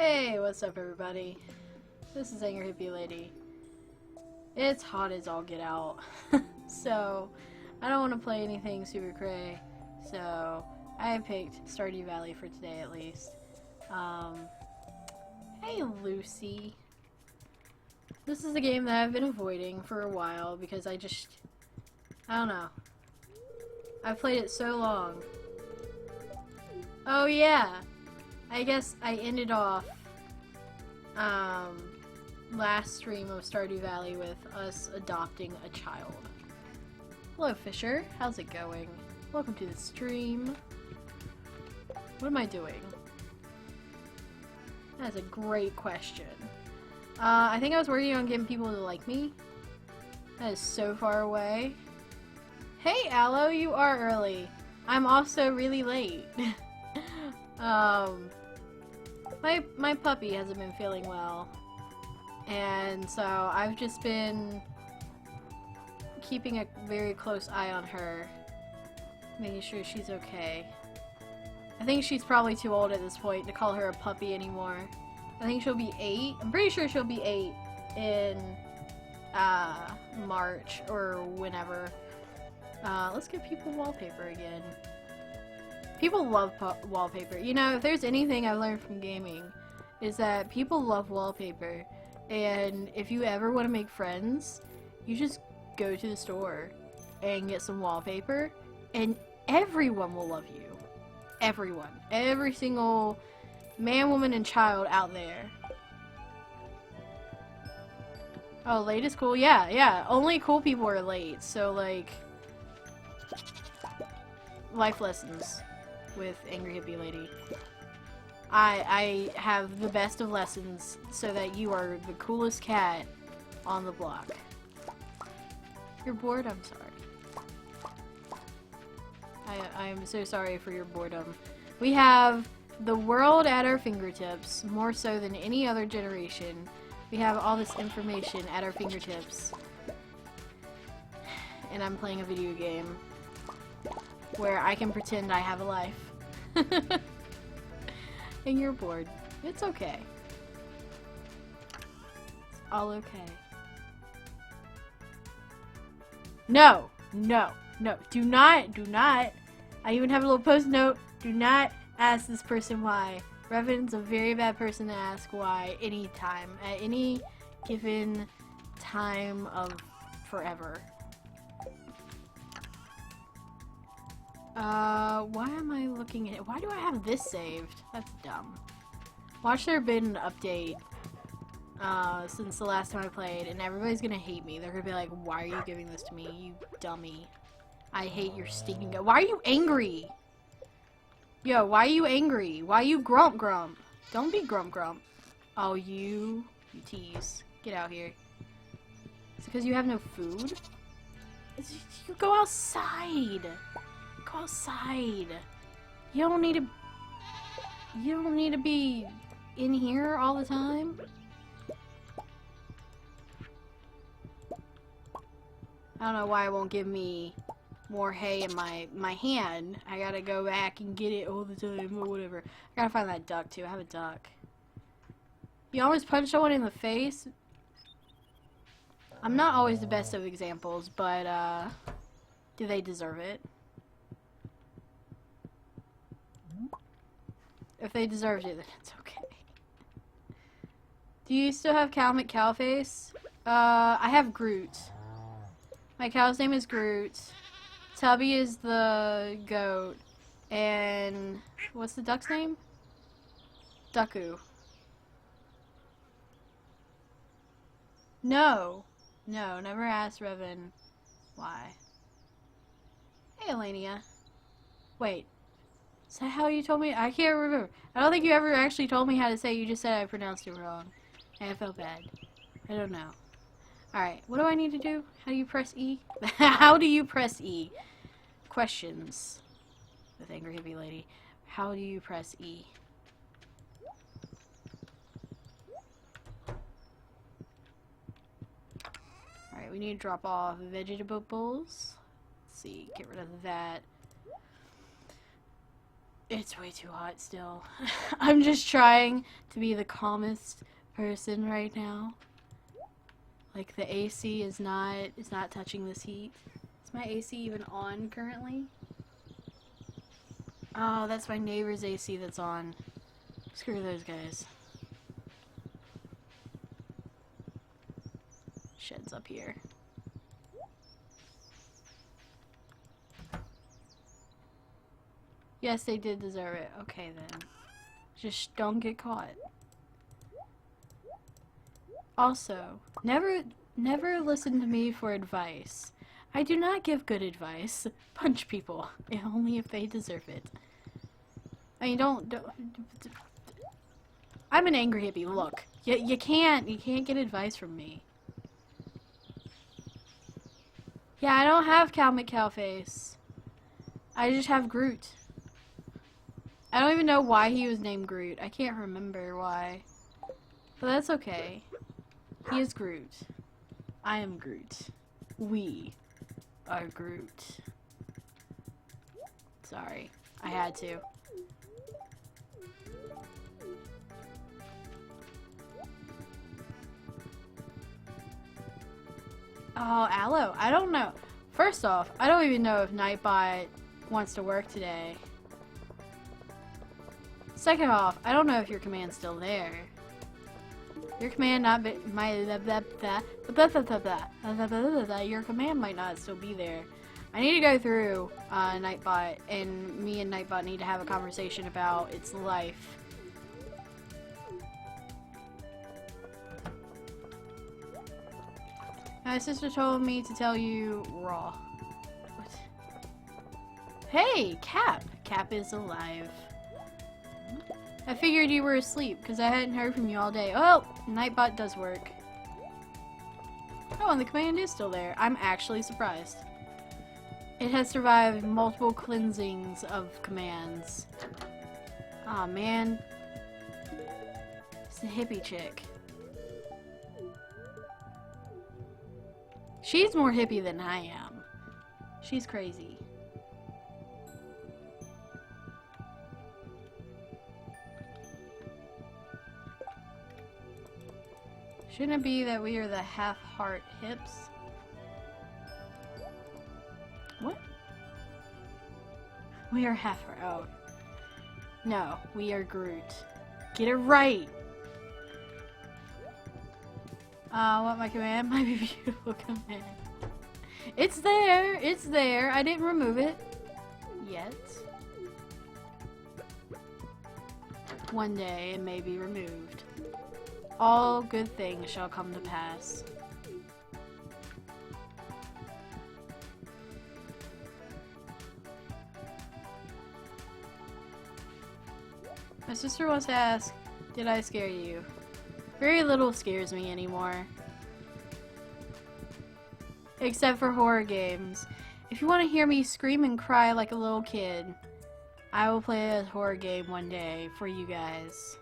Hey, what's up everybody? This is Angry Hippie Lady. It's hot as all get out, so I don't want to play anything super cray, so I picked Stardew Valley for today at least. Hey Lucy. This is a game that I've been avoiding for a while because I don't know. I've played it so long. Oh yeah! I guess I ended off last stream of Stardew Valley with us adopting a child. Hello Fisher, how's it going? Welcome to the stream. What am I doing? That's a great question. I think I was working on getting people to like me. That is so far away. Hey Aloe, you are early. I'm also really late. My puppy hasn't been feeling well, and so I've just been keeping a very close eye on her, making sure she's okay. I think she's probably too old at this point to call her a puppy anymore. I think she'll be 8. I'm pretty sure she'll be 8 in March or whenever. Let's get people wallpaper again. People love wallpaper. You know, if there's anything I've learned from gaming, is that people love wallpaper. And if you ever want to make friends, you just go to the store and get some wallpaper, and everyone will love you. Everyone. Every single man, woman, and child out there. Oh, late is cool? Yeah, yeah. Only cool people are late, so like... life lessons with Angry Hippie Lady. I have the best of lessons so that you are the coolest cat on the block. You're bored? I'm sorry. I am so sorry for your boredom. We have the world at our fingertips, more so than any other generation. We have all this information at our fingertips. And I'm playing a video game where I can pretend I have a life. And you're bored. It's okay. It's all okay. No! No! No! Do not! I even have a little post note. Do not ask this person why. Revan's a very bad person to ask why anytime. At any given time of forever. Why am I looking at it? Why do I have this saved? That's dumb. Watch there have been an update, since the last time I played, and everybody's gonna hate me. They're gonna be like, why are you giving this to me, you dummy? I hate your stinking guts. Why are you angry? Yo, why are you angry? Why you grump? Don't be grump. Oh, you tease. Get out here. Is it because you have no food? You go outside. Go outside. You don't need to be in here all the time. I don't know why it won't give me more hay in my hand. I gotta go back and get it all the time or whatever. I gotta find that duck too. I have a duck. You always punch someone in the face. I'm not always the best of examples, but do they deserve it? If they deserved it, then it's okay. Do you still have Cow McCowface? I have Groot. My cow's name is Groot. Tubby is the goat. And what's the duck's name? Ducku. No, never asked Revan why. Hey, Elenia. Wait. Is that how you told me? I can't remember. I don't think you ever actually told me how to say it. You just said I pronounced it wrong. And I felt bad. I don't know. Alright, what do I need to do? How do you press E? How do you press E? Questions with Angry Hippie Lady. How do you press E? Alright, we need to drop off vegetables. Let's see, get rid of that. It's way too hot still. I'm just trying to be the calmest person right now. Like the AC is not touching this heat. Is my AC even on currently? Oh, that's my neighbor's AC that's on. Screw those guys. Shed's up here. Yes, they did deserve it. Okay then. Just don't get caught. Also, never listen to me for advice. I do not give good advice. Punch people, only if they deserve it. I mean, don't. I'm an angry hippie. Look, you can't get advice from me. Yeah, I don't have Cow McCowface. I just have Groot. I don't even know why he was named Groot. I can't remember why. But that's okay. He is Groot. I am Groot. We are Groot. Sorry. I had to. Oh, Aloe. I don't know. First off, I don't even know if Nightbot wants to work today. Second off, I don't know if your command's still there. Your command not be your command might not still be there. I need to go through Nightbot, and me and Nightbot need to have a conversation about its life. My sister told me to tell you raw. What? Hey, Cap! Cap is alive. I figured you were asleep because I hadn't heard from you all day. Oh, Nightbot does work. Oh, and the command is still there. I'm actually surprised. It has survived multiple cleansings of commands. Aw, man. It's the hippie chick. She's more hippie than I am. She's crazy. Shouldn't it be that we are the half-heart hips? What? We are half-heart. Oh. No, we are Groot. Get it right! What my command? My beautiful command. It's there! It's there! I didn't remove it. Yet. One day it may be removed. All good things shall come to pass. My sister wants to ask, did I scare you? Very little scares me anymore. Except for horror games. If you want to hear me scream and cry like a little kid, I will play a horror game one day for you guys.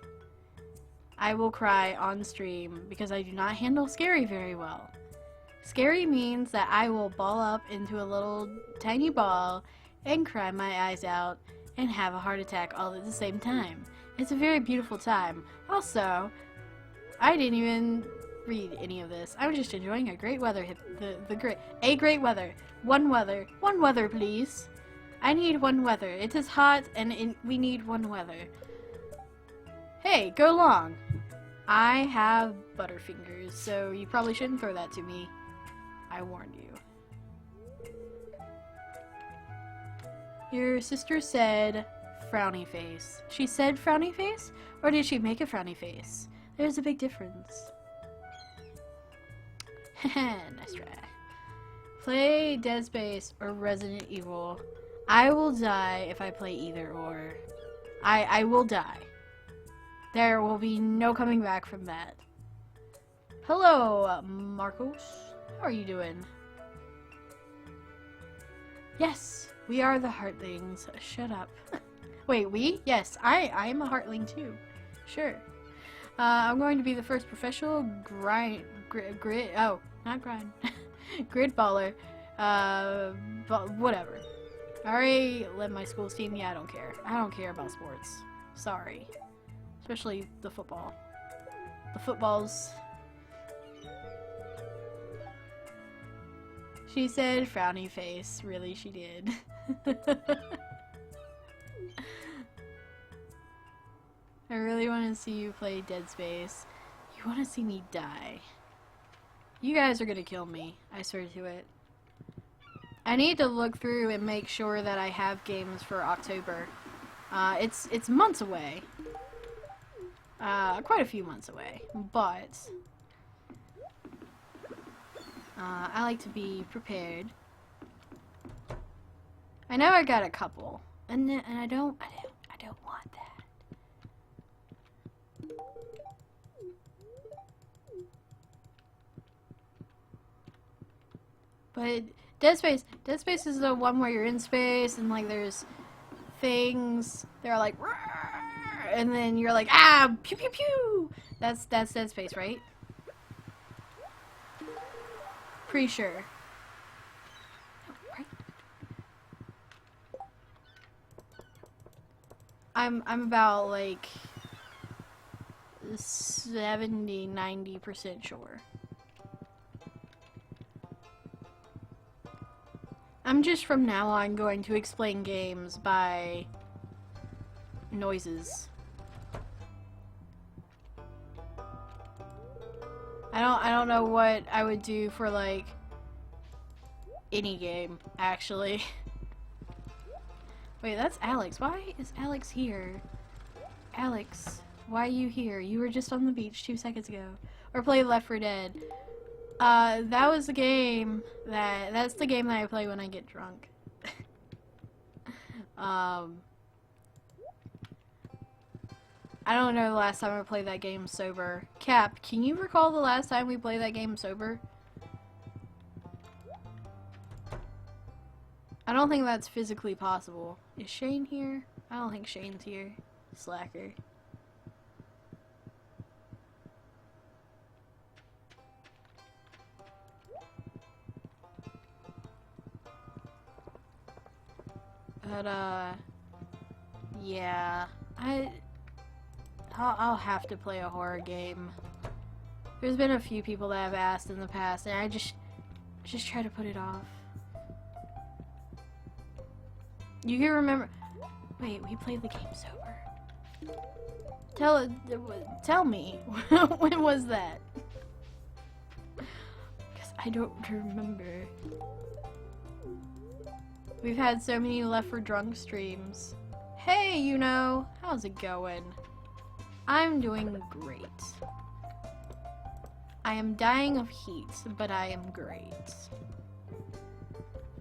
I will cry on stream because I do not handle scary very well. Scary means that I will ball up into a little tiny ball and cry my eyes out and have a heart attack all at the same time. It's a very beautiful time. Also, I didn't even read any of this. I'm just enjoying a great weather. Great weather. One weather, please. I need one weather. It is hot and we need one weather. Hey, go long. I have butterfingers, so you probably shouldn't throw that to me. I warned you. Your sister said frowny face. She said frowny face? Or did she make a frowny face? There's a big difference. Nice try. Play Dead Space or Resident Evil. I will die if I play either or. I will die. There will be no coming back from that. Hello, Marcos. How are you doing? Yes, we are the Heartlings. Shut up. Wait, we? Yes, I'm a Heartling too. Sure. I'm going to be the first professional grid baller. But whatever. I already led my school's team. Yeah, I don't care. I don't care about sports. Sorry. Especially the football. The footballs. She said frowny face. Really, she did. I really want to see you play Dead Space. You want to see me die. You guys are gonna kill me. I swear to it. I need to look through and make sure that I have games for October. It's months away. Quite a few months away. But I like to be prepared. I know I got a couple, and I don't want that. But Dead Space is the one where you're in space and like there's things. They're like, and then you're like, ah, pew pew pew. That's Dead Space, right? Pretty sure. Right? I'm about like 70-90% sure. I'm just from now on going to explain games by noises. I don't know what I would do for like any game, actually. Wait, that's Alex. Why is Alex here? Alex, why are you here? You were just on the beach 2 seconds ago. Or play Left 4 Dead. That was the game that's the game that I play when I get drunk. I don't know the last time I played that game sober. Cap, can you recall the last time we played that game sober? I don't think that's physically possible. Is Shane here? I don't think Shane's here. Slacker. But, yeah. I'll have to play a horror game. There's been a few people that have asked in the past, and I just try to put it off. You can remember... Wait, we played the game sober. Tell me. When was that? Because I don't remember. We've had so many Left for Drunk streams. Hey, you know, how's it going? I'm doing great. I am dying of heat, but I am great.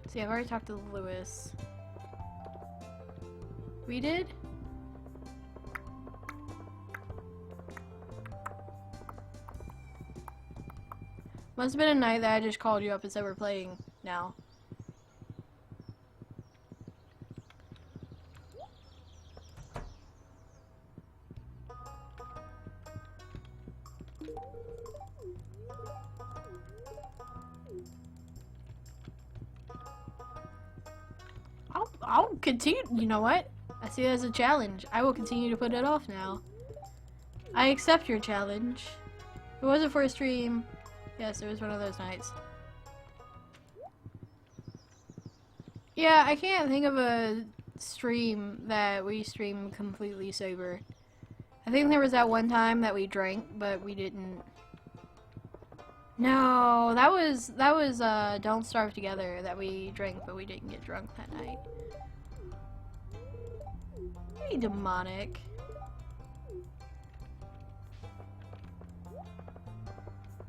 See, I've already talked to Lewis. We did? Must have been a night that I just called you up and said we're playing now. I'll continue. You know what? I see it as a challenge. I will continue to put it off now. I accept your challenge. It wasn't for a stream. Yes, it was one of those nights. Yeah, I can't think of a stream that we streamed completely sober. I think there was that one time that we drank, but we didn't. No, that was Don't Starve Together that we drank, but we didn't get drunk that night. Hey, demonic.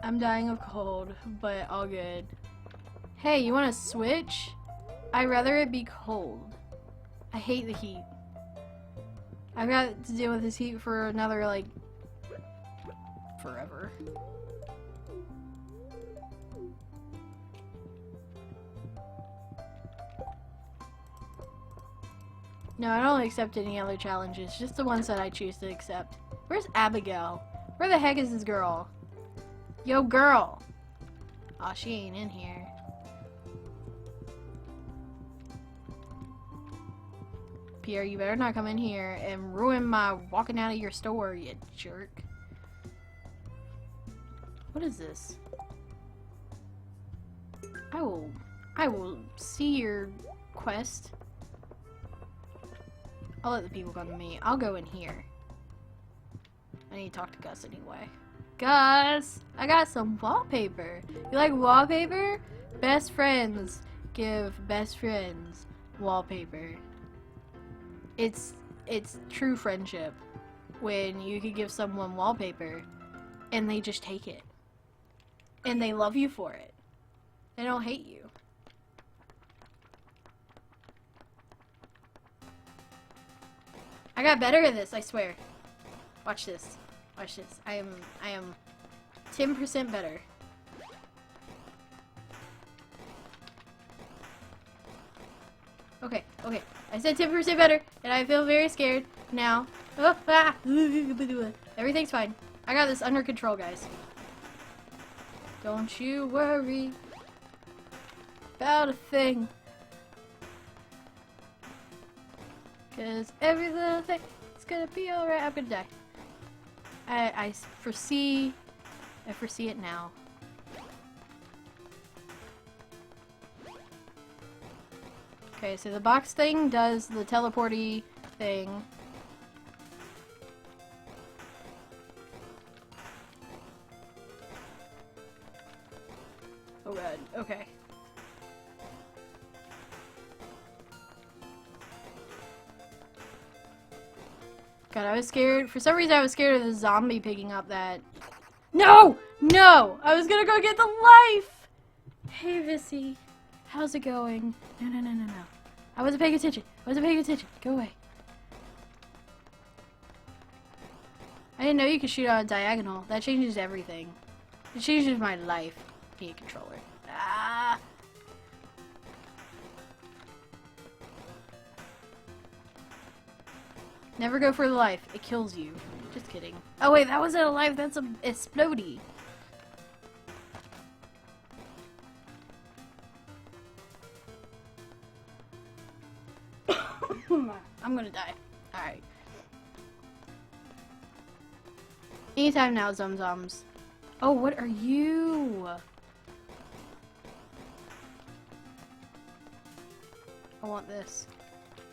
I'm dying of cold, but all good. Hey, you want to switch? I'd rather it be cold. I hate the heat. I've got to deal with this heat for another, like, forever. No, I don't accept any other challenges, just the ones that I choose to accept. Where's Abigail? Where the heck is this girl? Yo, girl! Aw, she ain't in here. Pierre, you better not come in here and ruin my walking out of your store, you jerk. What is this? I will see your quest. I'll let the people come to me. I'll go in here. I need to talk to Gus anyway. Gus! I got some wallpaper. You like wallpaper? Best friends give best friends wallpaper. It's true friendship when you could give someone wallpaper and they just take it. And they love you for it. They don't hate you. I got better at this, I swear. Watch this. Watch this. I am 10% better. Okay, okay. I said 10% better, and I feel very scared now. Oh, ah. Everything's fine. I got this under control, guys. Don't you worry about a thing. 'Cause every little thing is gonna be alright. I'm gonna die. I foresee it now. Okay, so the box thing does the teleporty thing. Oh god, okay. God, I was scared. For some reason, I was scared of the zombie picking up that. No! No! I was gonna go get the life! Hey, Vissy. How's it going? No, no, no, no, no. I wasn't paying attention. I wasn't paying attention. Go away. I didn't know you could shoot on a diagonal. That changes everything. It changes my life. Be a controller. Ah! Never go for the life. It kills you. Just kidding. Oh wait, that wasn't a life. That's a explodey. I'm gonna die. Alright. Anytime now, Zomzoms. Oh, what are you? I want this.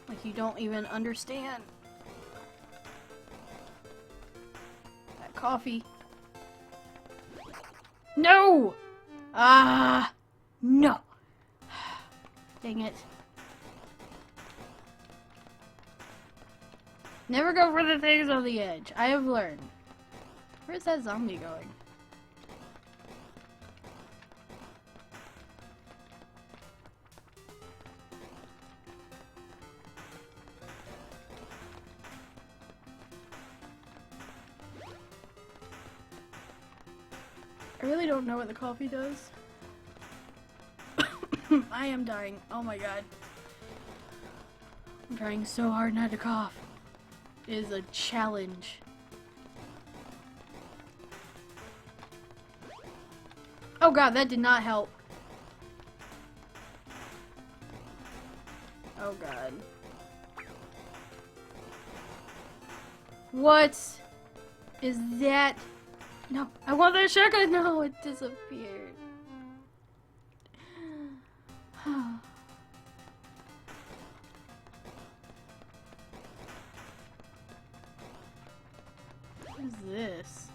Like you don't even understand. That coffee. No! Ah! No! Dang it. Never go for the things on the edge. I have learned. Where's that zombie going? I really don't know what the coffee does. I am dying. Oh my god. I'm trying so hard not to cough. It is a challenge. Oh god, that did not help. Oh god. What is that? No, I want that shotgun. No, it disappeared. What is this?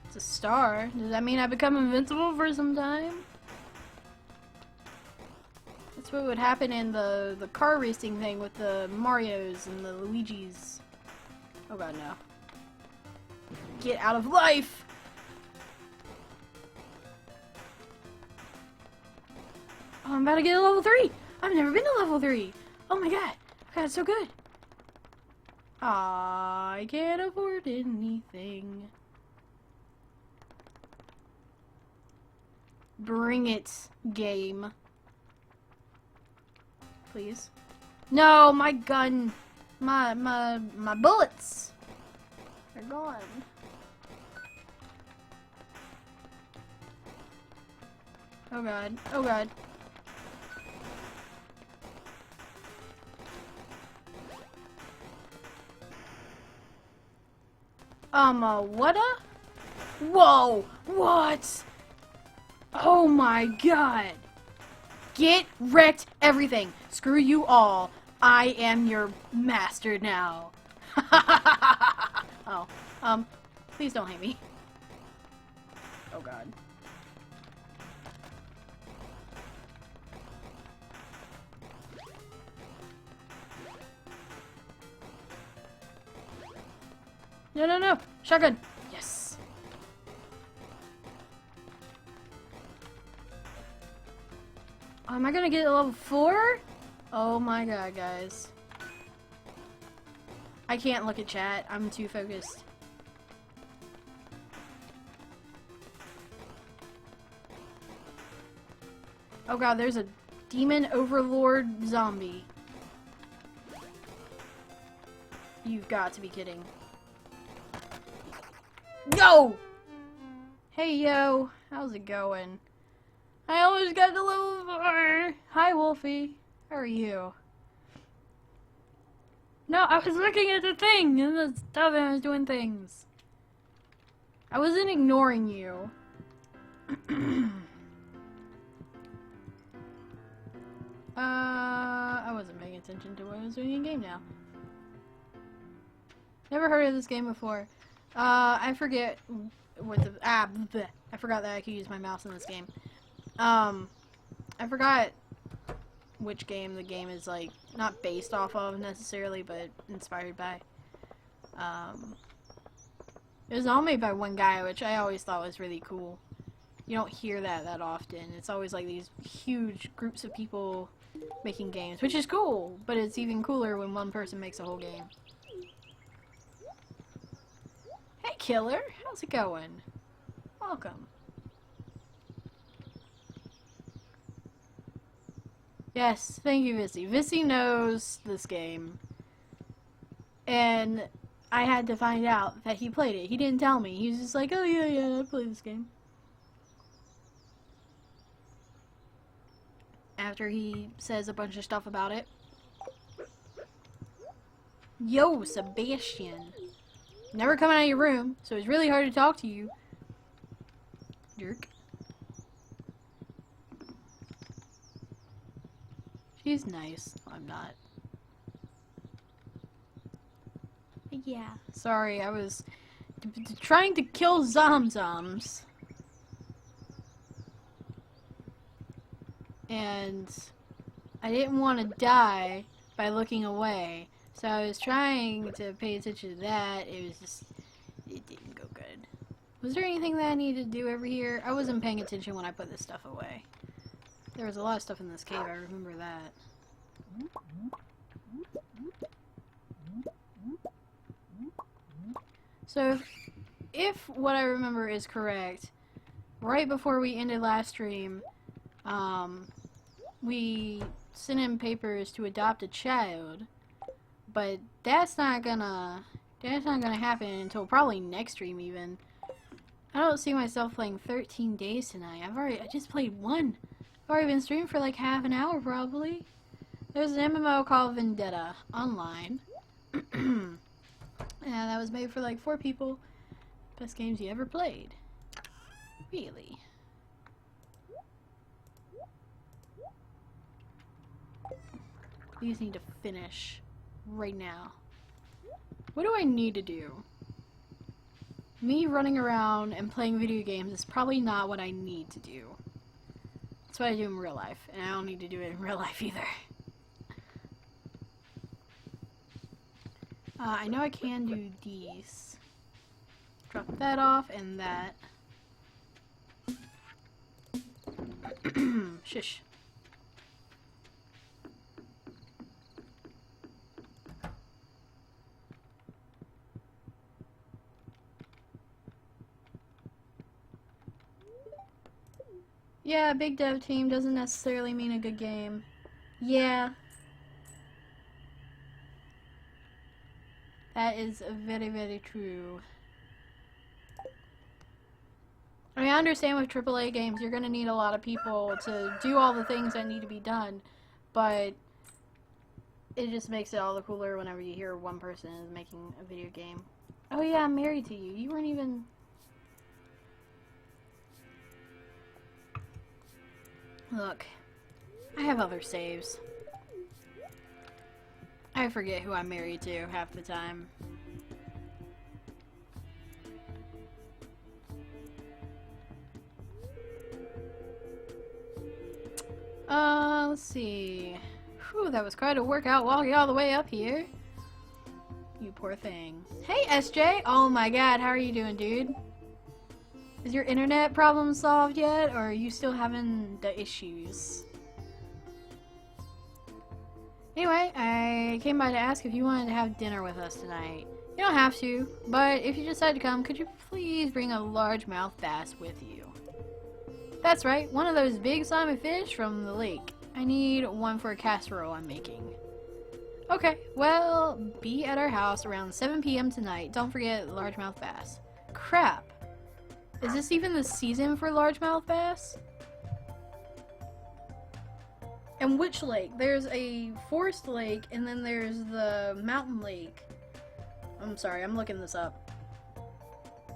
It's a star. Does that mean I become invincible for some time? That's what would happen in the car racing thing with the Marios and the Luigis. Oh god, no. Get out of life! Oh, I'm about to get a level 3! I've never been to level 3! Oh my god! God, it's so good! I can't afford anything. Bring it, game. Please. No, my gun. My bullets are gone. Oh god. Oh god. what a? Whoa! What? Oh my god! Get wrecked, everything! Screw you all! I am your master now! Oh, please don't hate me. Oh god. No, no, no! Shotgun! Yes! Am I gonna get a level 4? Oh my god, guys. I can't look at chat. I'm too focused. Oh god, there's a demon overlord zombie. You've got to be kidding. Yo! Hey, yo. How's it going? I almost got to level 4. Hi, Wolfie. How are you? No, I was looking at the thing and the stuff and I was doing things. I wasn't ignoring you. I wasn't paying attention to what I was doing in game now. Never heard of this game before. I forget what the bleh. I forgot that I could use my mouse in this game. I forgot which game the game is like not based off of necessarily, but inspired by. It was all made by one guy, which I always thought was really cool. You don't hear that often. It's always like these huge groups of people making games, which is cool, but it's even cooler when one person makes a whole game. Hey, Killer! How's it going? Welcome. Yes, thank you, Vissy. Vissy knows this game. And I had to find out that he played it. He didn't tell me. He was just like, oh yeah, I played this game. After he says a bunch of stuff about it. Yo, Sebastian. Never coming out of your room, so it's really hard to talk to you. Jerk. She's nice. I'm not. Yeah. Sorry, I was trying to kill Zomzoms. And I didn't want to die by looking away. So I was trying to pay attention to that. It was just, it didn't go good. Was there anything that I needed to do over here? I wasn't paying attention when I put this stuff away. There was a lot of stuff in this cave, I remember that. So, if what I remember is correct, right before we ended last stream, we sent in papers to adopt a child, but that's not gonna happen until probably next stream even. I don't see myself playing 13 days tonight. I just played one. I've already been streaming for like half an hour probably. There's an MMO called Vendetta online. And that was made for like 4 people. Best games you ever played. Really. These need to finish right now. What do I need to do? Me running around and playing video games is probably not what I need to do. That's what I do in real life, and I don't need to do it in real life either. I know I can do these. Drop that off and that. Shush. Yeah, a big dev team doesn't necessarily mean a good game. Yeah. That is very, very true. I mean, I understand with AAA games, you're gonna need a lot of people to do all the things that need to be done, but it just makes it all the cooler whenever you hear one person is making a video game. Oh yeah, I'm married to you. You weren't even... Look, I have other saves. I forget who I'm married to half the time. Let's see. Whew, that was quite a workout walking all the way up here. You poor thing. Hey, SJ! Oh my god, how are you doing, dude? Is your internet problem solved yet, or are you still having the issues? Anyway, I came by to ask if you wanted to have dinner with us tonight. You don't have to, but if you decide to come, could you please bring a largemouth bass with you? That's right, one of those big salmon fish from the lake. I need one for a casserole I'm making. Okay, well, be at our house around 7 p.m. tonight. Don't forget largemouth bass. Crap. Is this even the season for largemouth bass? And which lake? There's a forest lake, and then there's the mountain lake. I'm sorry, I'm looking this up.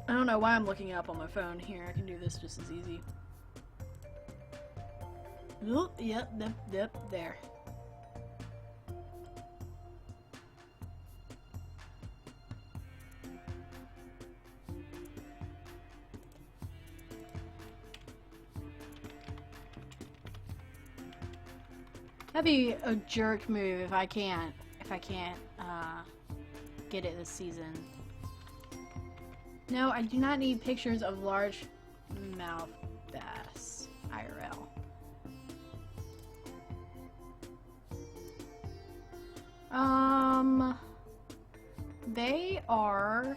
I don't know why I'm looking it up on my phone. Here, I can do this just as easy. Oh, yep, there. That'd be a jerk move if I can't get it this season. No, I do not need pictures of large mouth bass IRL. They are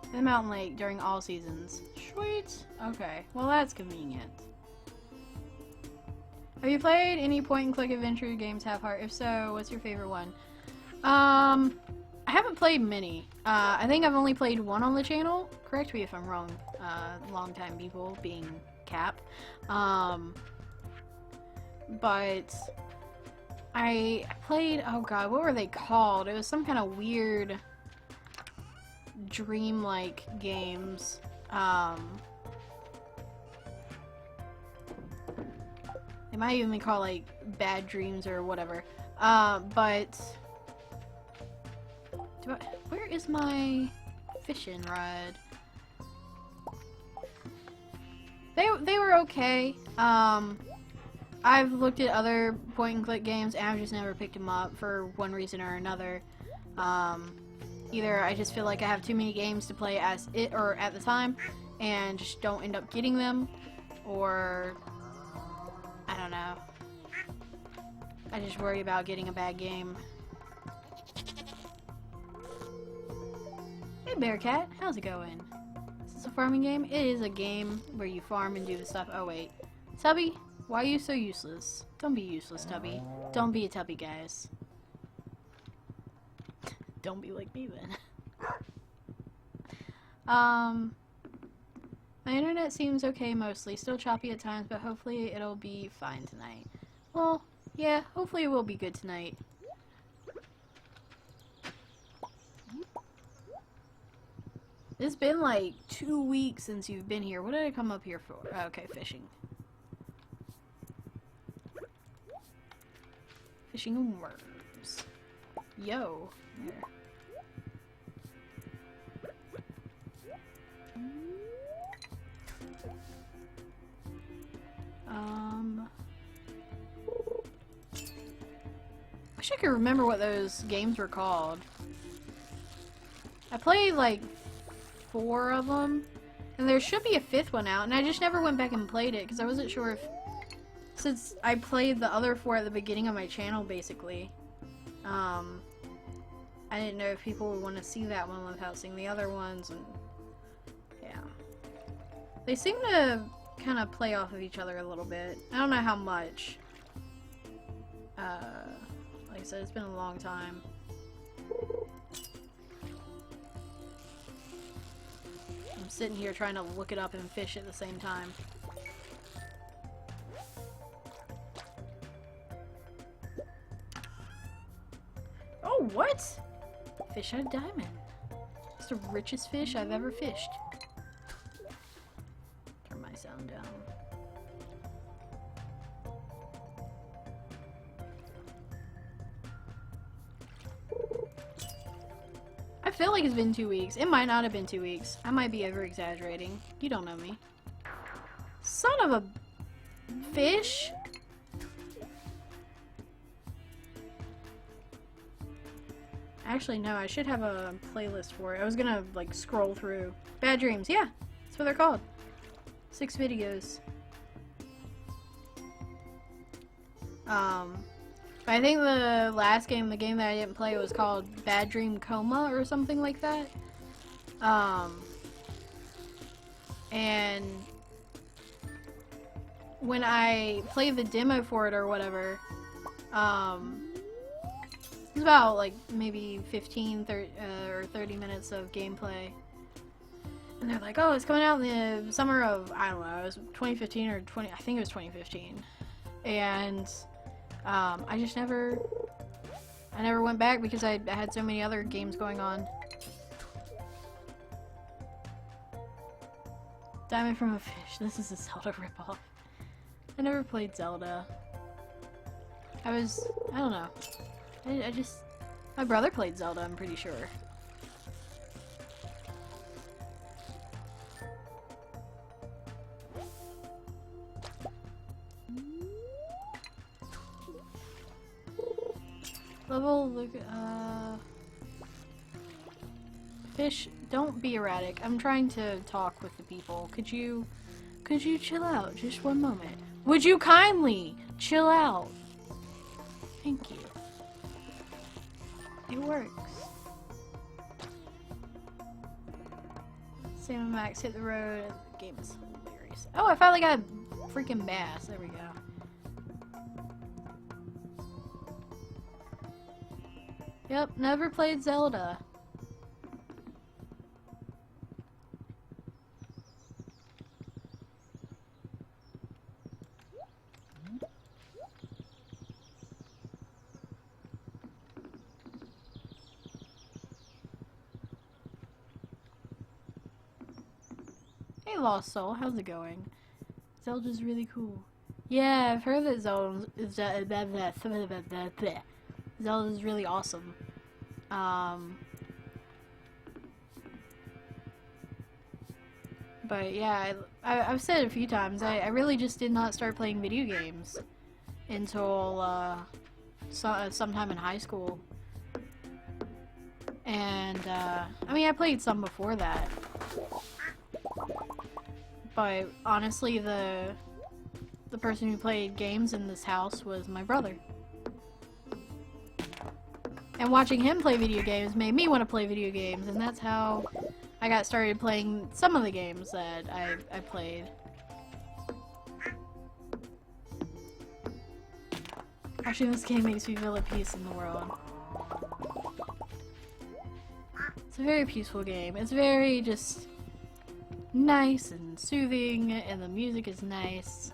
in the mountain lake during all seasons. Sweet. Okay, well that's convenient. Have you played any point-and-click adventure games half-heart? If so, what's your favorite one? I haven't played many. I think I've only played one on the channel. Correct me if I'm wrong, long-time people, being Cap. But I played, oh god, what were they called? It was some kind of weird dream-like games. They might even be called, like, Bad Dreams or whatever. But... where is my fishing rod? They were okay. I've looked at other point-and-click games, and I've just never picked them up for one reason or another. Either I just feel like I have too many games to play as it or at the time, and just don't end up getting them, or... I don't know. I just worry about getting a bad game. Hey Bearcat, how's it going? Is this a farming game? It is a game where you farm and do the stuff. Oh wait. Tubby, why are you so useless? Don't be useless, Tubby. Don't be a Tubby, guys. Don't be like me then. My internet seems okay mostly. Still choppy at times, but hopefully it'll be fine tonight. Well, yeah, hopefully it will be good tonight. It's been like 2 weeks since you've been here. What did I come up here for? Okay, fishing. Fishing and worms. Yo. There. Wish I could remember what those games were called. I played like 4 of them, and there should be a 5th one out, and I just never went back and played it because I wasn't sure if, since I played the other 4 at the beginning of my channel basically, I didn't know if people would want to see that one without seeing the other ones, and yeah. They seem to kind of play off of each other a little bit. I don't know how much. Like I said, it's been a long time. I'm sitting here trying to look it up and fish at the same time. Oh, what? Fish on a diamond. It's the richest fish I've ever fished. Turn my sound down. I feel like it's been 2 weeks. It might not have been 2 weeks. I might be over exaggerating. You don't know me. Son of a fish! Actually, no, I should have a playlist for it. I was gonna, like, scroll through. Bad Dreams, yeah! That's what they're called. 6 videos. But I think the last game, the game that I didn't play, was called Bad Dream Coma or something like that. And when I played the demo for it or whatever, it was about like maybe 15 or 30 minutes of gameplay. And they're like, oh, it's coming out in the summer of, I don't know, it was 2015 or I think it was 2015. And I just never went back because I had so many other games going on. Diamond from a Fish. This is a Zelda ripoff. I never played Zelda. I don't know. I just... My brother played Zelda, I'm pretty sure. Fish, don't be erratic. I'm trying to talk with the people. Could you chill out just one moment? Would you kindly chill out? Thank you. It works. Sam and Max hit the road. The game is hilarious. Oh, I finally got a freaking bass. There we go. Yep, never played Zelda. Hey Lost Soul, how's it going? Zelda's really cool. Yeah, I've heard that Zelda's really awesome. But yeah, I've said it a few times, I really just did not start playing video games until sometime in high school. And I mean, I played some before that. But honestly, the person who played games in this house was my brother. And watching him play video games made me want to play video games, and that's how I got started playing some of the games that I played. Actually, this game makes me feel at peace in the world. It's a very peaceful game. It's very just nice and soothing, and the music is nice.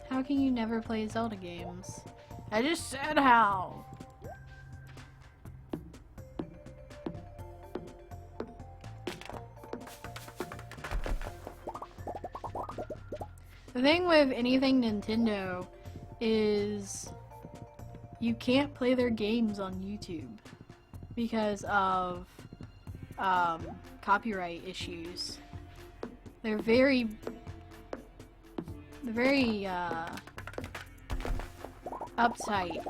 How can you never play Zelda games? I just said how! The thing with anything Nintendo is you can't play their games on YouTube because of copyright issues. They're very uptight.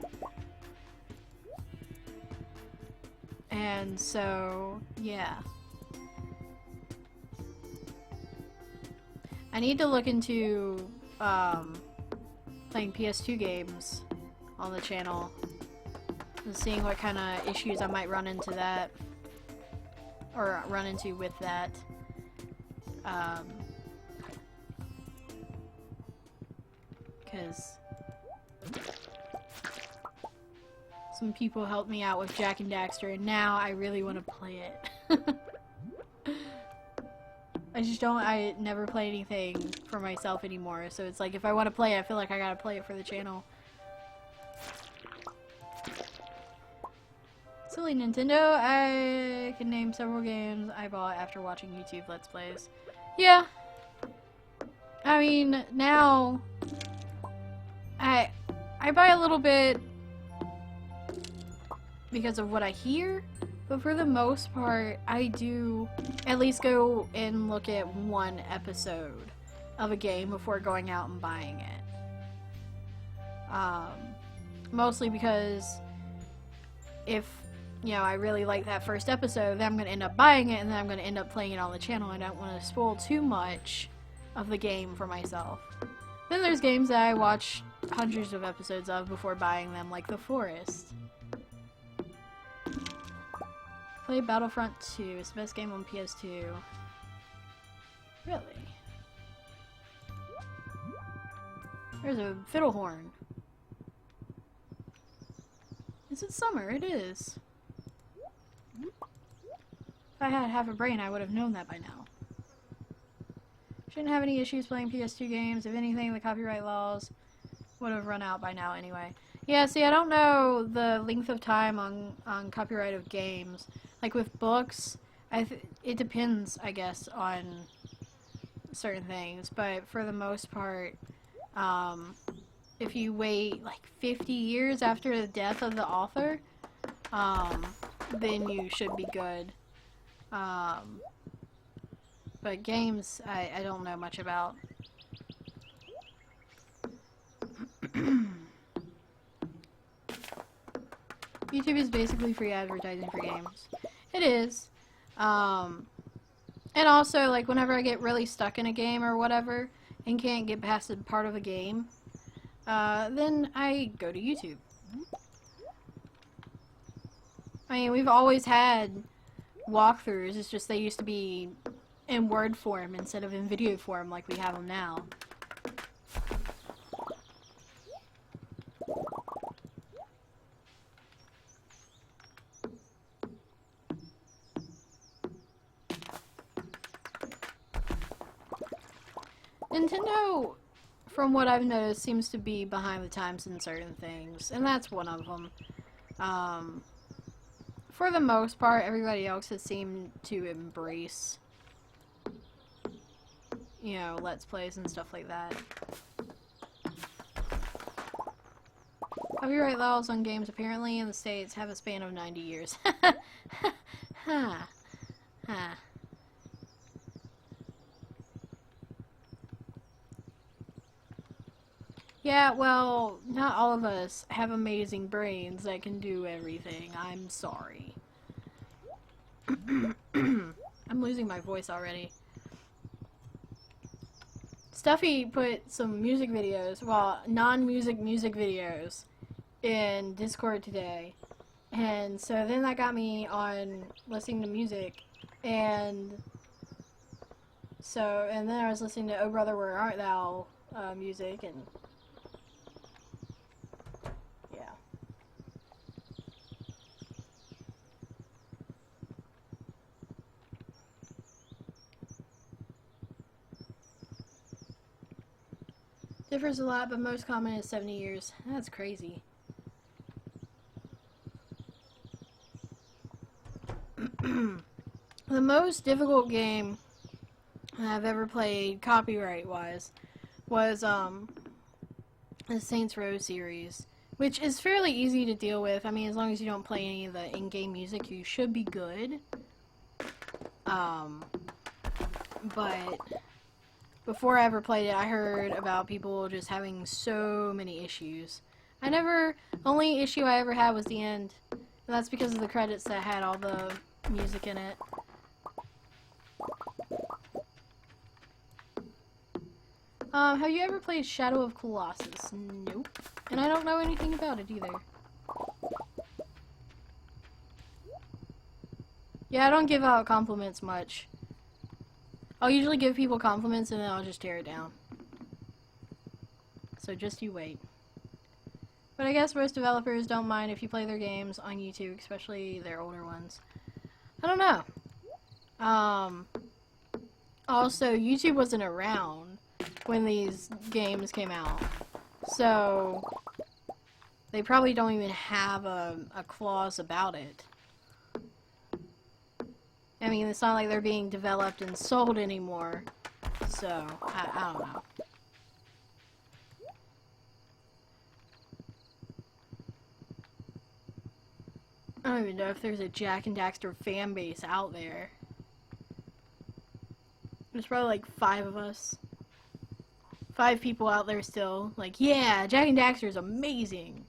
And so, yeah. I need to look into playing PS2 games on the channel and seeing what kind of issues I might run into that, or run into with that. Because some people helped me out with Jak and Daxter, and now I really want to play it. I never play anything for myself anymore, so it's like if I want to play it, I feel like I gotta play it for the channel. Silly Nintendo, I can name several games I bought after watching YouTube Let's Plays. Yeah. I mean, now I buy a little bit because of what I hear, but for the most part, I do at least go and look at one episode of a game before going out and buying it. Mostly because if, you know, I really like that first episode, then I'm going to end up buying it, and then I'm going to end up playing it on the channel. I don't want to spoil too much of the game for myself. Then there's games that I watch hundreds of episodes of before buying them, like The Forest. Play Battlefront 2. It's the best game on PS2. Really? There's a fiddle horn. Is it summer? It is. If I had half a brain, I would have known that by now. Shouldn't have any issues playing PS2 games. If anything, the copyright laws would have run out by now anyway. Yeah, see, I don't know the length of time on copyright of games. Like with books, it depends, I guess, on certain things. But for the most part, if you wait like 50 years after the death of the author, then you should be good. But games, I don't know much about. YouTube is basically free advertising for games. It is. And also, like, whenever I get really stuck in a game or whatever and can't get past a part of a game, then I go to YouTube. I mean, we've always had walkthroughs. It's just they used to be in word form instead of in video form like we have them now. Nintendo, from what I've noticed, seems to be behind the times in certain things, and that's one of them. For the most part, everybody else has seemed to embrace, you know, Let's Plays and stuff like that. Copyright laws on games apparently in the States have a span of 90 years. Huh. Huh. Yeah, well, not all of us have amazing brains that can do everything. I'm sorry. I'm losing my voice already. Stuffy put some music videos, well, non-music music videos in Discord today. And so then that got me on listening to music. And then I was listening to Oh Brother Where Art Thou music, and differs a lot, but most common is 70 years. That's crazy. The most difficult game I've ever played, copyright-wise, was the Saints Row series, which is fairly easy to deal with. I mean, as long as you don't play any of the in-game music, you should be good. But before I ever played it, I heard about people just having so many issues. Only issue I ever had was the end. And that's because of the credits that had all the music in it. Have you ever played Shadow of Colossus? Nope. And I don't know anything about it either. Yeah, I don't give out compliments much. I'll usually give people compliments and then I'll just tear it down. So just you wait. But I guess most developers don't mind if you play their games on YouTube, especially their older ones. I don't know. Also, YouTube wasn't around when these games came out. So they probably don't even have a clause about it. I mean, it's not like they're being developed and sold anymore. So, I don't know. I don't even know if there's a Jak and Daxter fan base out there. There's probably like 5 of us. 5 people out there still. Like, yeah, Jak and Daxter is amazing.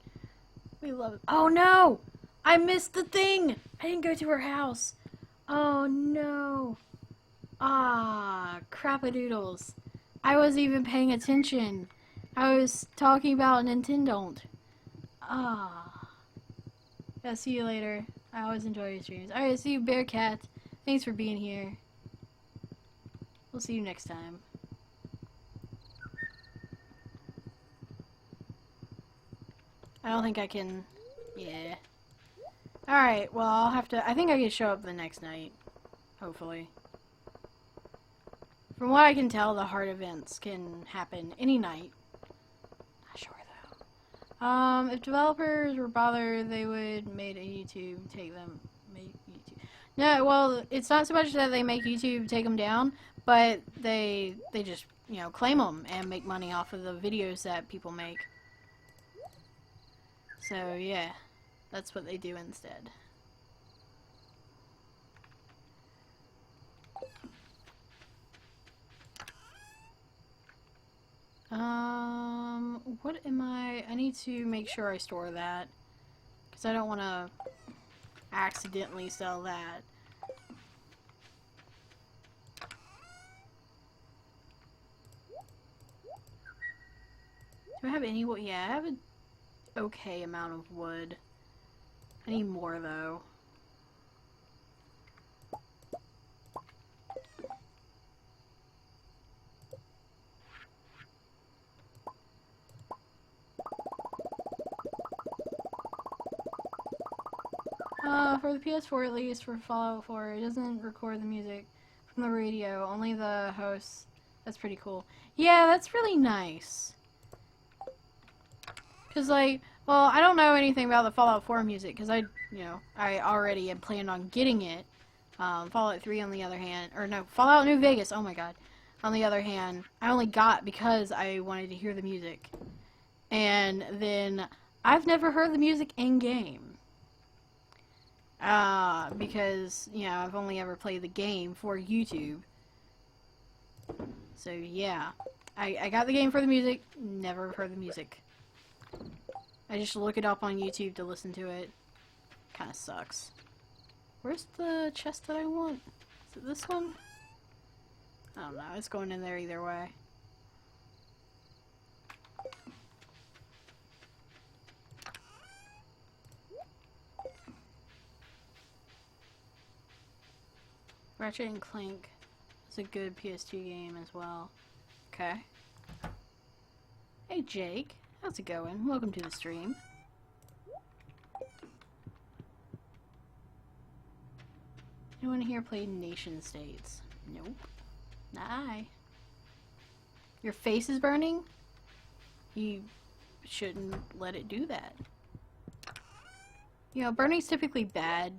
We love it. Oh no! I missed the thing! I didn't go to her house. Oh no. Ah, crapadoodles. I wasn't even paying attention. I was talking about Nintendo. Ah. Yeah, see you later. I always enjoy your streams. Alright, see you, Bearcat. Thanks for being here. We'll see you next time. I don't think I can... Yeah. Alright, well, I'll have to... I think I can show up the next night. Hopefully. From what I can tell, the hard events can happen any night. Not sure, though. If developers were bothered, they would make a YouTube take them... Make YouTube... No, well, it's not so much that they make YouTube take them down, but they just, you know, claim them and make money off of the videos that people make. So, yeah. That's what they do instead. What am I need to make sure I store that. Because I don't want to accidentally sell that. Do I have any wood? Yeah, I have an okay amount of wood. I need more, though. For the PS4 at least, for Fallout 4, it doesn't record the music from the radio, only the host. That's pretty cool. Yeah, that's really nice. Because, like, well, I don't know anything about the Fallout 4 music, because I already had planned on getting it. Fallout 3, on the other hand, or no, Fallout New Vegas, oh my god. On the other hand, I only got because I wanted to hear the music. And then, I've never heard the music in-game. Because, you know, I've only ever played the game for YouTube. So, yeah. I got the game for the music, never heard the music. I just look it up on YouTube to listen to it. Kinda sucks. Where's the chest that I want? Is it this one? I don't know, it's going in there either way. Ratchet and Clank is a good PS2 game as well. Okay. Hey Jake, how's it going? Welcome to the stream. Anyone here played Nation States? Nope. Nah. Your face is burning? You shouldn't let it do that. You know, burning's typically bad.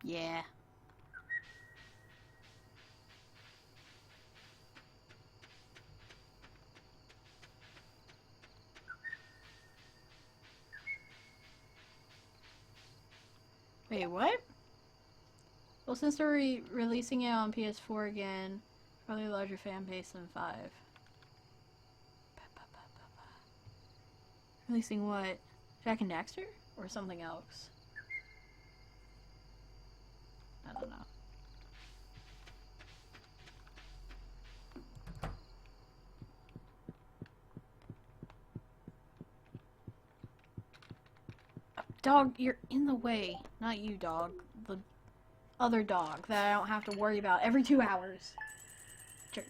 Yeah. Wait, what? Well, since they're releasing it on PS4 again, probably a larger fan base than 5. Releasing what? Jak and Daxter? Or something else? I don't know. Dog, you're in the way. Not you, dog. The other dog that I don't have to worry about every 2 hours. Jerk.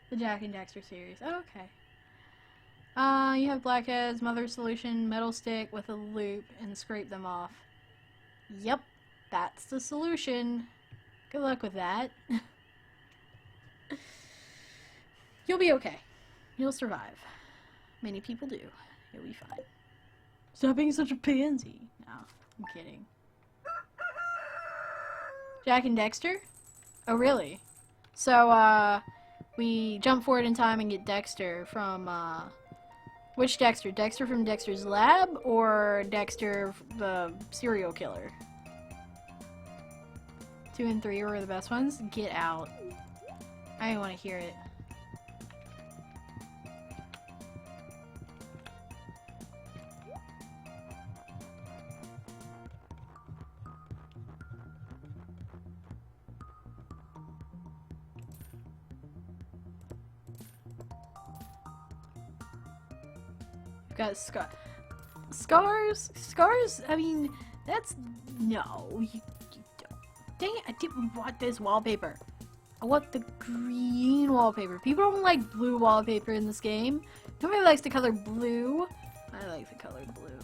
The Jak and Daxter series. Oh, okay. You have blackheads, mother solution, metal stick with a loop, and scrape them off. Yep, that's the solution. Good luck with that. You'll be okay. You'll survive. Many people do. You'll be fine. Stop being such a pansy. No, I'm kidding. Jack and Dexter? Oh, really? So, we jump forward in time and get Dexter from, which Dexter? Dexter from Dexter's Lab or Dexter the serial killer? 2 and 3 were the best ones? Get out. I didn't want to hear it. We've got Scars, I mean, that's... No, you don't. Dang it, I didn't want this wallpaper. I want the green wallpaper. People don't like blue wallpaper in this game. Nobody likes the color blue. I like the color blue.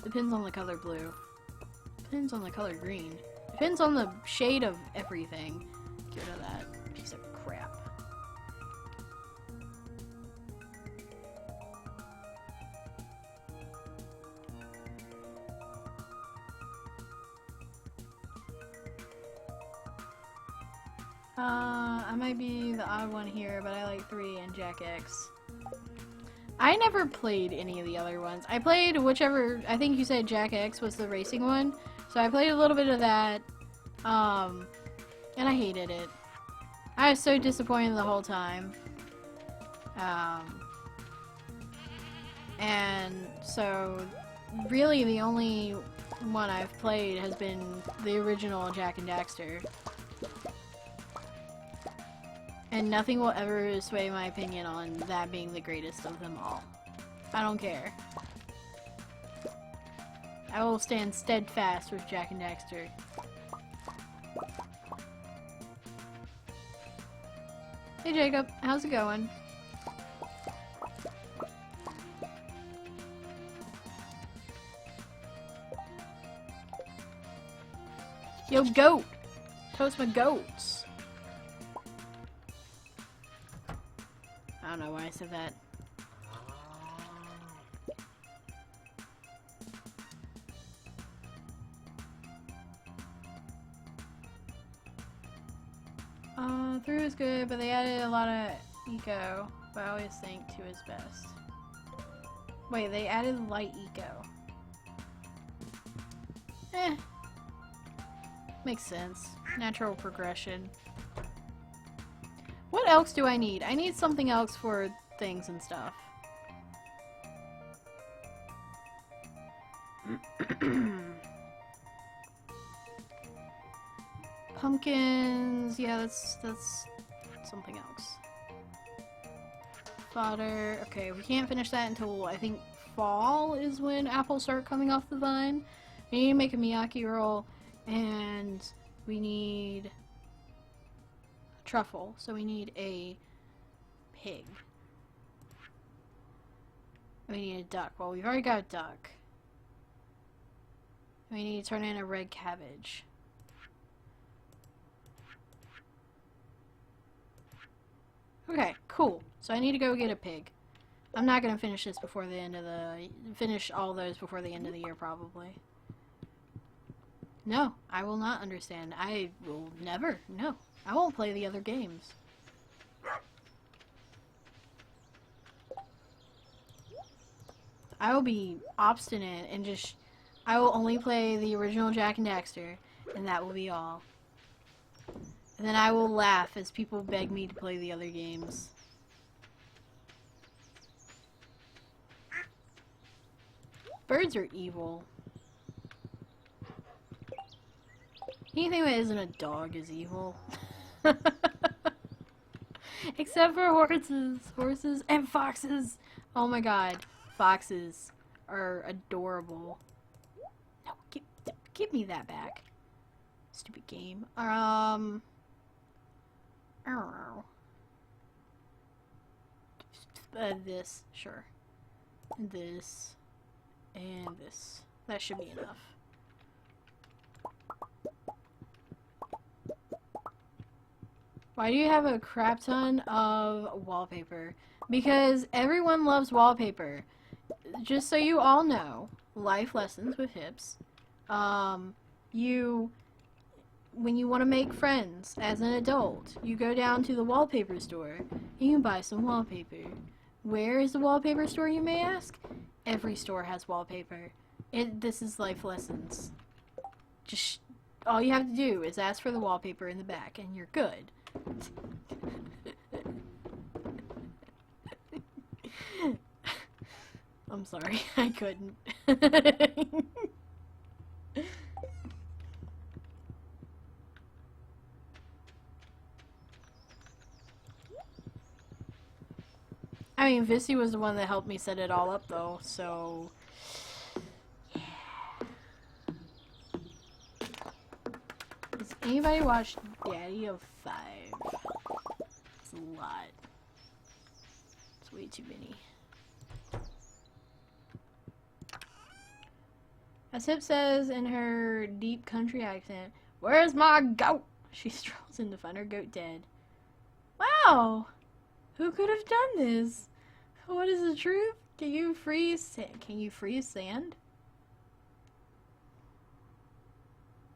Depends on the color blue. Depends on the color green. Depends on the shade of everything. Get rid of that piece of crap. I might be the odd one here, but I like 3 and Jack X. I never played any of the other ones. I played whichever, I think you said Jack X was the racing one, so I played a little bit of that, and I hated it. I was so disappointed the whole time. And so, really the only one I've played has been the original Jack and Daxter. And nothing will ever sway my opinion on that being the greatest of them all. I don't care. I will stand steadfast with Jack and Daxter. Hey Jacob, how's it going? Yo, goat! Toast my goats! I don't know why I said that. Through is good, but they added a lot of eco, but I always think 2 is best. Wait, they added light eco. Eh. Makes sense. Natural progression. What else do I need? I need something else for things and stuff. Pumpkins, yeah, that's something else. Fodder, okay, we can't finish that until I think fall is when apples start coming off the vine. We need to make a Miyaki roll, and we need a truffle, so we need a pig. We need a duck. Well, we've already got a duck. We need to turn in a red cabbage. Okay, cool. So I need to go get a pig. I'm not gonna finish this before the end of the... finish all those before the end of the year, probably. No, I will not understand. I will never. No. I won't play the other games. I will be obstinate and just... I will only play the original Jack and Daxter, and that will be all. And then I will laugh as people beg me to play the other games. Birds are evil. Anything that isn't a dog is evil. Except for horses. Horses and foxes. Oh my god. Foxes are adorable. No, give me that back. Stupid game. I don't know. This, sure. This. And this. That should be enough. Why do you have a crap ton of wallpaper? Because everyone loves wallpaper. Just so you all know, life lessons with hips. You when you want to make friends as an adult, you go down to the wallpaper store and you buy some wallpaper. Where is the wallpaper store, you may ask? Every store has wallpaper. This is life lessons. Just all you have to do is ask for the wallpaper in the back and you're good. I'm sorry, I couldn't. I mean, Vissy was the one that helped me set it all up, though, so... Yeah. Has anybody watched Daddy of 5? It's a lot. It's way too many. As Hip says in her deep country accent, "Where's my goat?" She strolls in to find her goat dead. Wow! Who could have done this? What is the truth? Can you freeze sand?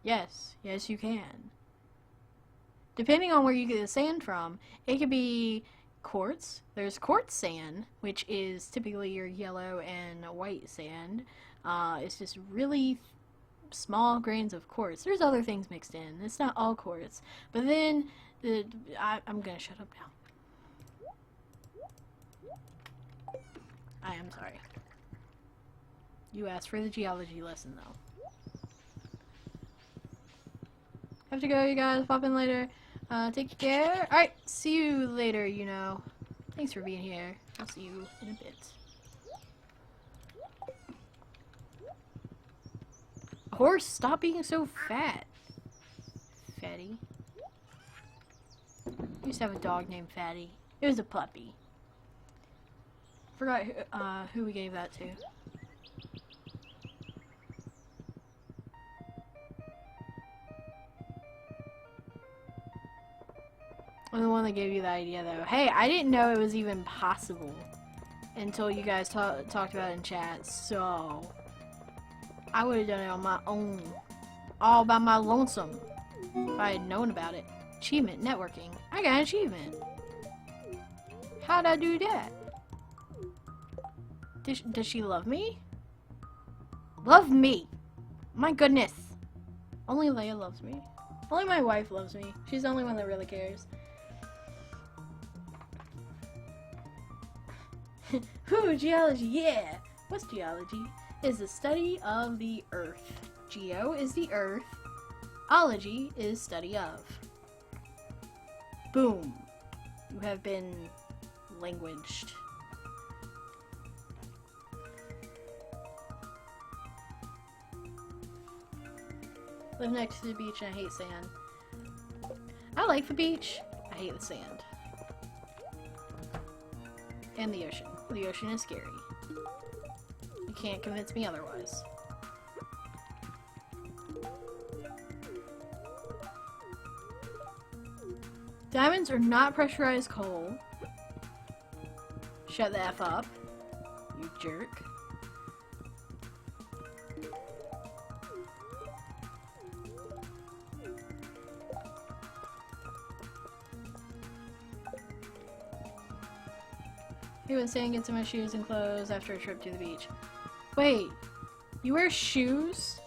Yes. Yes, you can. Depending on where you get the sand from, it could be quartz. There's quartz sand, which is typically your yellow and white sand. It's just really small grains of quartz. There's other things mixed in. It's not all quartz. But then, I'm gonna shut up now. I am sorry. You asked for the geology lesson, though. Have to go, you guys. Pop in later. Take care. Alright, see you later, you know. Thanks for being here. I'll see you in a bit. Horse, stop being so fat. Fatty. I used to have a dog named Fatty. It was a puppy. Forgot who we gave that to. I'm the one that gave you the idea, though. Hey, I didn't know it was even possible until you guys talked about it in chat, so I would have done it on my own, all by my lonesome, if I had known about it. Achievement, networking. I got an achievement. How'd I do that? Does she love me? Love me! My goodness! Only Leia loves me. Only my wife loves me. She's the only one that really cares. Whew, geology, yeah! What's geology? It's the study of the earth. Geo is the earth. Ology is study of. Boom. You have been languaged. Live next to the beach and I hate sand. I like the beach. I hate the sand. And the ocean. The ocean is scary. You can't convince me otherwise. Diamonds are not pressurized coal. Shut the F up, you jerk. He was saying get to my shoes and clothes after a trip to the beach. Wait, you wear shoes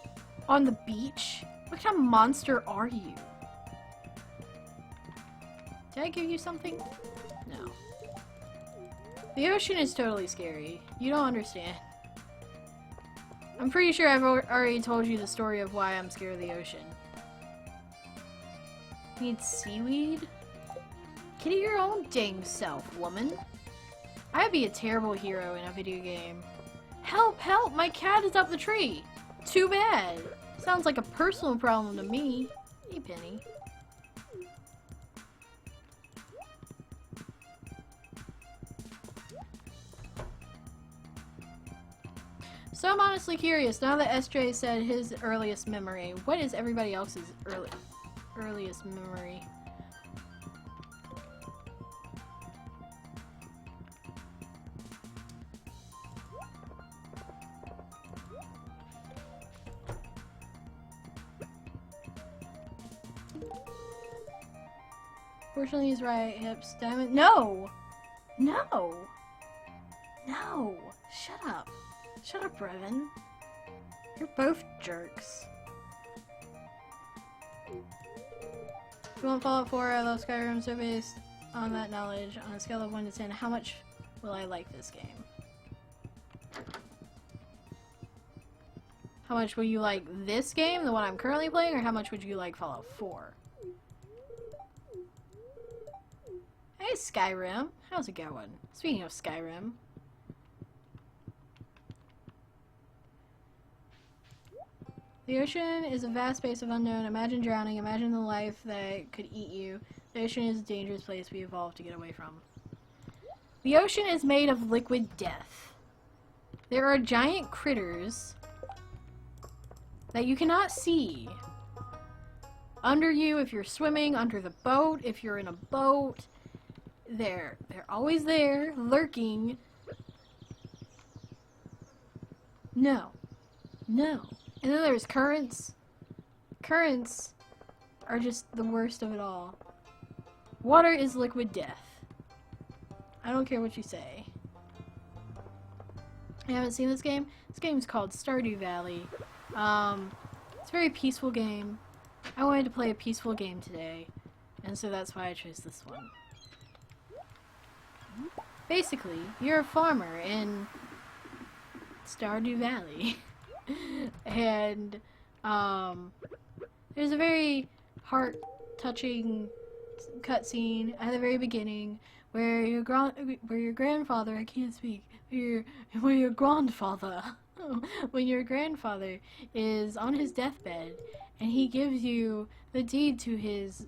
on the beach? What kind of monster are you? Did I give you something? No. The ocean is totally scary. You don't understand. I'm pretty sure I've already told you the story of why I'm scared of the ocean. Need seaweed? Get it your own dang self, woman. I'd be a terrible hero in a video game. Help, help! My cat is up the tree! Too bad! Sounds like a personal problem to me. Hey, Penny. So I'm honestly curious, now that SJ said his earliest memory, what is everybody else's earliest memory? Fortunately, he's right. Hips, diamond. No! No! No! Shut up. Shut up, Brevin. You're both jerks. If you want Fallout 4, I love Skyrim, so based on that knowledge, on a scale of 1 to 10, how much will I like this game? How much will you like this game, the one I'm currently playing, or how much would you like Fallout 4? Hey Skyrim, how's it going? Speaking of Skyrim. The ocean is a vast space of unknown. Imagine drowning. Imagine the life that could eat you. The ocean is a dangerous place we evolved to get away from. The ocean is made of liquid death. There are giant critters that you cannot see under you if you're swimming, under the boat, if you're in a boat. They're always there, lurking. No. No. And then there's currents. Currents are just the worst of it all. Water is liquid death. I don't care what you say. You haven't seen this game? This game's called Stardew Valley. It's a very peaceful game. I wanted to play a peaceful game today, and so that's why I chose this one. Basically, you're a farmer in Stardew Valley. And there's a very heart-touching cutscene at the very beginning where your grandfather, I can't speak, where your grandfather, when your grandfather is on his deathbed and he gives you the deed to his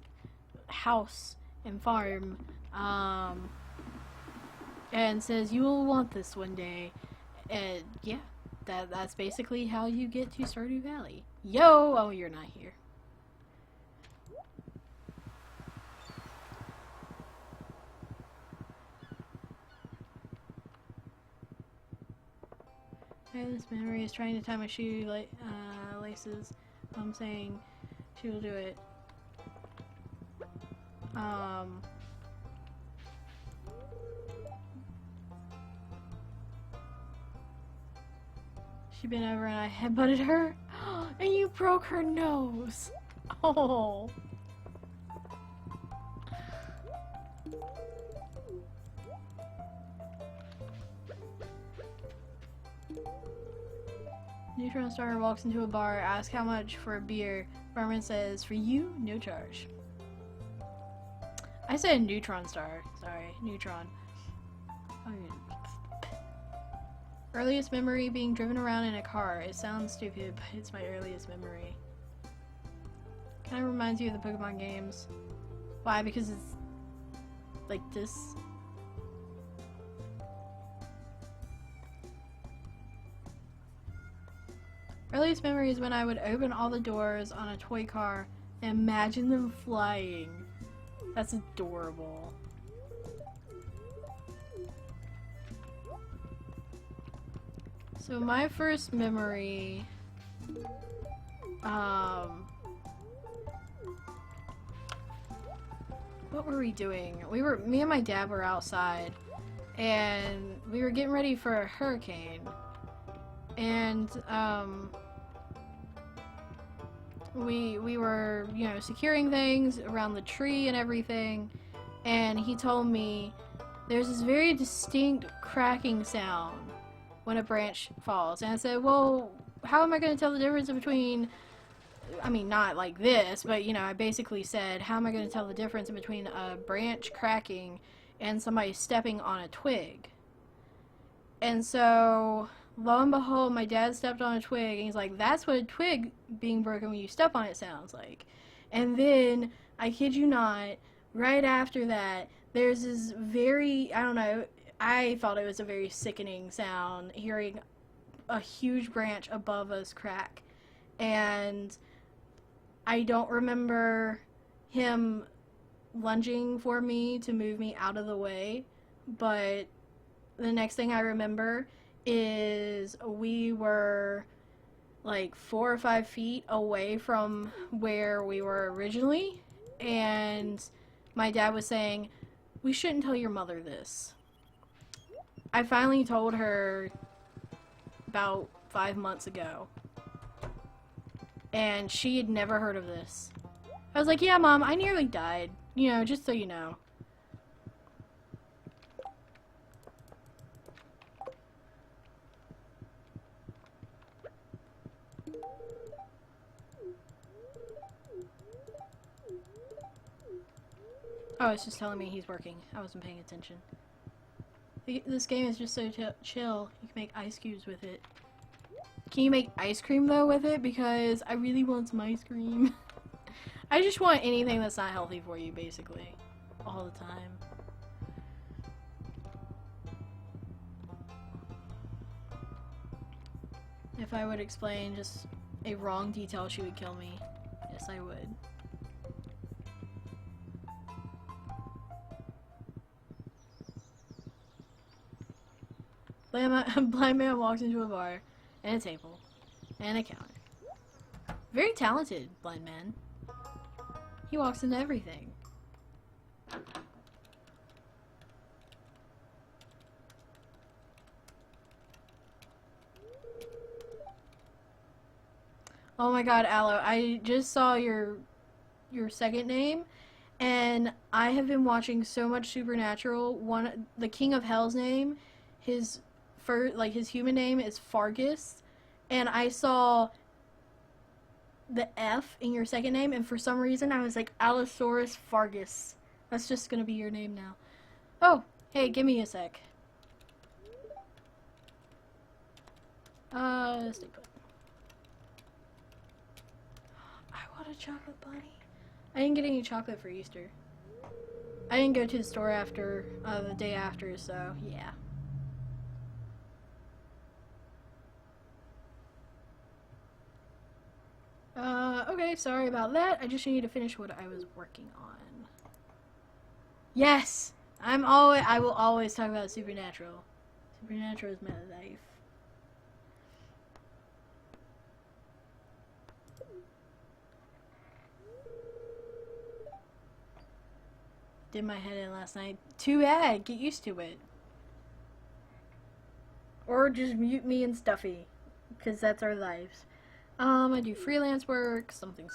house and farm, and says you will want this one day, and yeah. That's basically how you get to Stardew Valley. Yo! Oh, you're not here. This memory is trying to tie my shoe laces. I'm saying she will do it. She bent over and I headbutted her, and you broke her nose. Oh. Neutron Star walks into a bar, asks how much for a beer. Barman says, "For you, no charge." I said Neutron Star. Sorry, Neutron. Okay. Earliest memory, being driven around in a car. It sounds stupid, but it's my earliest memory. Kind of reminds you of the Pokemon games. Why? Because it's like this. Earliest memory is when I would open all the doors on a toy car and imagine them flying. That's adorable. So my first memory, what were we doing? Me and my dad were outside, and we were getting ready for a hurricane, and, we were, you know, securing things around the tree and everything, and he told me there's this very distinct cracking sound when a branch falls. And I said, well, how am I going to tell the difference between, I mean, not like this, but, you know, I basically said, how am I going to tell the difference between a branch cracking and somebody stepping on a twig? And so, lo and behold, my dad stepped on a twig, and he's like, that's what a twig being broken when you step on it sounds like. And then, I kid you not, right after that, there's this very, I don't know, I thought it was a very sickening sound, hearing a huge branch above us crack. And I don't remember him lunging for me to move me out of the way, but the next thing I remember is we were like 4 or 5 feet away from where we were originally, and my dad was saying, we shouldn't tell your mother this. I finally told her about 5 months ago. And she had never heard of this. I was like, yeah, Mom, I nearly died. You know, just so you know. Oh, it's just telling me he's working. I wasn't paying attention. This game is just so chill. You can make ice cubes with it. Can you make ice cream, though, with it? Because I really want some ice cream. I just want anything that's not healthy for you, basically. All the time. If I would explain just a wrong detail, she would kill me. Yes, I would. Blind man walks into a bar, and a table, and a counter. Very talented, blind man. He walks into everything. Oh my god, Aloe, I just saw your second name, and I have been watching so much Supernatural. The King of Hell's name, his his human name is Fargus, and I saw the F in your second name, and for some reason I was like, Allosaurus Fargus. That's just gonna be your name now. Oh, hey, give me a sec. Stay put. I want a chocolate bunny. I didn't get any chocolate for Easter. I didn't go to the store after, the day after, so, yeah. Okay, sorry about that. I just need to finish what I was working on. Yes! I will always talk about Supernatural. Supernatural is my life. Did my head in last night. Too bad. Get used to it. Or just mute me and Stuffy. Because that's our lives. I do freelance work, something.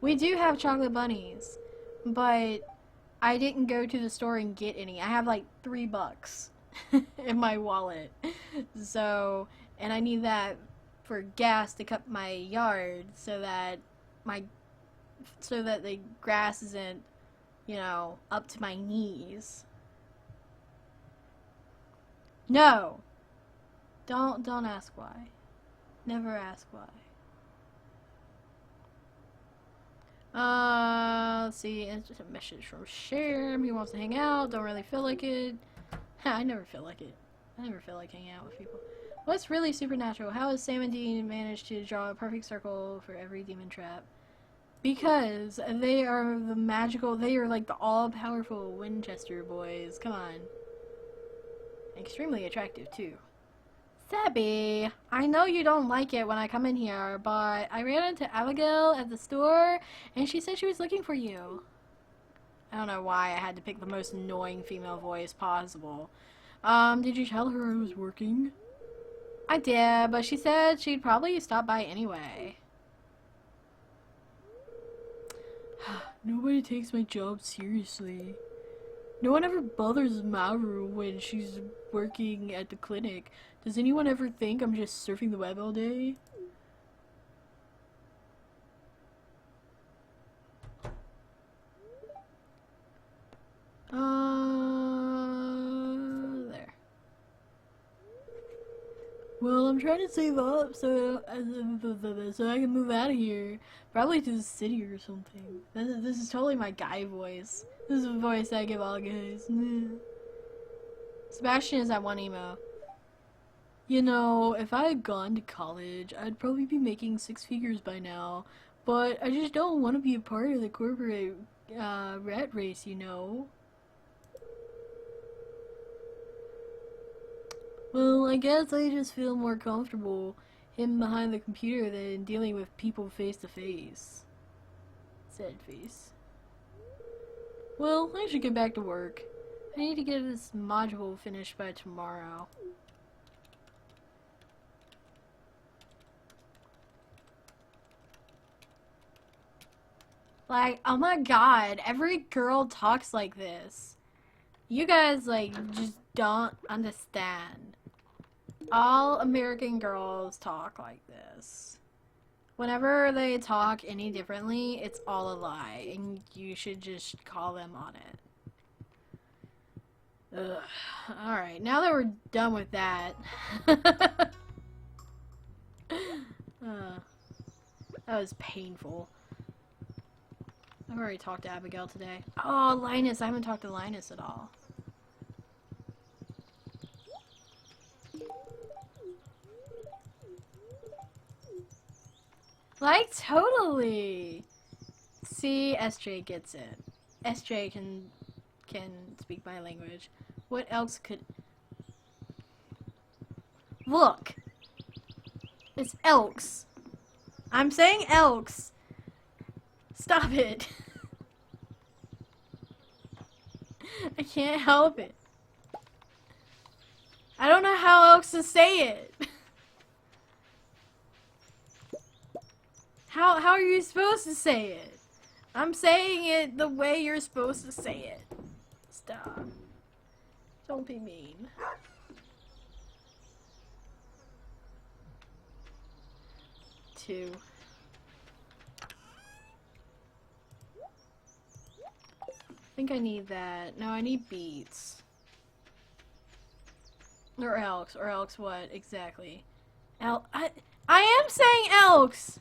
We do have chocolate bunnies, but I didn't go to the store and get any. I have like $3 in my wallet. So, and I need that for gas to cut my yard so that the grass isn't, you know, up to my knees. No. Don't ask why. Never ask why. Let's see. It's just a message from Sherm. He wants to hang out. Don't really feel like it. I never feel like it. I never feel like hanging out with people. What's really supernatural? How has Sam and Dean managed to draw a perfect circle for every demon trap? Because they are they are like the all-powerful Winchester boys. Come on. Extremely attractive, too. Sebby, I know you don't like it when I come in here, but I ran into Abigail at the store, and she said she was looking for you. I don't know why I had to pick the most annoying female voice possible. Did you tell her I was working? I did, but she said she'd probably stop by anyway. Nobody takes my job seriously. No one ever bothers Maru when she's working at the clinic. Does anyone ever think I'm just surfing the web all day? There. Well, I'm trying to save up so I can move out of here. Probably to the city or something. This is totally my guy voice. This is the voice I give all guys. Sebastian is that one emo. You know, if I had gone to college, I'd probably be making 6 figures by now. But I just don't want to be a part of the corporate rat race, you know? Well, I guess I just feel more comfortable hidden behind the computer than dealing with people face to face. Sad face. Well, I should get back to work. I need to get this module finished by tomorrow. Like, oh my god, every girl talks like this. You guys, like, just don't understand. All American girls talk like this. Whenever they talk any differently, it's all a lie, and you should just call them on it. Ugh. Alright, now that we're done with that. That was painful. I've already talked to Abigail today. Oh, Linus. I haven't talked to Linus at all. Like, totally. See, SJ gets it. SJ can speak my language. What else could... Look. It's Elks. I'm saying Elks. Stop it. I can't help it. I don't know how else to say it. How are you supposed to say it? I'm saying it the way you're supposed to say it. Stop. Don't be mean. Two. I think I need that. No, I need beets. Or elks. Or elks what? Exactly. I am saying elks!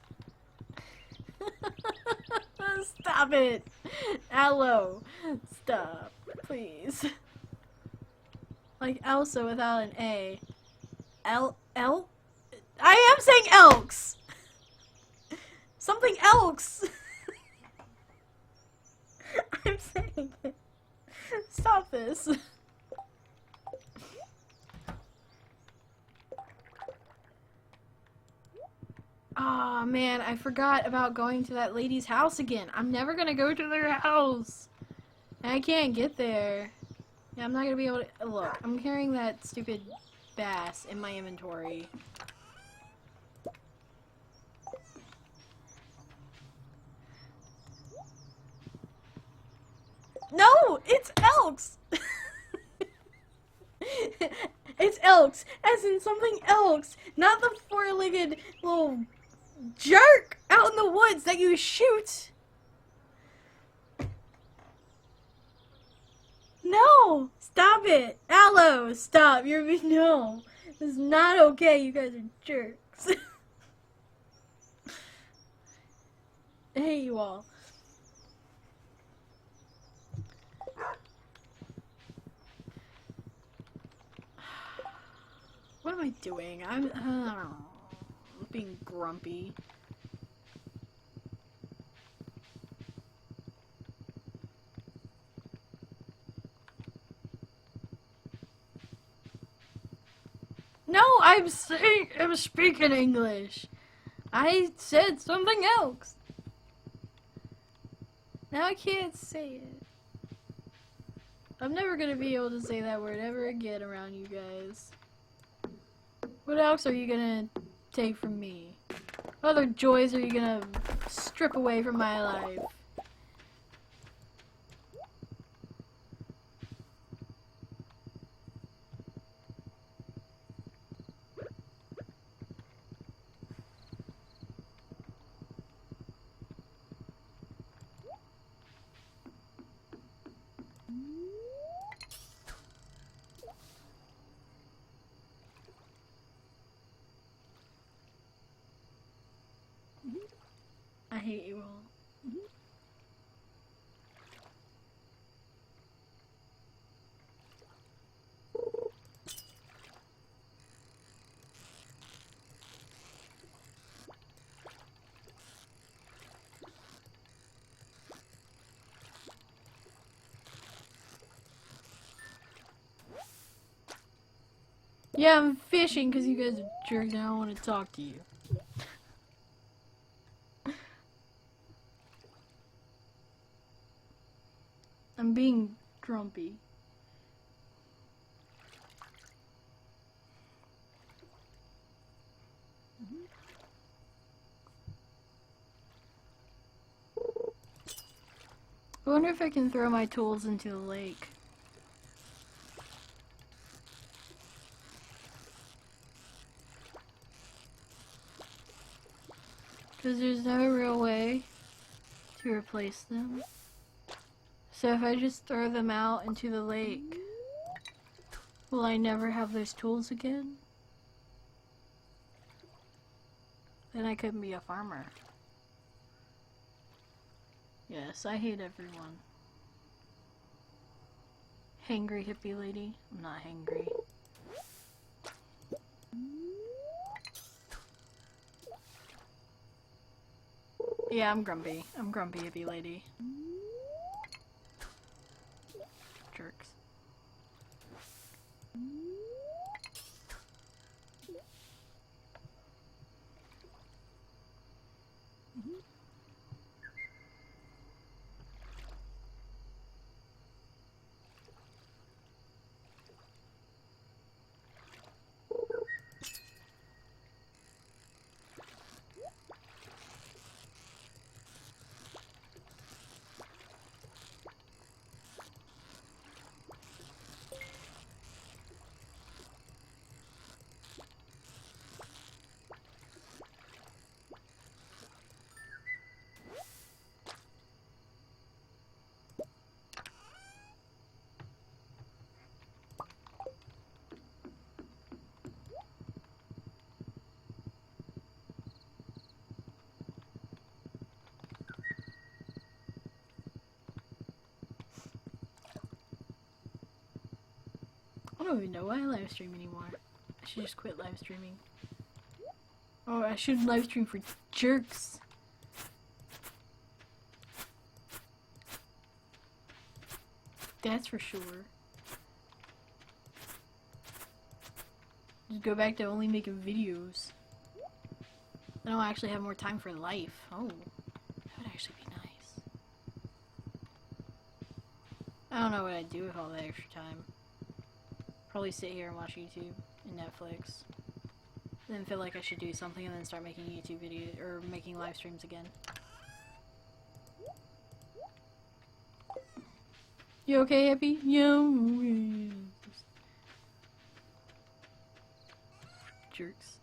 Stop it! Aloe. Stop. Please. Like Elsa without an A. I am saying elks! Something elks! I'm saying it. Stop this. Aw, oh, man, I forgot about going to that lady's house again. I'm never gonna go to their house. And I can't get there. Yeah, I'm not gonna be able to... Look, I'm carrying that stupid bass in my inventory. No! It's elks! It's elks! As in something else! Not the four-legged little jerk out in the woods that you shoot! No! Stop it! Aloe! Stop! No! This is not okay. You guys are jerks. I hate you all. What am I doing? I'm being grumpy. No, I'm speaking English. I said something else. Now I can't say it. I'm never gonna be able to say that word ever again around you guys. What else are you gonna take from me? What other joys are you gonna strip away from my life? I hate you all. Yeah, I'm fishing because you guys are jerks and I don't want to talk to you. I'm being grumpy. I wonder if I can throw my tools into the lake. Because there's no real way to replace them. So if I just throw them out into the lake, will I never have those tools again? Then I couldn't be a farmer. Yes, I hate everyone. Hangry hippie lady? I'm not hangry. Yeah, I'm grumpy. I'm grumpy hippie lady. Jerks. I don't even know why I live stream anymore. I should just quit live streaming. Oh, I should live stream for jerks. That's for sure. Just go back to only making videos. Then I'll actually have more time for life. Oh, that would actually be nice. I don't know what I'd do with all that extra time. Probably sit here and watch YouTube and Netflix. Then feel like I should do something and then start making YouTube videos or making live streams again. You okay, Happy? Yo. Jerks.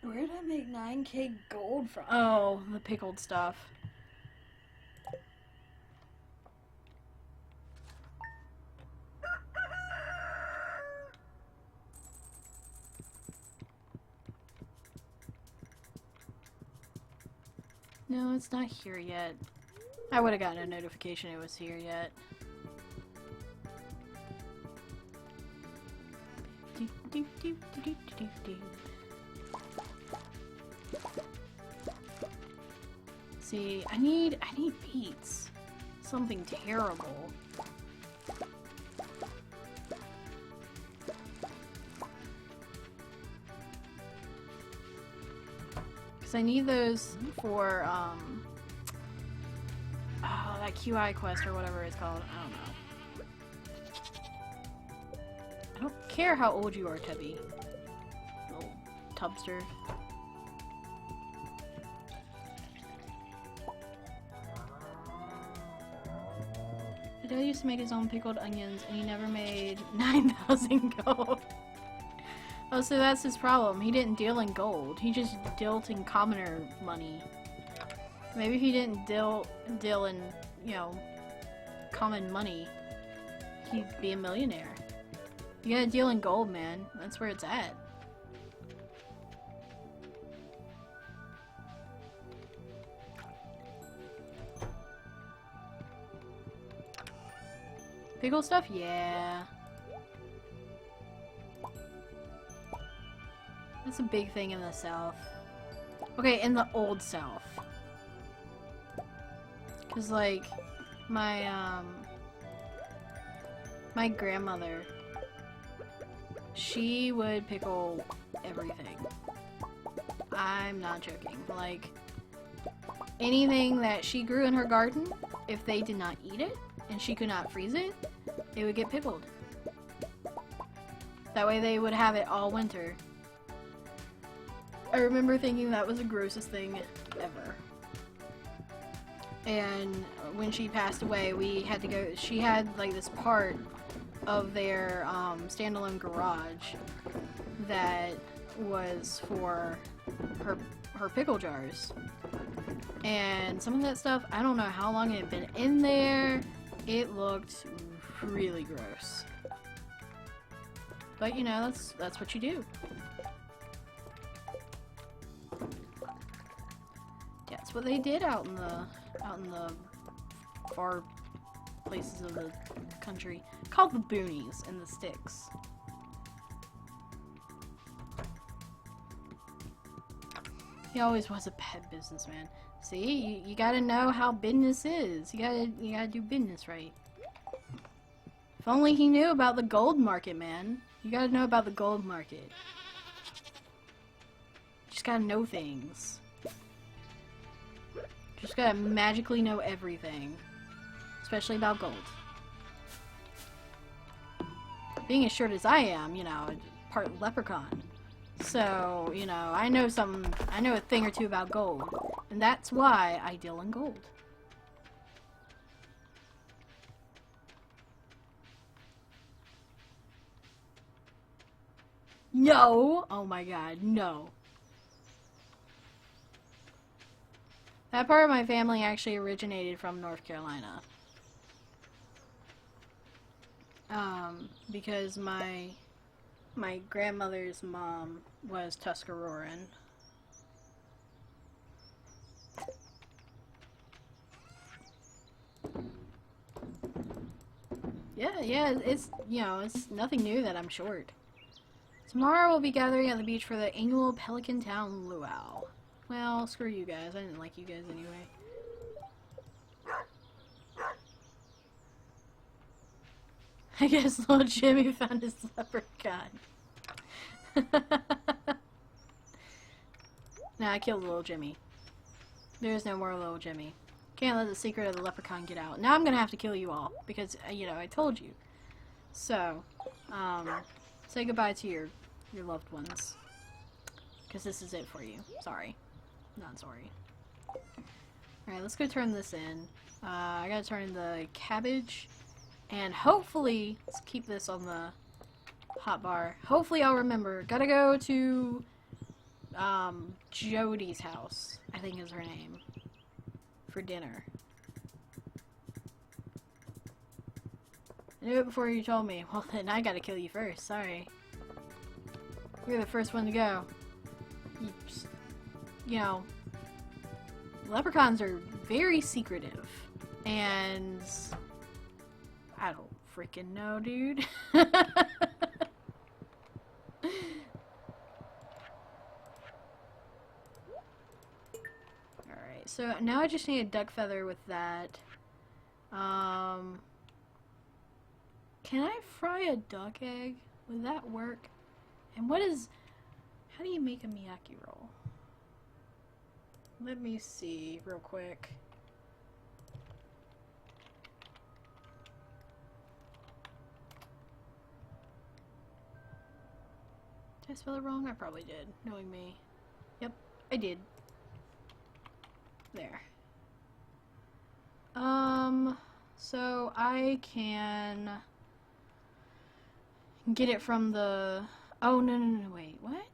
Where did I make 9k gold from? Oh, the pickled stuff. No, it's not here yet. I would have gotten a notification it was here yet. See, I need beets. Something terrible. Because I need those for, oh, that QI quest or whatever it's called. I don't know. I don't care how old you are, Tubby. Little tubster. My dad used to make his own pickled onions, and he never made 9,000 gold. Oh, so that's his problem. He didn't deal in gold. He just dealt in commoner money. Maybe if he didn't deal in, you know, common money, he'd be a millionaire. You gotta deal in gold, man. That's where it's at. Pickle stuff? Yeah. That's a big thing in the South. Okay, in the old South. Cause like, my grandmother, she would pickle everything. I'm not joking. Like, anything that she grew in her garden, if they did not eat it, and she could not freeze it, it would get pickled. That way they would have it all winter. I remember thinking that was the grossest thing ever. And when she passed away, we had to go, she had like this part of their standalone garage that was for her pickle jars. And some of that stuff, I don't know how long it had been in there. It looked really gross. But you know, that's what you do. That's what they did out in the far places of the country, called the boonies and the sticks. He always was a bad businessman. See, you gotta know how business is. You gotta do business right. If only he knew about the gold market, man. You gotta know about the gold market. Just gotta know things. Just gotta magically know everything. Especially about gold. Being as short as I am, you know, part leprechaun. So, you know, I know a thing or two about gold. And that's why I deal in gold. No! Oh my god, no. That part of my family actually originated from North Carolina. Because my grandmother's mom was Tuscaroran. Yeah, it's, you know, it's nothing new that I'm short. Tomorrow we'll be gathering at the beach for the annual Pelican Town Luau. Well, screw you guys. I didn't like you guys anyway. I guess little Jimmy found his leprechaun. Nah, I killed little Jimmy. There's no more little Jimmy. Can't let the secret of the leprechaun get out. Now I'm gonna have to kill you all because, you know, I told you. So, say goodbye to your loved ones. Because this is it for you. Sorry. Not sorry. Alright, let's go turn this in. I gotta turn the cabbage. And hopefully, let's keep this on the hotbar. Hopefully I'll remember. Gotta go to Jody's house, I think is her name, for dinner. I knew it before you told me. Well, then I gotta kill you first. Sorry. You're the first one to go. You know, leprechauns are very secretive. And I don't freaking know, dude. Alright, so now I just need a duck feather with that. Can I fry a duck egg? Would that work? And how do you make a miyaki roll? Let me see real quick. Did I spell it wrong? I probably did, knowing me. Yep, I did. There. So I can get it from the Oh, no, no, no, wait, what?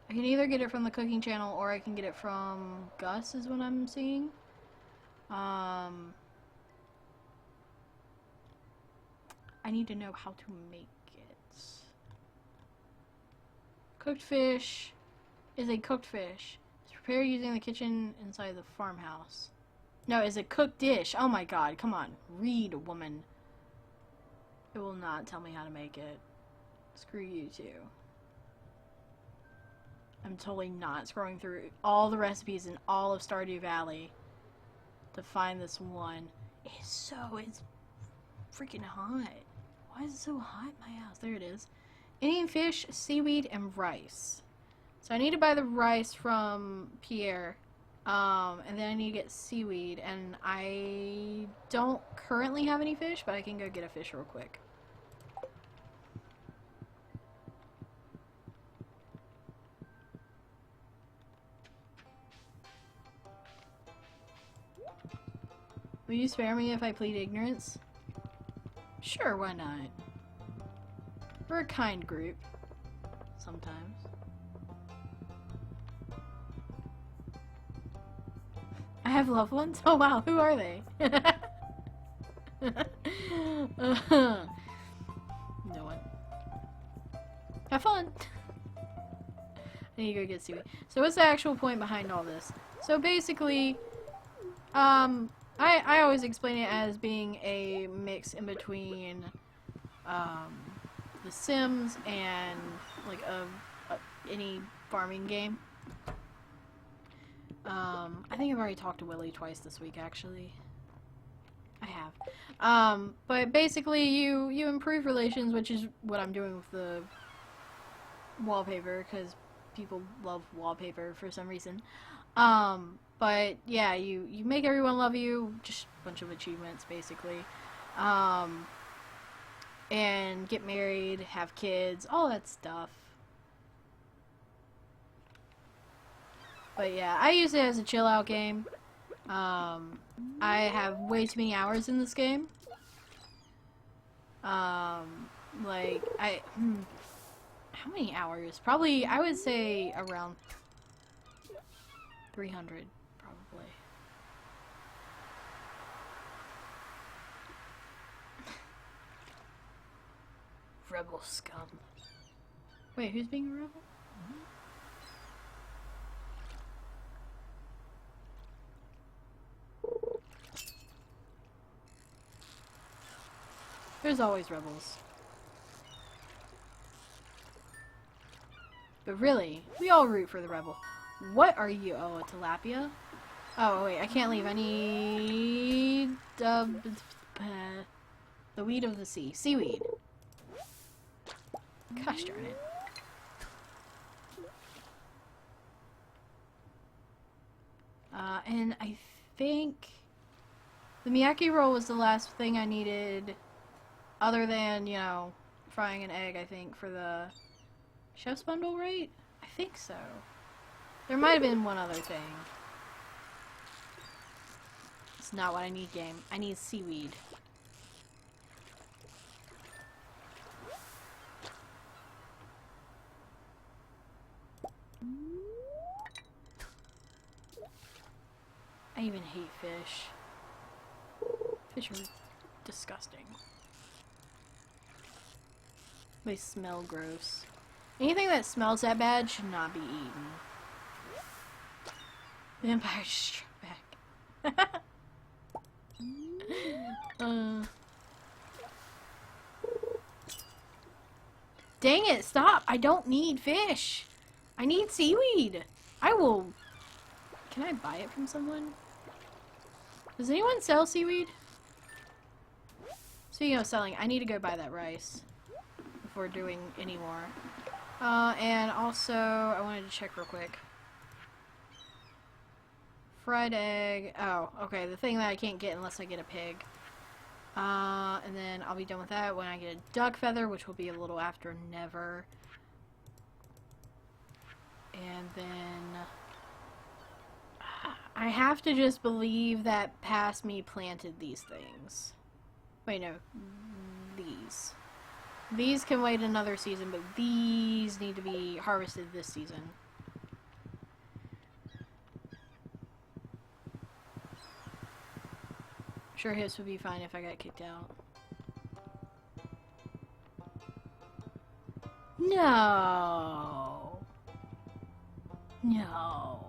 I can either get it from the cooking channel or I can get it from Gus, is what I'm seeing. I need to know how to make it. Cooked fish is a cooked fish. It's prepared using the kitchen inside the farmhouse. No, it's a cooked dish. Oh my god, come on. Read, woman. It will not tell me how to make it. Screw you too. I'm totally not scrolling through all the recipes in all of Stardew Valley to find this one. It's freaking hot. Why is it so hot in my house? There it is. Indian fish, seaweed, and rice. So I need to buy the rice from Pierre. And then I need to get seaweed. And I don't currently have any fish, but I can go get a fish real quick. Will you spare me if I plead ignorance? Sure, why not? We're a kind group. Sometimes. I have loved ones? Oh wow, who are they? No one. Have fun! I need to go get seaweed. So what's the actual point behind all this? So basically, I always explain it as being a mix in between, The Sims and, like, any farming game. I think I've already talked to Willie twice this week, actually. I have. But basically, you improve relations, which is what I'm doing with the wallpaper, because people love wallpaper for some reason. But yeah, you make everyone love you, just a bunch of achievements, basically. And get married, have kids, all that stuff. But yeah, I use it as a chill out game. I have way too many hours in this game. Like, how many hours? Probably, I would say around 300, probably. Rebel scum. Wait, who's being a rebel? There's always rebels. But really, we all root for the rebel. What are you? Oh, a tilapia? Oh, wait, I can't leave. I need the weed of the sea. Seaweed. Gosh darn it. And I think the Miyaki roll was the last thing I needed, other than, you know, frying an egg, I think, for the chef's bundle, right? I think so. There might have been one other thing. It's not what I need, game. I need seaweed. I even hate fish. Fish are disgusting. They smell gross. Anything that smells that bad should not be eaten. Vampire Struck Back. Dang it, stop! I don't need fish! I need seaweed! I will... Can I buy it from someone? Does anyone sell seaweed? Speaking of selling, I need to go buy that rice before doing any more. And also, I wanted to check real quick. Fried egg. Oh, okay, the thing that I can't get unless I get a pig. And then I'll be done with that when I get a duck feather, which will be a little after never. And then... I have to just believe that past me planted these things. Wait, no. these. These can wait another season, but these need to be harvested this season. Sure, his would be fine if I got kicked out. No. No.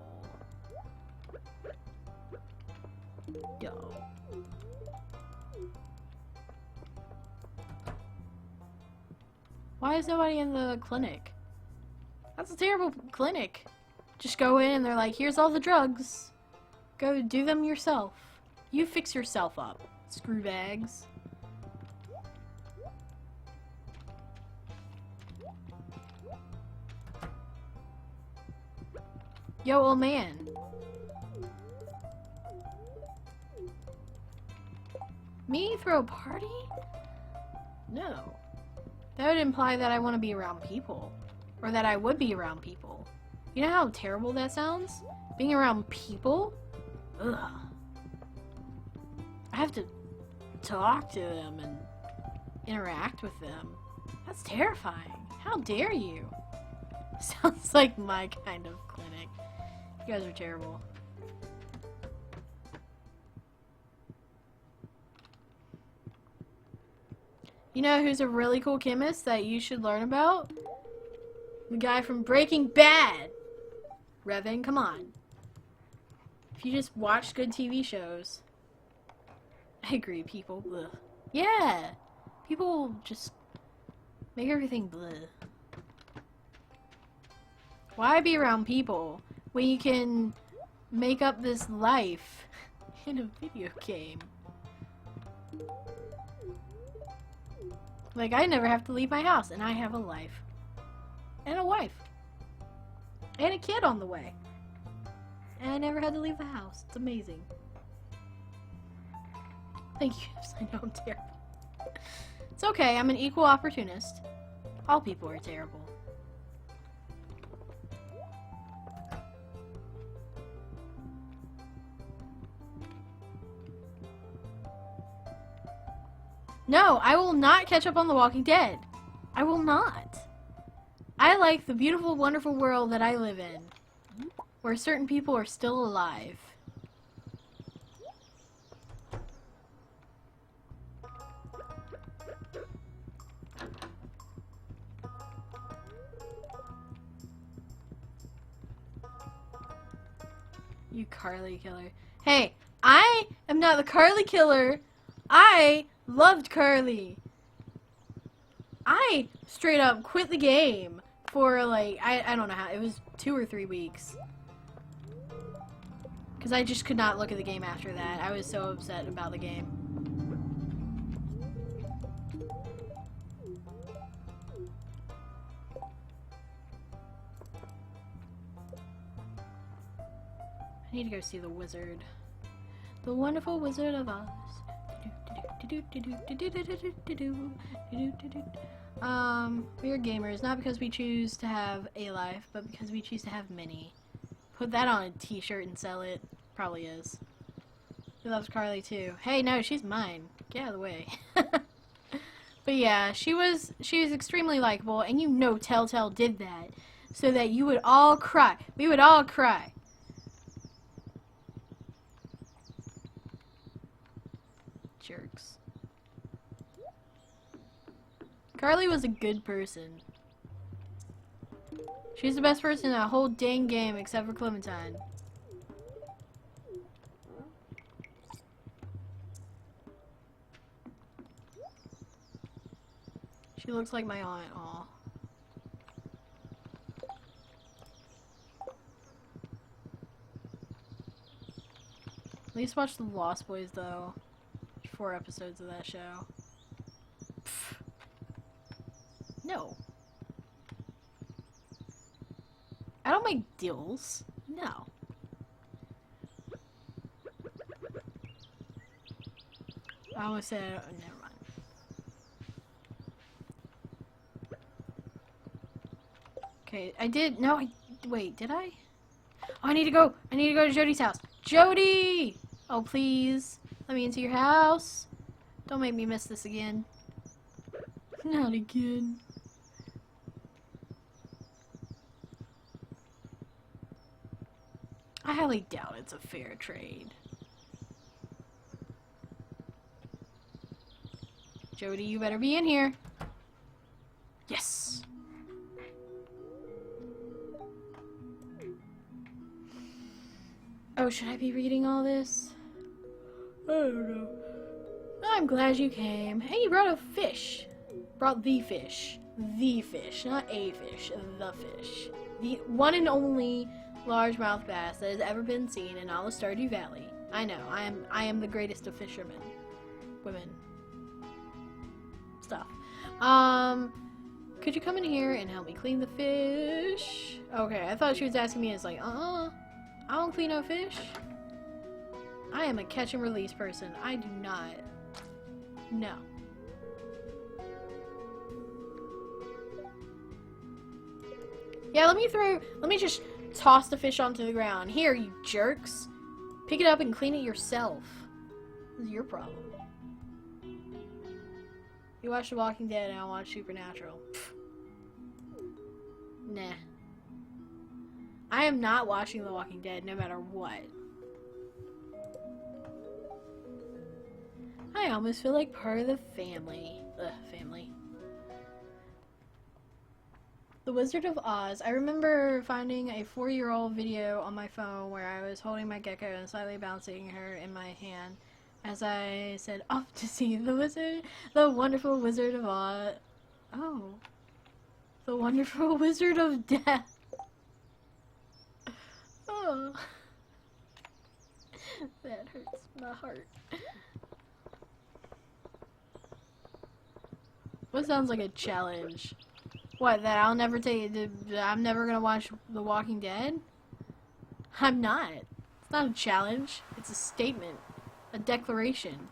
No. Why is nobody in the clinic? That's a terrible clinic. Just go in and they're like, here's all the drugs. Go do them yourself. You fix yourself up, screw bags. Yo, old man. Me throw a party? No. That would imply that I want to be around people. Or that I would be around people. You know how terrible that sounds? Being around people? Ugh. I have to talk to them and interact with them. That's terrifying. How dare you? Sounds like my kind of clinic. You guys are terrible. You know who's a really cool chemist that you should learn about? The guy from Breaking Bad. Revan, come on. If you just watch good TV shows. I agree, people. Ugh. Yeah! People just make everything bleh. Why be around people when you can make up this life in a video game? Like, I never have to leave my house, and I have a life. And a wife. And a kid on the way. And I never had to leave the house. It's amazing. Thank you. I know I'm terrible. It's okay, I'm an equal opportunist. All people are terrible. No, I will not catch up on The Walking Dead. I will not. I like the beautiful, wonderful world that I live in, where certain people are still alive. You Carly killer. Hey, I am not the Carly killer. I loved Carly. I straight up quit the game for like, I don't know how, it was 2 or 3 weeks. Because I just could not look at the game after that. I was so upset about the game. I need to go see the wizard. The wonderful Wizard of Oz. We are gamers, not because we choose to have a life, but because we choose to have many. Put that on a t-shirt and sell it. Probably is. He loves Carly too. Hey, no, she's mine. Get out of the way. But yeah, she was extremely likable, and you know Telltale did that so that you would all cry. We would all cry. Jerks. Carly was a good person. She's the best person in that whole dang game except for Clementine. She looks like my aunt. Aw. At least watch The Lost Boys though. 4 episodes of that show. Pfft. No. I don't make deals. No. I almost said, oh, never mind. Okay, I did, no, wait, did I? Oh, I need to go to Jody's house. Jody! Oh, please. Let me into your house. Don't make me miss this again. Not again. I highly doubt it's a fair trade. Jody, you better be in here. Yes. Oh, should I be reading all this? I don't know. I'm glad you came. Hey, you brought a fish. Brought the fish. The fish. Not a fish. The fish. The one and only largemouth bass that has ever been seen in all of Stardew Valley. I know. I am the greatest of fishermen. Women. Stuff. Could you come in here and help me clean the fish? Okay, I thought she was asking me. It's like, I don't clean no fish. I am a catch and release person. I do not. No. Yeah, let me just toss the fish onto the ground. Here, you jerks. Pick it up and clean it yourself. This is your problem. You watch The Walking Dead and I watch Supernatural. Pfft. Nah. I am not watching The Walking Dead no matter what. I almost feel like part of the family. Ugh, family. The Wizard of Oz. I remember finding a 4-year-old video on my phone where I was holding my gecko and slightly bouncing her in my hand as I said, off to see the wonderful Wizard of Oz. Oh. The wonderful Wizard of Death. Oh. That hurts my heart. What sounds like a challenge? What, that I'll never I'm never gonna watch The Walking Dead? I'm not. It's not a challenge. It's a statement. A declaration.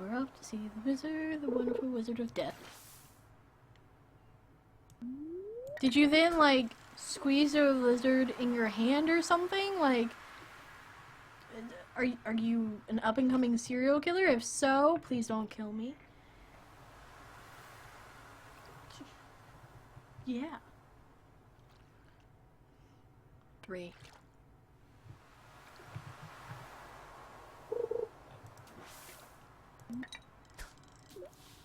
We're off to see the wizard, the wonderful Wizard of Death. Did you then, like, squeeze a lizard in your hand or something? Like, are you an up-and-coming serial killer? If so, please don't kill me. Yeah. 3.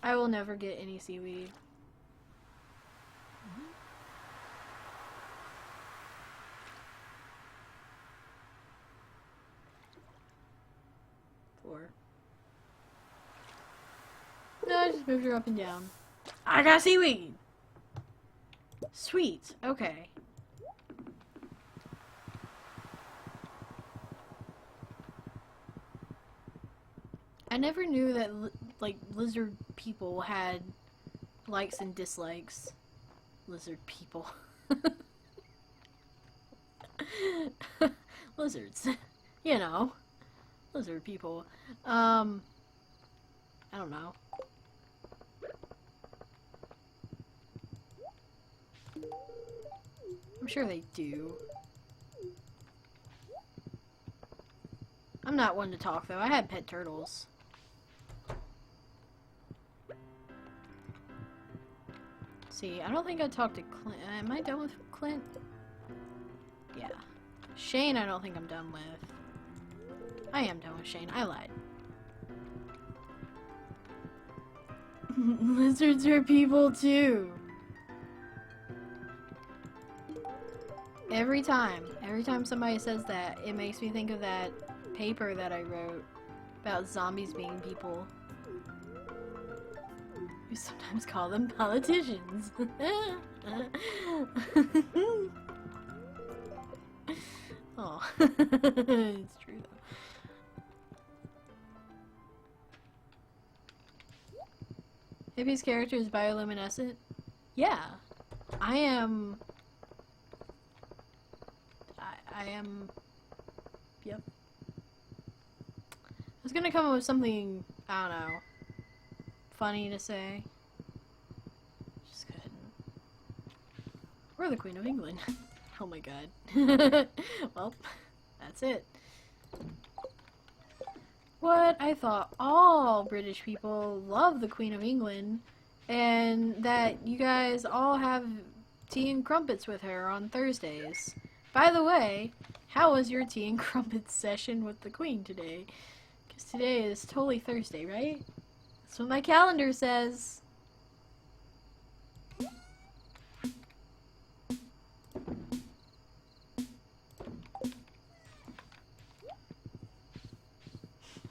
I will never get any seaweed. 4. No, I just moved her up and down. I got seaweed! Sweet. Okay. I never knew that, like, lizard people had likes and dislikes. Lizard people. Lizards. You know. Lizard people. I don't know. I'm sure they do. I'm not one to talk, though. I had pet turtles. See, I don't think I talked to Clint. Am I done with Clint? Yeah. Shane, I don't think I'm done with. I am done with Shane. I lied. Lizards are people, too. Every time somebody says that, it makes me think of that paper that I wrote about zombies being people. We sometimes call them politicians. Oh, it's true though. Hippie's character is bioluminescent? Yeah. I am I am... Yep. I was gonna come up with something, I don't know, funny to say. Just couldn't. We're the Queen of England. Oh my god. Well, that's it. What? I thought all British people love the Queen of England, and that you guys all have tea and crumpets with her on Thursdays. By the way, how was your tea and crumpets session with the Queen today? Because today is totally Thursday, right? That's what my calendar says.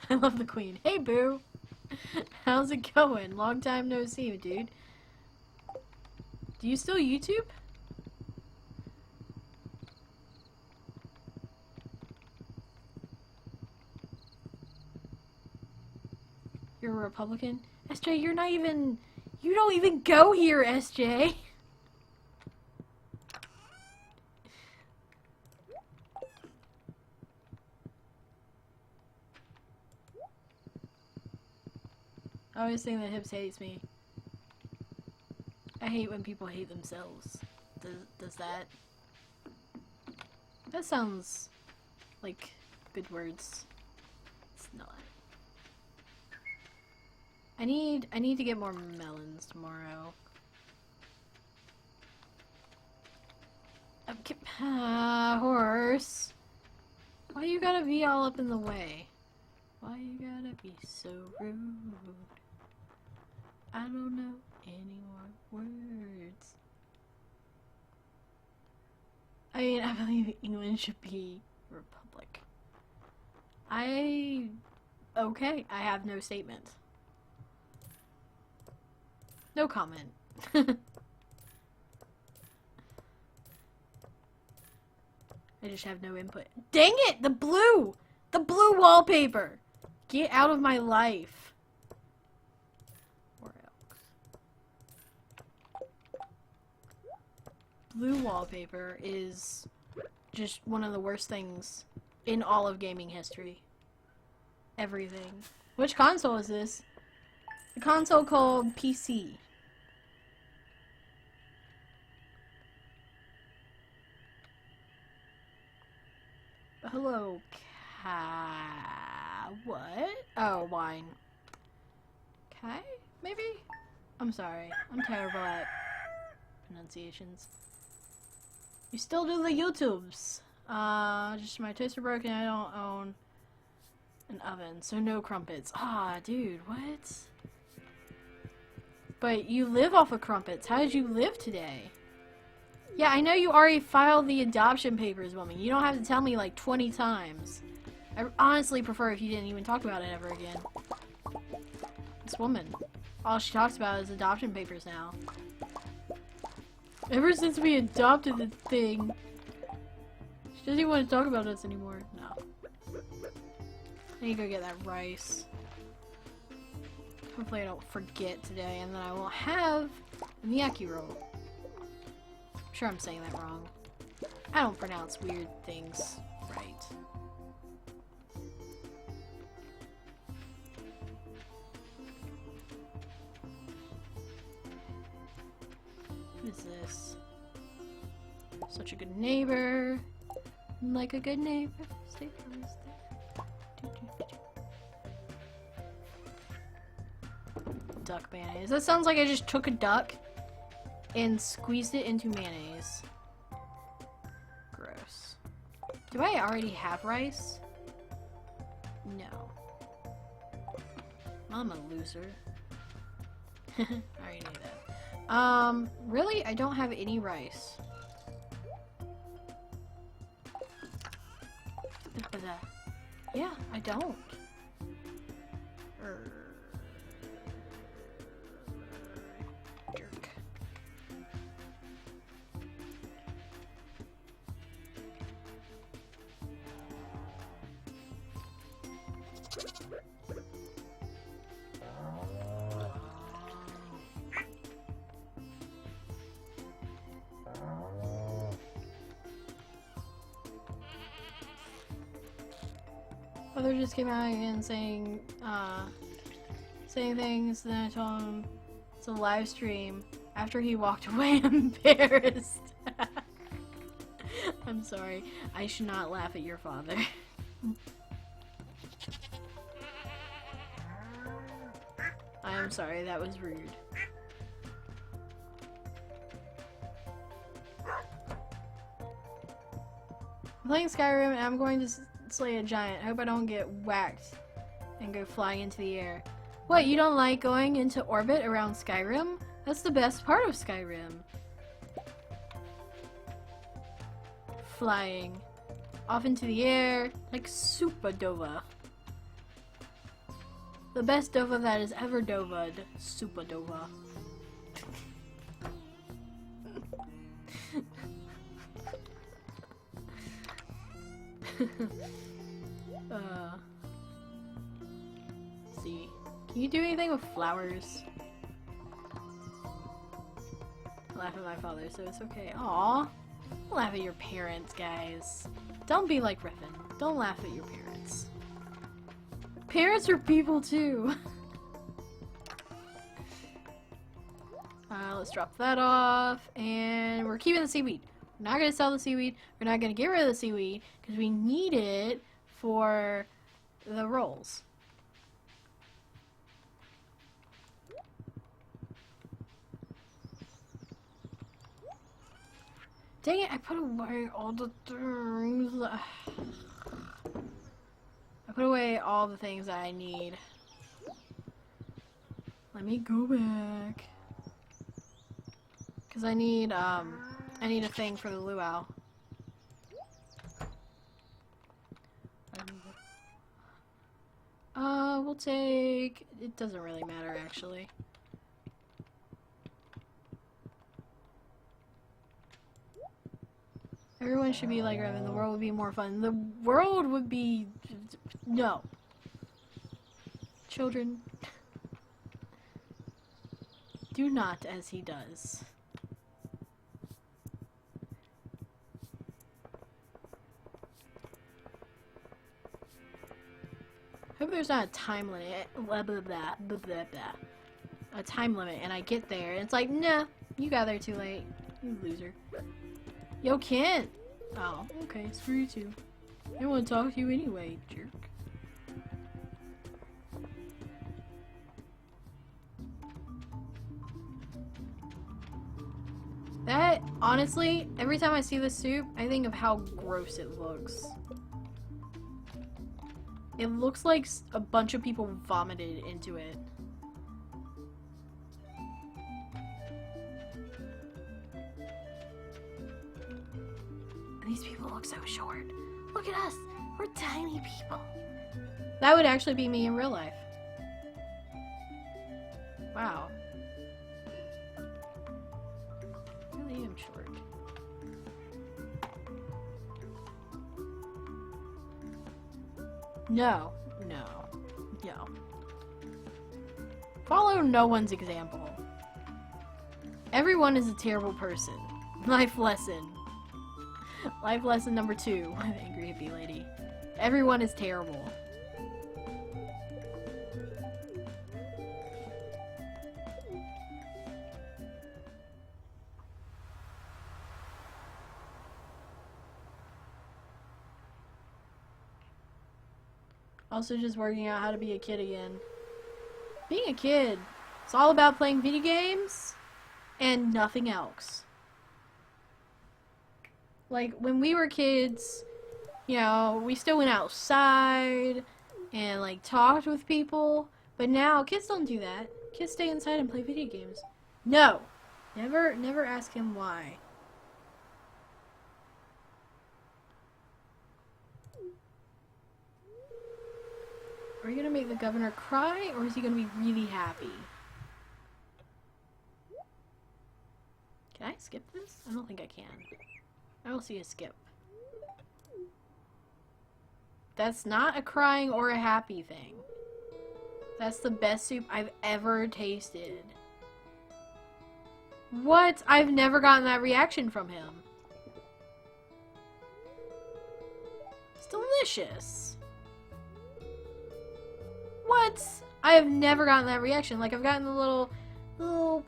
I love the Queen. Hey, boo! How's it going? Long time no see, dude. Do you still YouTube? You're a Republican? SJ, you're not even... You don't even go here, SJ! I always think that Hips hates me. I hate when people hate themselves. Does that... That sounds like good words. It's not. I need to get more melons tomorrow. Okay, horse. Why you gotta be all up in the way? Why you gotta be so rude? I don't know any more words. I mean, I believe England should be a republic. Okay, I have no statement. No comment. I just have no input. Dang it! The blue! The blue wallpaper! Get out of my life. Or else. Blue wallpaper is just one of the worst things in all of gaming history. Everything. Which console is this? A console called PC. Hello, what? Oh, wine. Okay, maybe? I'm sorry. I'm terrible at pronunciations. You still do the YouTubes. Just my toaster broken. I don't own an oven, so no crumpets. Ah, dude, what? But you live off of crumpets. How did you live today? Yeah, I know you already filed the adoption papers, woman. You don't have to tell me like 20 times. I honestly prefer if you didn't even talk about it ever again. This woman. All she talks about is adoption papers now. Ever since we adopted the thing, she doesn't even want to talk about us anymore. No. I need to go get that rice. Hopefully I don't forget today, and then I will have a miyaki roll. I'm sure I'm saying that wrong. I don't pronounce weird things right. What is this? Such a good neighbor. Like a good neighbor. Stay close. Duck mayonnaise. That sounds like I just took a duck and squeezed it into mayonnaise. Gross. Do I already have rice? No. I'm a loser. I already knew that. Really? I don't have any rice. Yeah, I don't. Jerk. Father just came out again saying things, then I told him it's a live stream. After he walked away, embarrassed. I'm sorry. I should not laugh at your father. I am sorry, that was rude. I'm playing Skyrim and I'm going to slay a giant. I hope I don't get whacked and go flying into the air. What, you don't like going into orbit around Skyrim? That's the best part of Skyrim. Flying. Off into the air, like Super Dova. The best Dova that has ever Dova'd. Super Dova. See. Can you do anything with flowers? I laugh at my father, so it's okay. Aww. Don't laugh at your parents, guys. Don't be like Griffin. Don't laugh at your parents. Parents are people too. Let's drop that off, and we're keeping the seaweed. We're not gonna sell the seaweed. We're not gonna get rid of the seaweed because we need it for the rolls. Dang it, I put away all the things. I put away all the things that I need. Let me go back. Cause I need a thing for the luau. We'll take, it doesn't really matter actually. Everyone should be like Revan. The world would be more fun. The world would be... No. Children. Do not as he does. Hope there's not a time limit. Blah, blah, blah, blah, blah, blah. A time limit, and I get there, and it's like, nah, you got there too late. You loser. Yo, Kent! Oh, okay, screw you too. I don't want to talk to you anyway, jerk. That, honestly, every time I see this soup, I think of how gross it looks. It looks like a bunch of people vomited into it. These people look so short. Look at us. We're tiny people. That would actually be me in real life. Wow. I really am short. No. No. No. Follow no one's example. Everyone is a terrible person. Life lesson. Life lesson number 2. The angry hippie lady. Everyone is terrible. Also just working out how to be a kid again. Being a kid, it's all about playing video games and nothing else. Like, when we were kids, you know, we still went outside and, like, talked with people. But now, kids don't do that. Kids stay inside and play video games. No! Never ask him why. Are you gonna make the governor cry, or is he gonna be really happy? Can I skip this? I don't think I can. I don't see a skip. That's not a crying or a happy thing. That's the best soup I've ever tasted. What? I've never gotten that reaction from him. It's delicious. What? I have never gotten that reaction. Like, I've gotten the little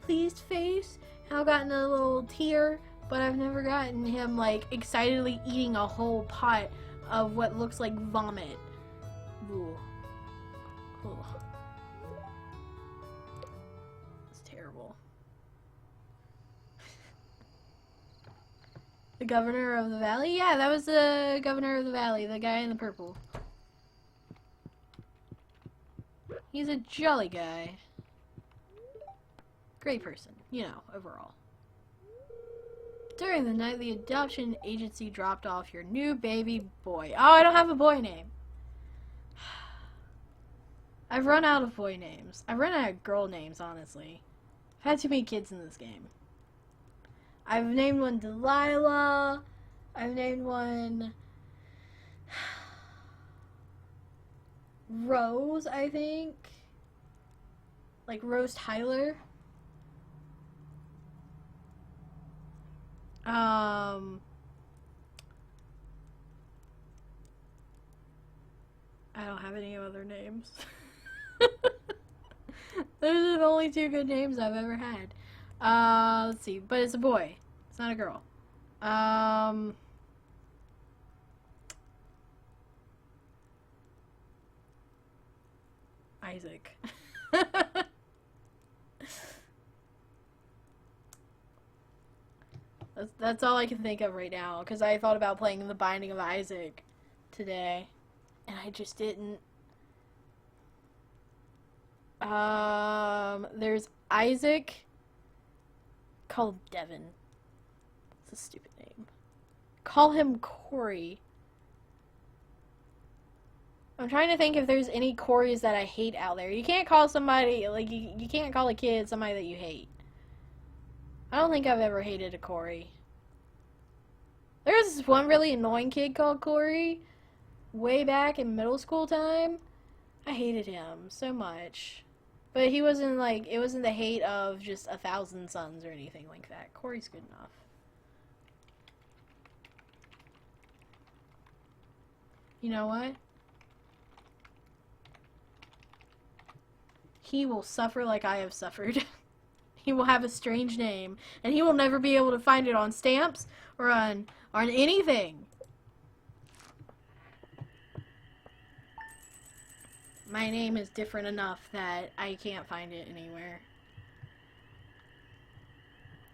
pleased face, and I've gotten a little tear, but I've never gotten him, like, excitedly eating a whole pot of what looks like vomit. Ooh. Ooh. It's terrible. The governor of the valley? Yeah, that was the governor of the valley, the guy in the purple. He's a jolly guy. Great person, you know, overall. During the night, the adoption agency dropped off your new baby boy. Oh, I don't have a boy name. I've run out of boy names. I've run out of girl names, honestly. I've had too many kids in this game. I've named one Delilah. I've named one Rose, I think. Like Rose Tyler. I don't have any other names. Those are the only two good names I've ever had. Let's see. But it's a boy. It's not a girl. Isaac. That's all I can think of right now, because I thought about playing The Binding of Isaac today, and I just didn't. There's Isaac. Call him Devin. It's a stupid name. Call him Corey. I'm trying to think if there's any Corys that I hate out there. You can't call somebody, like, you can't call a kid somebody that you hate. I don't think I've ever hated a Corey. There was this one really annoying kid called Corey way back in middle school time. I hated him so much. But he wasn't like, it wasn't the hate of just 1,000 Suns or anything like that. Corey's good enough. You know what? He will suffer like I have suffered. He will have a strange name, and he will never be able to find it on stamps or on anything. My name is different enough that I can't find it anywhere.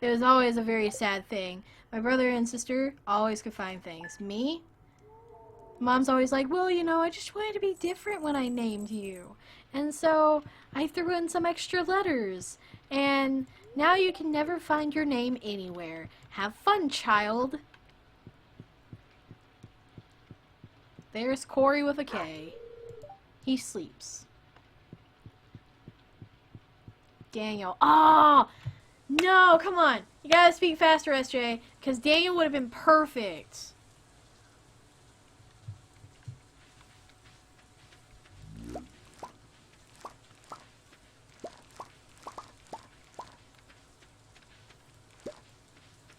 It was always a very sad thing. My brother and sister always could find things. Me? Mom's always like, well, you know, I just wanted to be different when I named you. And so I threw in some extra letters. And now you can never find your name anywhere. Have fun, child. There's Corey with a K. He sleeps. Daniel. Oh! No, come on. You gotta speak faster, SJ. Because Daniel would have been perfect.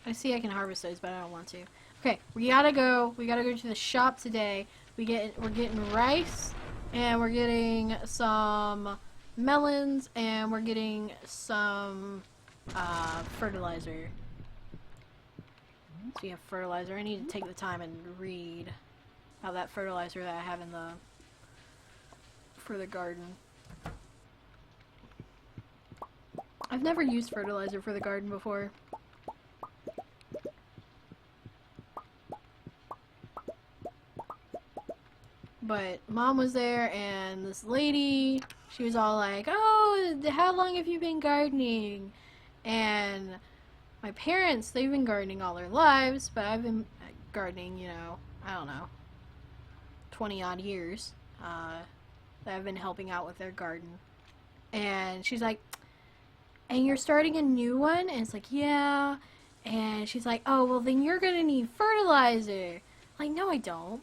I see I can harvest those, but I don't want to. Okay, we gotta go to the shop today. We're getting rice, and we're getting some melons, and we're getting some fertilizer. So we have fertilizer. I need to take the time and read about that fertilizer that I have in the for the garden. I've never used fertilizer for the garden before. But Mom was there, and this lady, she was all like, oh, how long have you been gardening? And my parents, they've been gardening all their lives, but I've been gardening, you know, I don't know, 20 odd years that I've been helping out with their garden. And she's like, and you're starting a new one? And it's like, yeah. And she's like, oh, well, then you're going to need fertilizer. Like, no, I don't.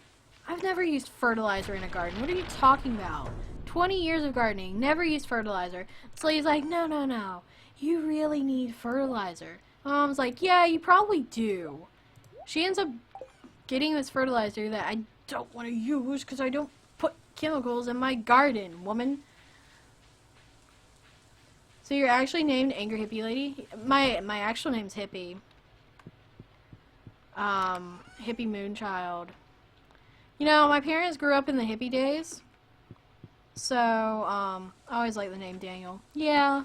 I've never used fertilizer in a garden. What are you talking about? 20 years of gardening, never used fertilizer. So he's like, no, no, no. You really need fertilizer. Mom's like, yeah, you probably do. She ends up getting this fertilizer that I don't want to use because I don't put chemicals in my garden, woman. So you're actually named Angry Hippie Lady? My actual name's Hippie. Hippie Moonchild. You know, my parents grew up in the hippie days. So, I always like the name Daniel. Yeah.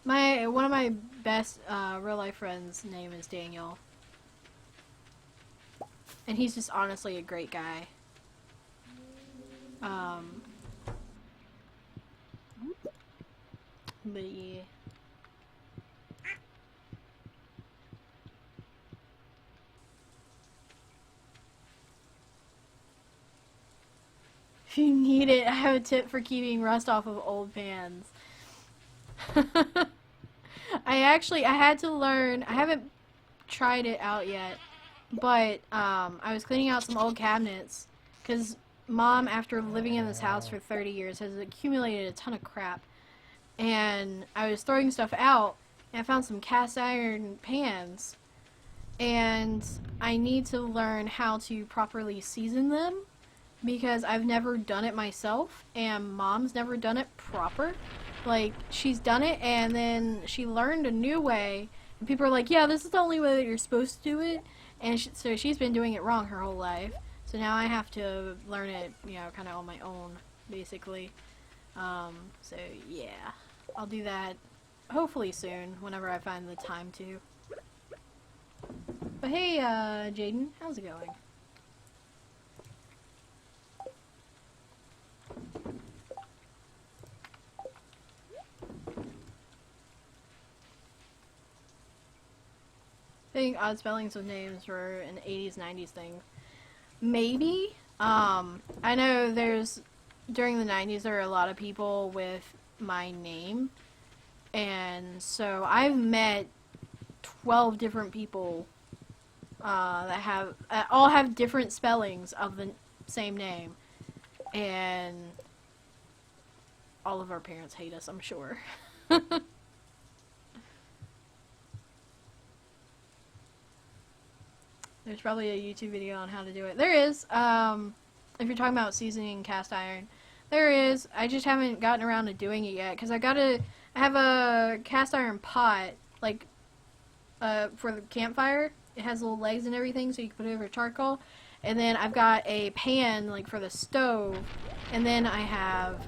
One of my best, real life friends' name is Daniel. And he's just honestly a great guy. But yeah. If you need it, I have a tip for keeping rust off of old pans. I had to learn, I haven't tried it out yet, but I was cleaning out some old cabinets, because Mom, after living in this house for 30 years, has accumulated a ton of crap, and I was throwing stuff out, and I found some cast iron pans, and I need to learn how to properly season them, because I've never done it myself, and Mom's never done it proper. Like, she's done it, and then she learned a new way, and people are like, yeah, this is the only way that you're supposed to do it, and so she's been doing it wrong her whole life, so now I have to learn it, you know, kind of on my own, basically. So, yeah, I'll do that hopefully soon, whenever I find the time to. But hey, Jaden, how's it going? I think odd spellings of names were an 80s, 90s thing. Maybe. I know during the 90s there were a lot of people with my name. And so I've met 12 different people that all have different spellings of the same name. And all of our parents hate us, I'm sure. There's probably a YouTube video on how to do it. There is, if you're talking about seasoning cast iron. There is. I just haven't gotten around to doing it yet, because I have a cast iron pot, like, for the campfire. It has little legs and everything, so you can put it over charcoal. And then I've got a pan, like, for the stove. And then I have,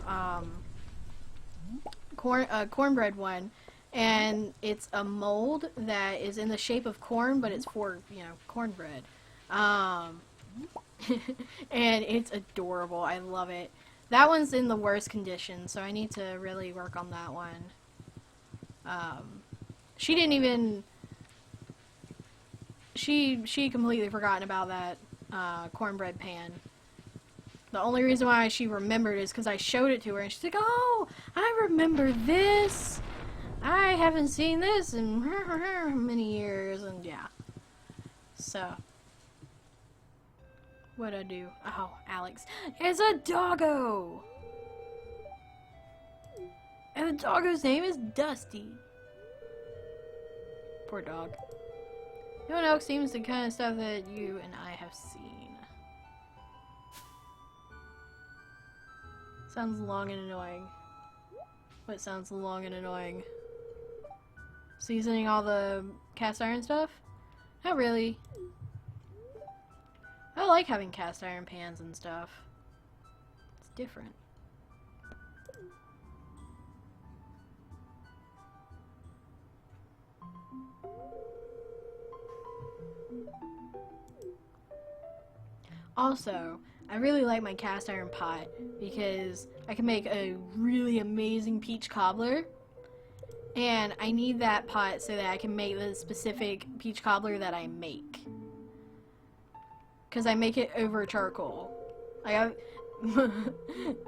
cornbread one. And it's a mold that is in the shape of corn, but it's for, you know, cornbread. And it's adorable. I love it. That one's in the worst condition, so I need to really work on that one. She didn't even... She completely forgotten about that cornbread pan. The only reason why she remembered is because I showed it to her, and she's like, oh, I remember this! I haven't seen this in many years, and yeah. So, what'd I do? Oh, Alex. It's a doggo! And the doggo's name is Dusty. Poor dog. Oak seems the kind of stuff that you and I have seen. Sounds long and annoying. What sounds long and annoying? Seasoning all the cast iron stuff? Not really. I like having cast iron pans and stuff. It's different. Also, I really like my cast iron pot because I can make a really amazing peach cobbler. And I need that pot so that I can make the specific peach cobbler that I make. Because I make it over charcoal.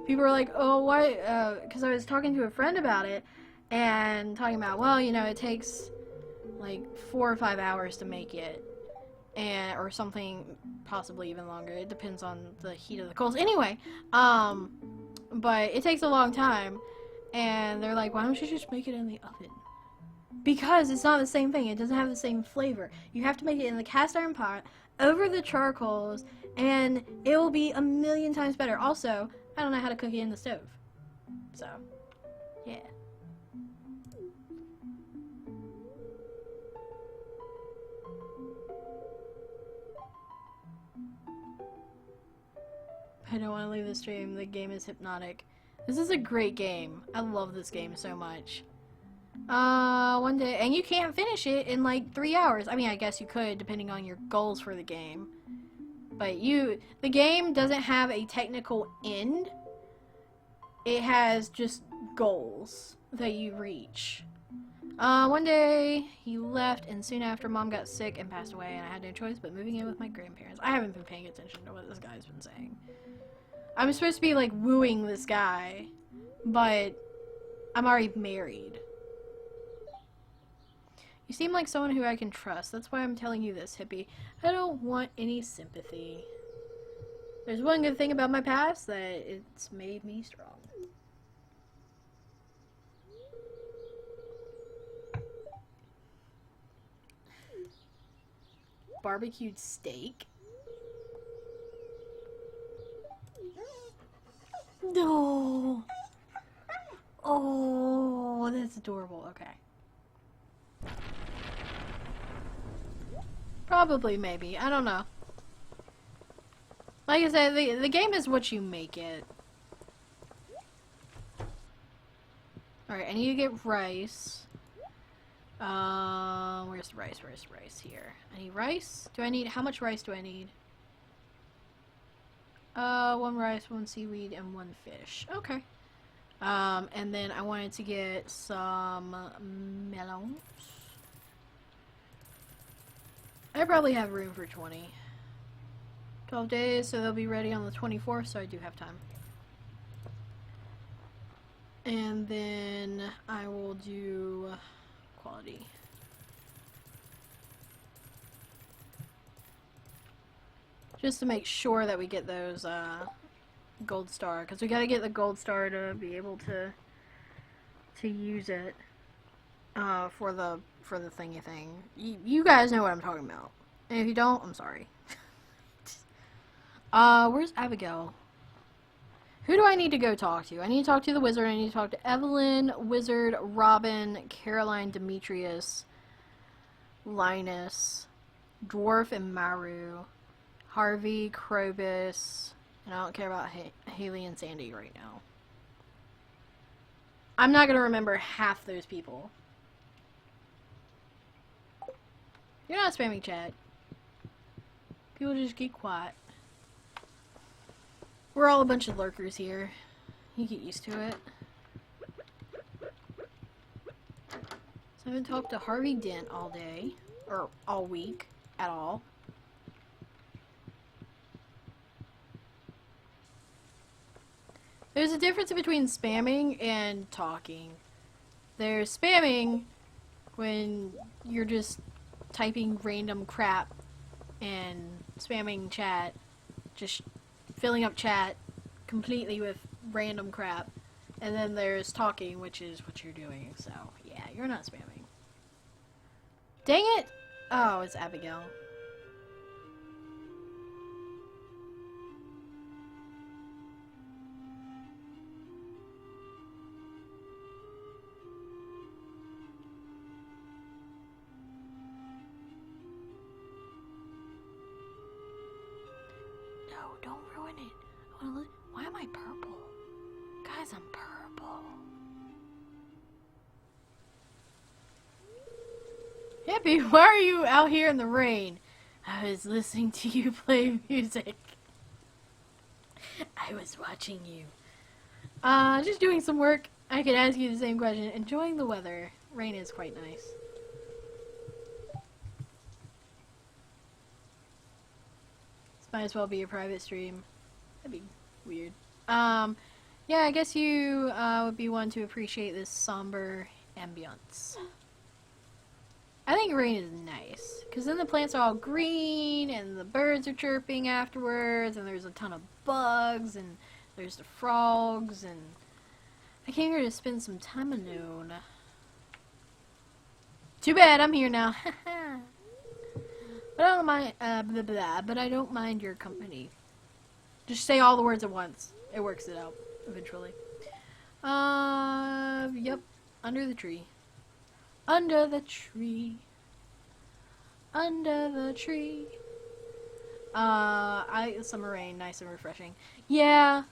People are like, oh, why? Because I was talking to a friend about it and talking about, well, you know, it takes like 4 or 5 hours to make it. Or something possibly even longer. It depends on the heat of the coals. Anyway, but it takes a long time. And they're like, why don't you just make it in the oven? Because it's not the same thing. It doesn't have the same flavor. You have to make it in the cast iron pot, over the charcoals, and it will be a million times better. Also, I don't know how to cook it in the stove. So, yeah. I don't want to leave the stream. The game is hypnotic. This is a great game. I love this game so much. One day, and you can't finish it in like 3 hours. I mean, I guess you could, depending on your goals for the game. But the game doesn't have a technical end. It has just goals that you reach. One day, he left, and soon after, Mom got sick and passed away, and I had no choice but moving in with my grandparents. I haven't been paying attention to what this guy's been saying. I'm supposed to be, like, wooing this guy, but I'm already married. You seem like someone who I can trust. That's why I'm telling you this, hippie. I don't want any sympathy. There's one good thing about my past, that it's made me strong. Barbecued steak? No. Oh, that's adorable. Okay. Probably, maybe. I don't know. Like I said, the game is what you make it. Alright, I need to get rice. Where's the rice? Where's the rice? Here. I need rice? How much rice do I need? 1 rice, 1 seaweed, and 1 fish. Okay. And then I wanted to get some melons. I probably have room for 20. 12 days, so they'll be ready on the 24th, so I do have time. And then I will do quality. Just to make sure that we get those gold star, because we gotta get the gold star to be able to use it for the thingy thing. You guys know what I'm talking about, and if you don't, I'm sorry. Where's Abigail? Who do I need to go talk to? I need to talk to the wizard. I need to talk to Evelyn, Wizard, Robin, Caroline, Demetrius, Linus, Dwarf, and Maru, Harvey, Krobus, and I don't care about Haley and Sandy right now. I'm not gonna remember half those people. You're not spamming chat. People just get quiet. We're all a bunch of lurkers here. You get used to it. So I haven't talked to Harvey Dent all day. Or all week. At all. There's a difference between spamming and talking. There's spamming when you're just typing random crap and spamming chat. Just filling up chat completely with random crap. And then there's talking, which is what you're doing. So, yeah, you're not spamming. Dang it! Oh, it's Abigail. No, don't ruin it. Why am I purple? Guys, I'm purple. Hippie, why are you out here in the rain? I was listening to you play music. I was watching you. Just doing some work. I could ask you the same question. Enjoying the weather. Rain is quite nice. This might as well be a private stream. That'd be weird. Yeah, I guess you would be one to appreciate this somber ambience. I think rain is nice, because then the plants are all green, and the birds are chirping afterwards, and there's a ton of bugs, and there's the frogs, and I came here to spend some time alone. Too bad, I'm here now. But I don't mind, but I don't mind your company. Just say all the words at once. It works it out, eventually. Yep. Under the tree. Under the tree. Under the tree. Summer rain, nice and refreshing. Yeah,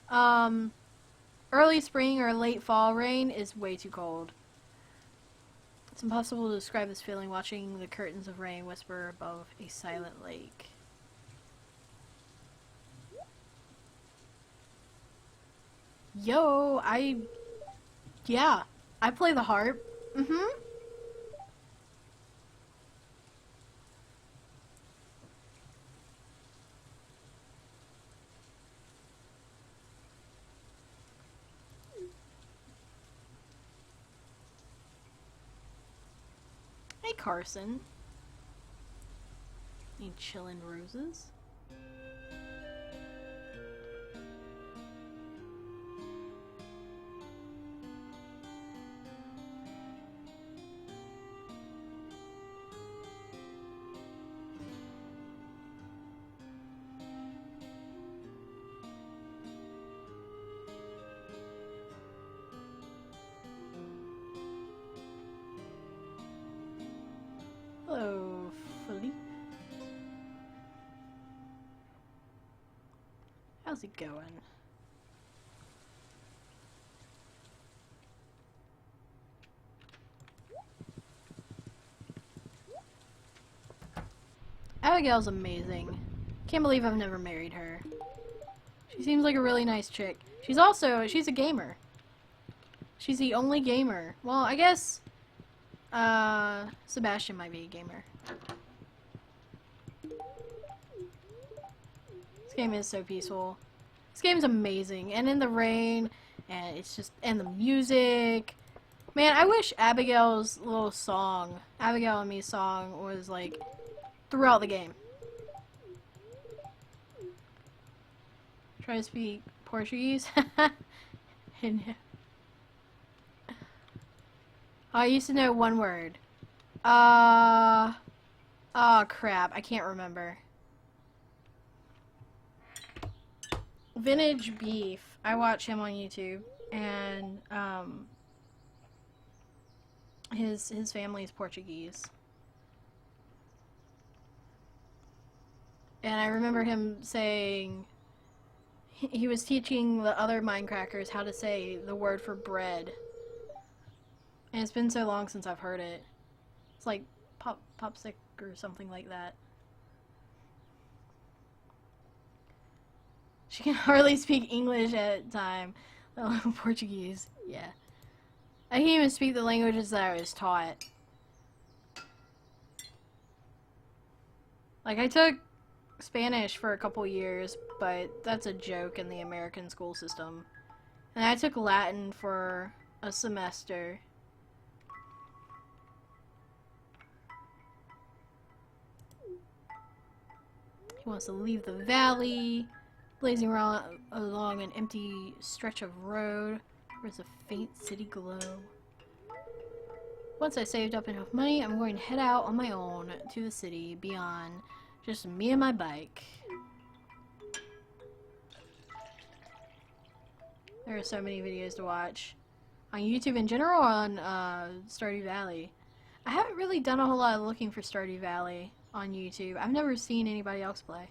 early spring or late fall rain is way too cold. It's impossible to describe this feeling watching the curtains of rain whisper above a silent lake. Yo, yeah, I play the harp. Mm-hmm. Hey, Carson. Need chillin' roses? Hello, Philippe. How's it going? Abigail's amazing. Can't believe I've never married her. She seems like a really nice chick. She's a gamer. She's the only gamer. Well, I guess, Sebastian might be a gamer. This game is so peaceful. This game's amazing. And in the rain, and it's just, and the music. Man, I wish Abigail's little song, Abigail and Me's song, was like throughout the game. Try to speak Portuguese. I used to know one word. Oh crap, I can't remember. Vintage Beef. I watch him on YouTube, and his family is Portuguese. And I remember him saying he was teaching the other Minecrackers how to say the word for bread. And it's been so long since I've heard it. It's like popsick or something like that. She can hardly speak English at the time. Portuguese, yeah. I can't even speak the languages that I was taught. Like, I took Spanish for a couple years, but that's a joke in the American school system. And I took Latin for a semester. He wants to leave the valley, blazing around along an empty stretch of road. There's a faint city glow. Once I saved up enough money, I'm going to head out on my own to the city beyond. Just me and my bike. There are so many videos to watch. On YouTube in general, or on Stardew Valley. I haven't really done a whole lot of looking for Stardew Valley on YouTube. I've never seen anybody else play.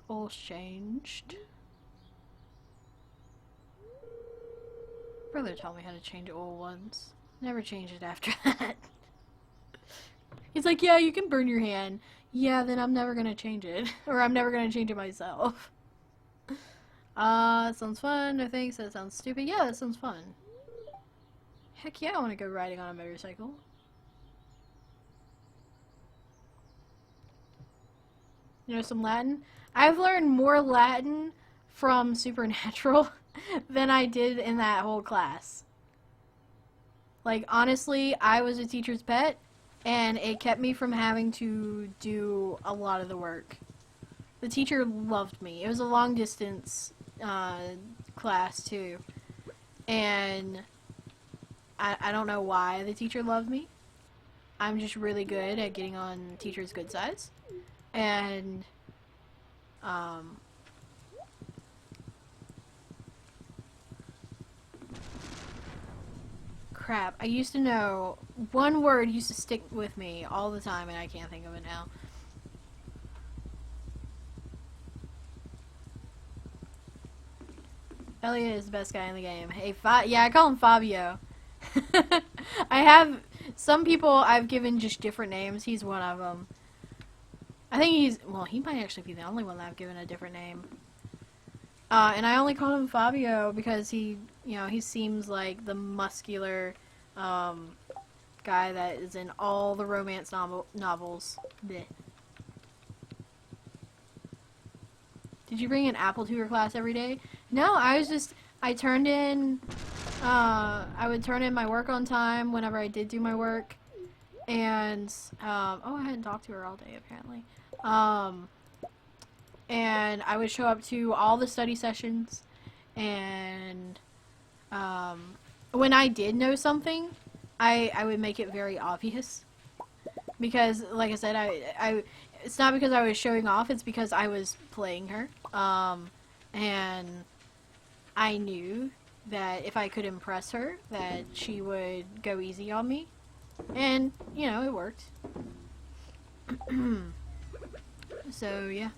All's changed. Brother taught me how to change oil once. Never changed it after that. He's like, yeah, you can burn your hand. Yeah, then I'm never gonna change it. Or I'm never gonna change it myself. That sounds fun. No thanks. That sounds stupid. Yeah, that sounds fun. Heck yeah, I want to go riding on a motorcycle. You know some Latin? I've learned more Latin from Supernatural than I did in that whole class. Like, honestly, I was a teacher's pet, and it kept me from having to do a lot of the work. The teacher loved me. It was a long distance class, too. And I don't know why the teacher loved me. I'm just really good at getting on teachers' good sides. And, crap. I used to know one word used to stick with me all the time, and I can't think of it now. Elliot is the best guy in the game. Hey, yeah, I call him Fabio. I have some people I've given just different names. He's one of them. I think well, he might actually be the only one that I've given a different name. And I only call him Fabio because he seems like the muscular, guy that is in all the romance novels. Blech. Did you bring an apple to your class every day? No, I turned in, I would turn in my work on time whenever I did do my work. And, oh, I hadn't talked to her all day, apparently. And I would show up to all the study sessions, and, when I did know something, I would make it very obvious. Because, like I said, it's not because I was showing off, it's because I was playing her. And I knew that if I could impress her, that she would go easy on me. And, you know, it worked. So, yeah.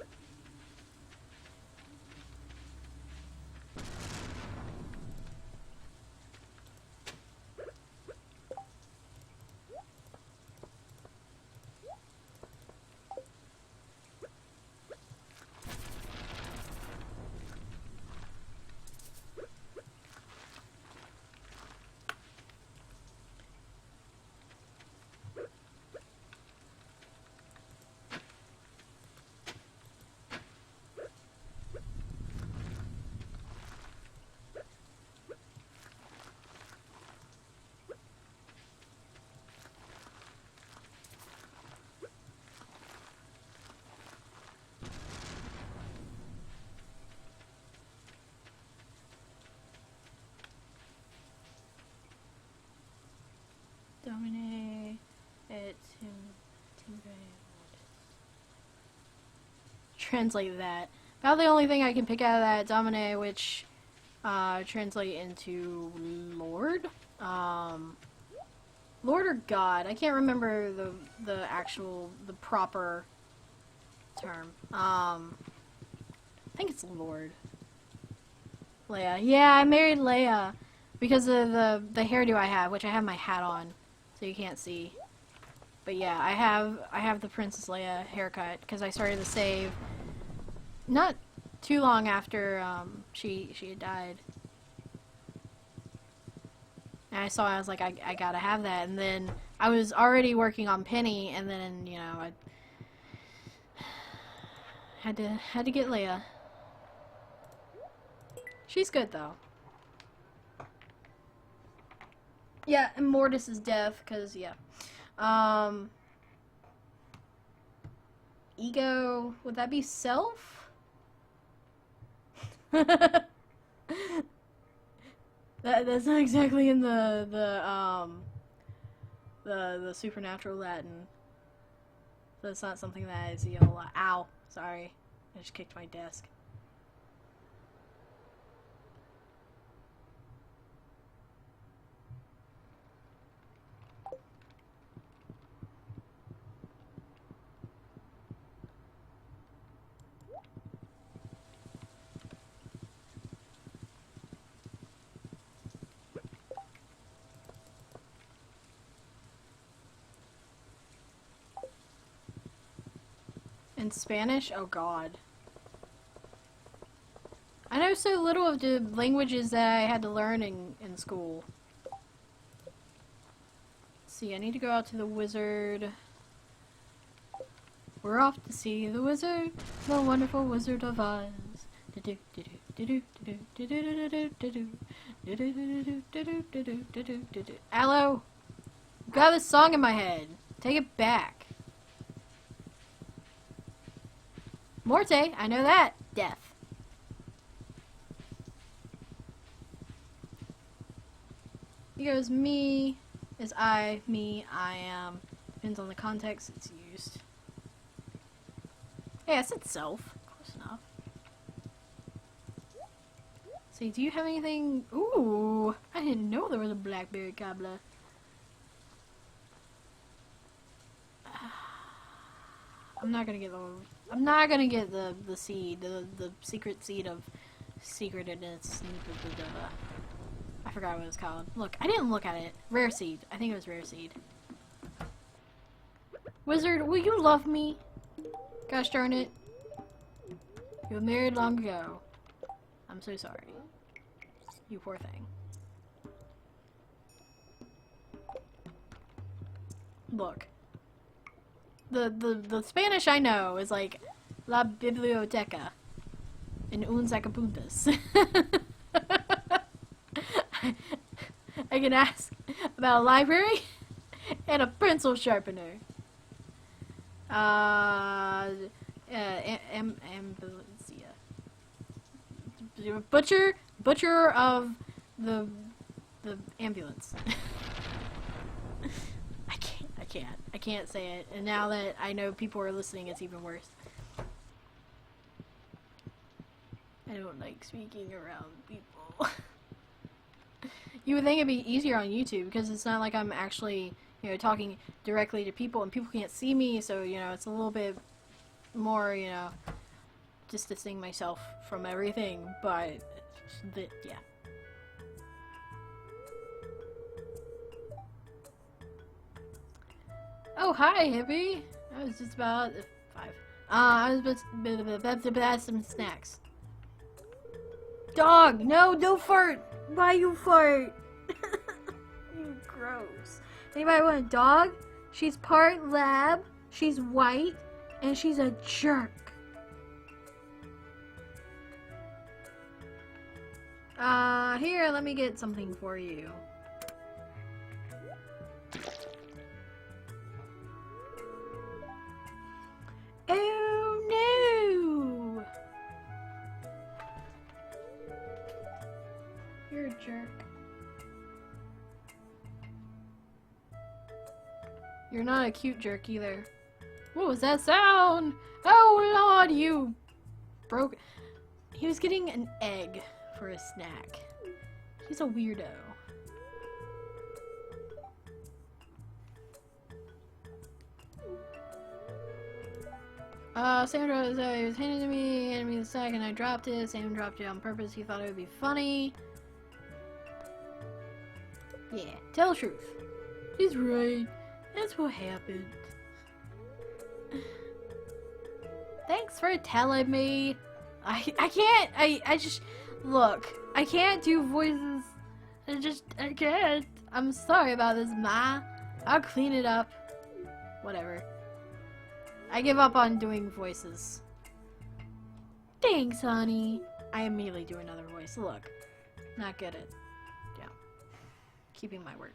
Domine et translate that. About the only thing I can pick out of that, Domine, which translate into Lord? Lord or God? I can't remember the proper term. I think it's Lord. Leia. Yeah, I married Leia because of the hairdo I have, which I have my hat on, so you can't see. But yeah, I have the Princess Leia haircut because I started the save not too long after she had died. And I was like, I gotta have that. And then I was already working on Penny, and then, you know, I had to get Leia. She's good though. Yeah, and Mortis is deaf, cause yeah. Ego, would that be self? That's not exactly in the supernatural Latin. So it's not something that is, you know, ow, sorry. I just kicked my desk. In Spanish? Oh god. I know so little of the languages that I had to learn in school. Let's see, I need to go out to the wizard. We're off to see the wizard, the wonderful Wizard of Oz. Aloe! Got this song in my head. Take it back. Morte, I know that. Death. He goes, me is I, me, I am. Depends on the context it's used. Hey, I said self. Close enough. Say, do you have anything? Ooh, I didn't know there was a blackberry cobbler. I'm not gonna get the seed, the secret seed of secretedness. I forgot what it's called. Look, I didn't look at it. Rare seed. I think it was rare seed. Wizard, will you love me? Gosh darn it. You were married long ago. I'm so sorry. You poor thing. Look. The Spanish I know is like La Biblioteca in un sacapuntas. I can ask about a library and a pencil sharpener. Butcher of the ambulance. I can't say it. And now that I know people are listening, it's even worse. I don't like speaking around people. You would think it'd be easier on YouTube because it's not like I'm actually, you know, talking directly to people and people can't see me, so, you know, it's a little bit more, you know, distancing myself from everything, but, yeah. Oh, hi, hippie. I was just about 5. I was about to have some snacks. Dog, no, don't fart. Why you fart? You gross. Anybody want a dog? She's part lab, she's white, and she's a jerk. Here, let me get something for you. Oh no! You're a jerk. You're not a cute jerk either. What was that sound? Oh Lord, you broke. He was getting an egg for a snack. He's a weirdo. Sandra was handed to me the sack and I dropped it. Sam dropped it on purpose. He thought it would be funny. Yeah, tell the truth. He's right. That's what happened. Thanks for telling me. I just, look, I can't do voices. I can't. I'm sorry about this, Ma. I'll clean it up. Whatever. I give up on doing voices. Thanks, honey. I immediately do another voice. Look. Not good at, yeah. Keeping my word.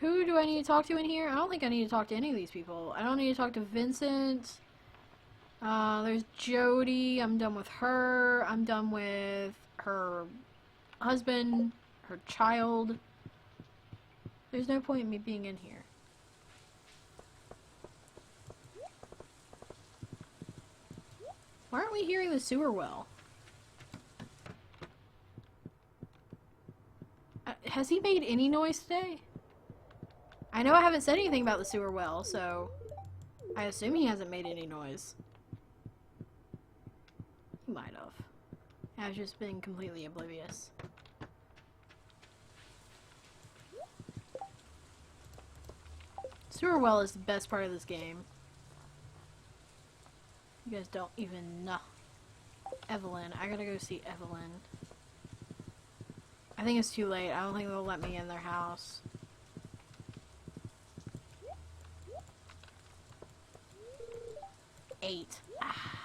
Who do I need to talk to in here? I don't think I need to talk to any of these people. I don't need to talk to Vincent. There's Jody. I'm done with her. I'm done with her husband, her child. There's no point in me being in here. Why aren't we hearing the sewer well? Has he made any noise today? I know I haven't said anything about the sewer well, so I assume he hasn't made any noise. He might have. I've just been completely oblivious. Sewer well is the best part of this game. You guys don't even know. Evelyn. I gotta go see Evelyn. I think it's too late. I don't think they'll let me in their house. Eight. Ah.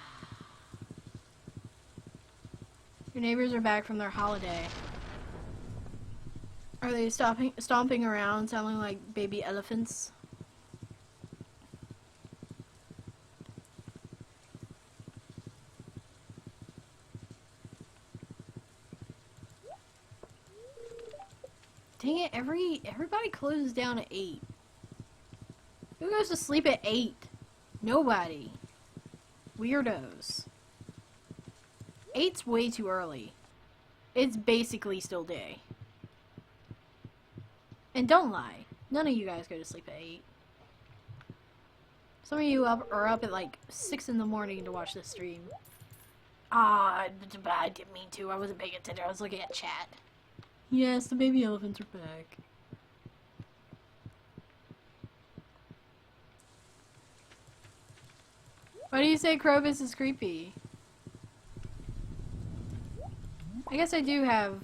Your neighbors are back from their holiday. Are they stomping around sounding like baby elephants? Dang it, everybody closes down at 8. Who goes to sleep at 8? Nobody. Weirdos. 8's way too early. It's basically still day. And don't lie. None of you guys go to sleep at 8. Some of you are up at like 6 in the morning to watch this stream. I didn't mean to. I wasn't paying attention. I was looking at chat. Yes, the baby elephants are back. Why do you say Krobus is creepy? I guess I do have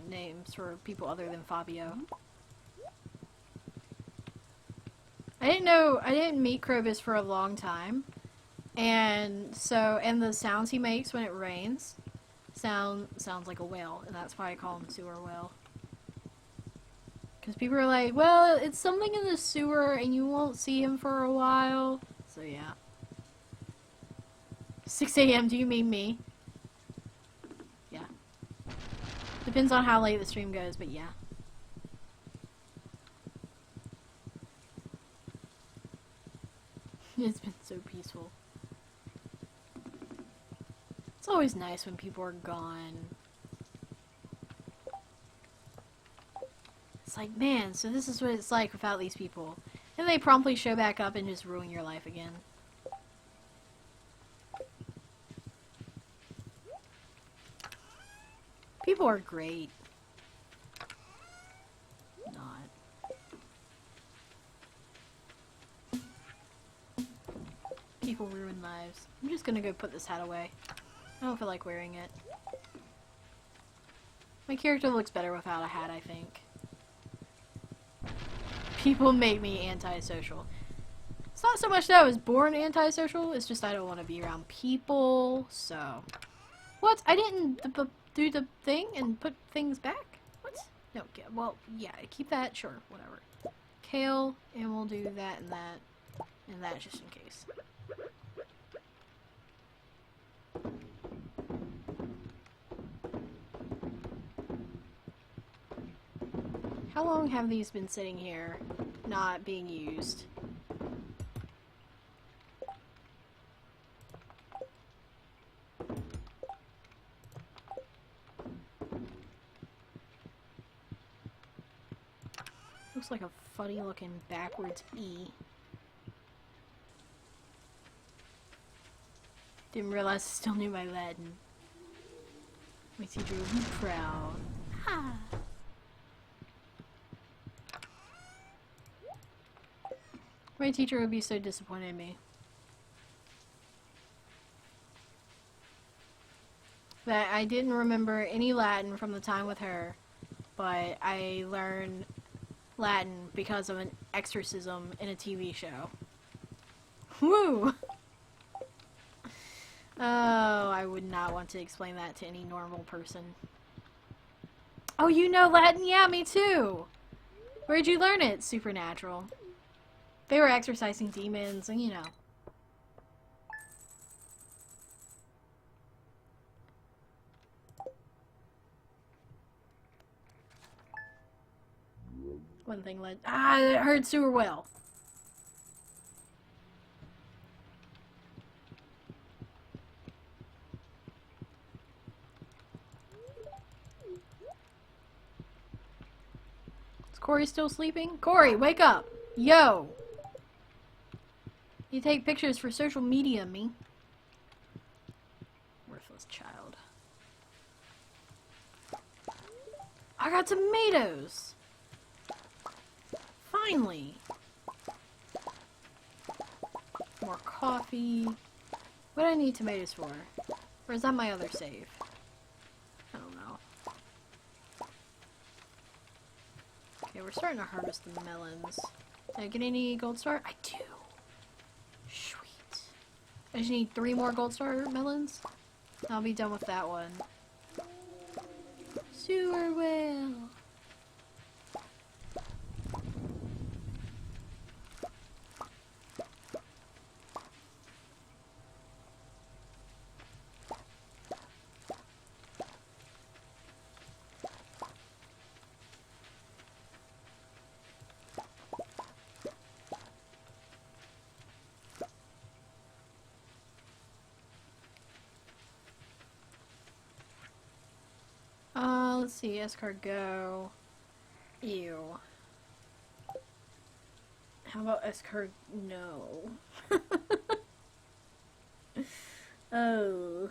names for people other than Fabio. I didn't meet Krobus for a long time. And the sounds he makes when it rains sounds like a whale, and that's why I call him Sewer Whale. Because people are like, well, it's something in the sewer and you won't see him for a while. So yeah. 6 a.m., do you mean me? Yeah. Depends on how late the stream goes, but yeah. It's been so peaceful. It's always nice when people are gone. It's like, man, so this is what it's like without these people. And they promptly show back up and just ruin your life again. People are great. Not. People ruin lives. I'm just gonna go put this hat away. I don't feel like wearing it. My character looks better without a hat, I think. People make me antisocial. It's not so much that I was born antisocial, it's just I don't want to be around people, so... What? I didn't do the thing and put things back? What? No, well, yeah, keep that, sure, whatever. Kale, and we'll do that and that just in case. How long have these been sitting here, not being used? Looks like a funny looking backwards E. Didn't realize I still knew my Latin. My teacher would be proud. Ah. My teacher would be so disappointed in me. That I didn't remember any Latin from the time with her, but I learned Latin because of an exorcism in a TV show. Woo! Oh, I would not want to explain that to any normal person. Oh, you know Latin? Yeah, me too! Where'd you learn it? Supernatural. They were exorcising demons, and you know. One thing led... Ah, I heard Sewer Whale. Is Corey still sleeping? Corey, wake up! Yo! You take pictures for social media, me. Worthless child. I got tomatoes! Finally! More coffee. What do I need tomatoes for? Or is that my other save? I don't know. Okay, we're starting to harvest the melons. Did I get any gold star? I do! Sweet. I just need 3 more gold star melons. I'll be done with that one. Sewer whale! let's see. Escargot. Ew. How about escargot? No. Oh.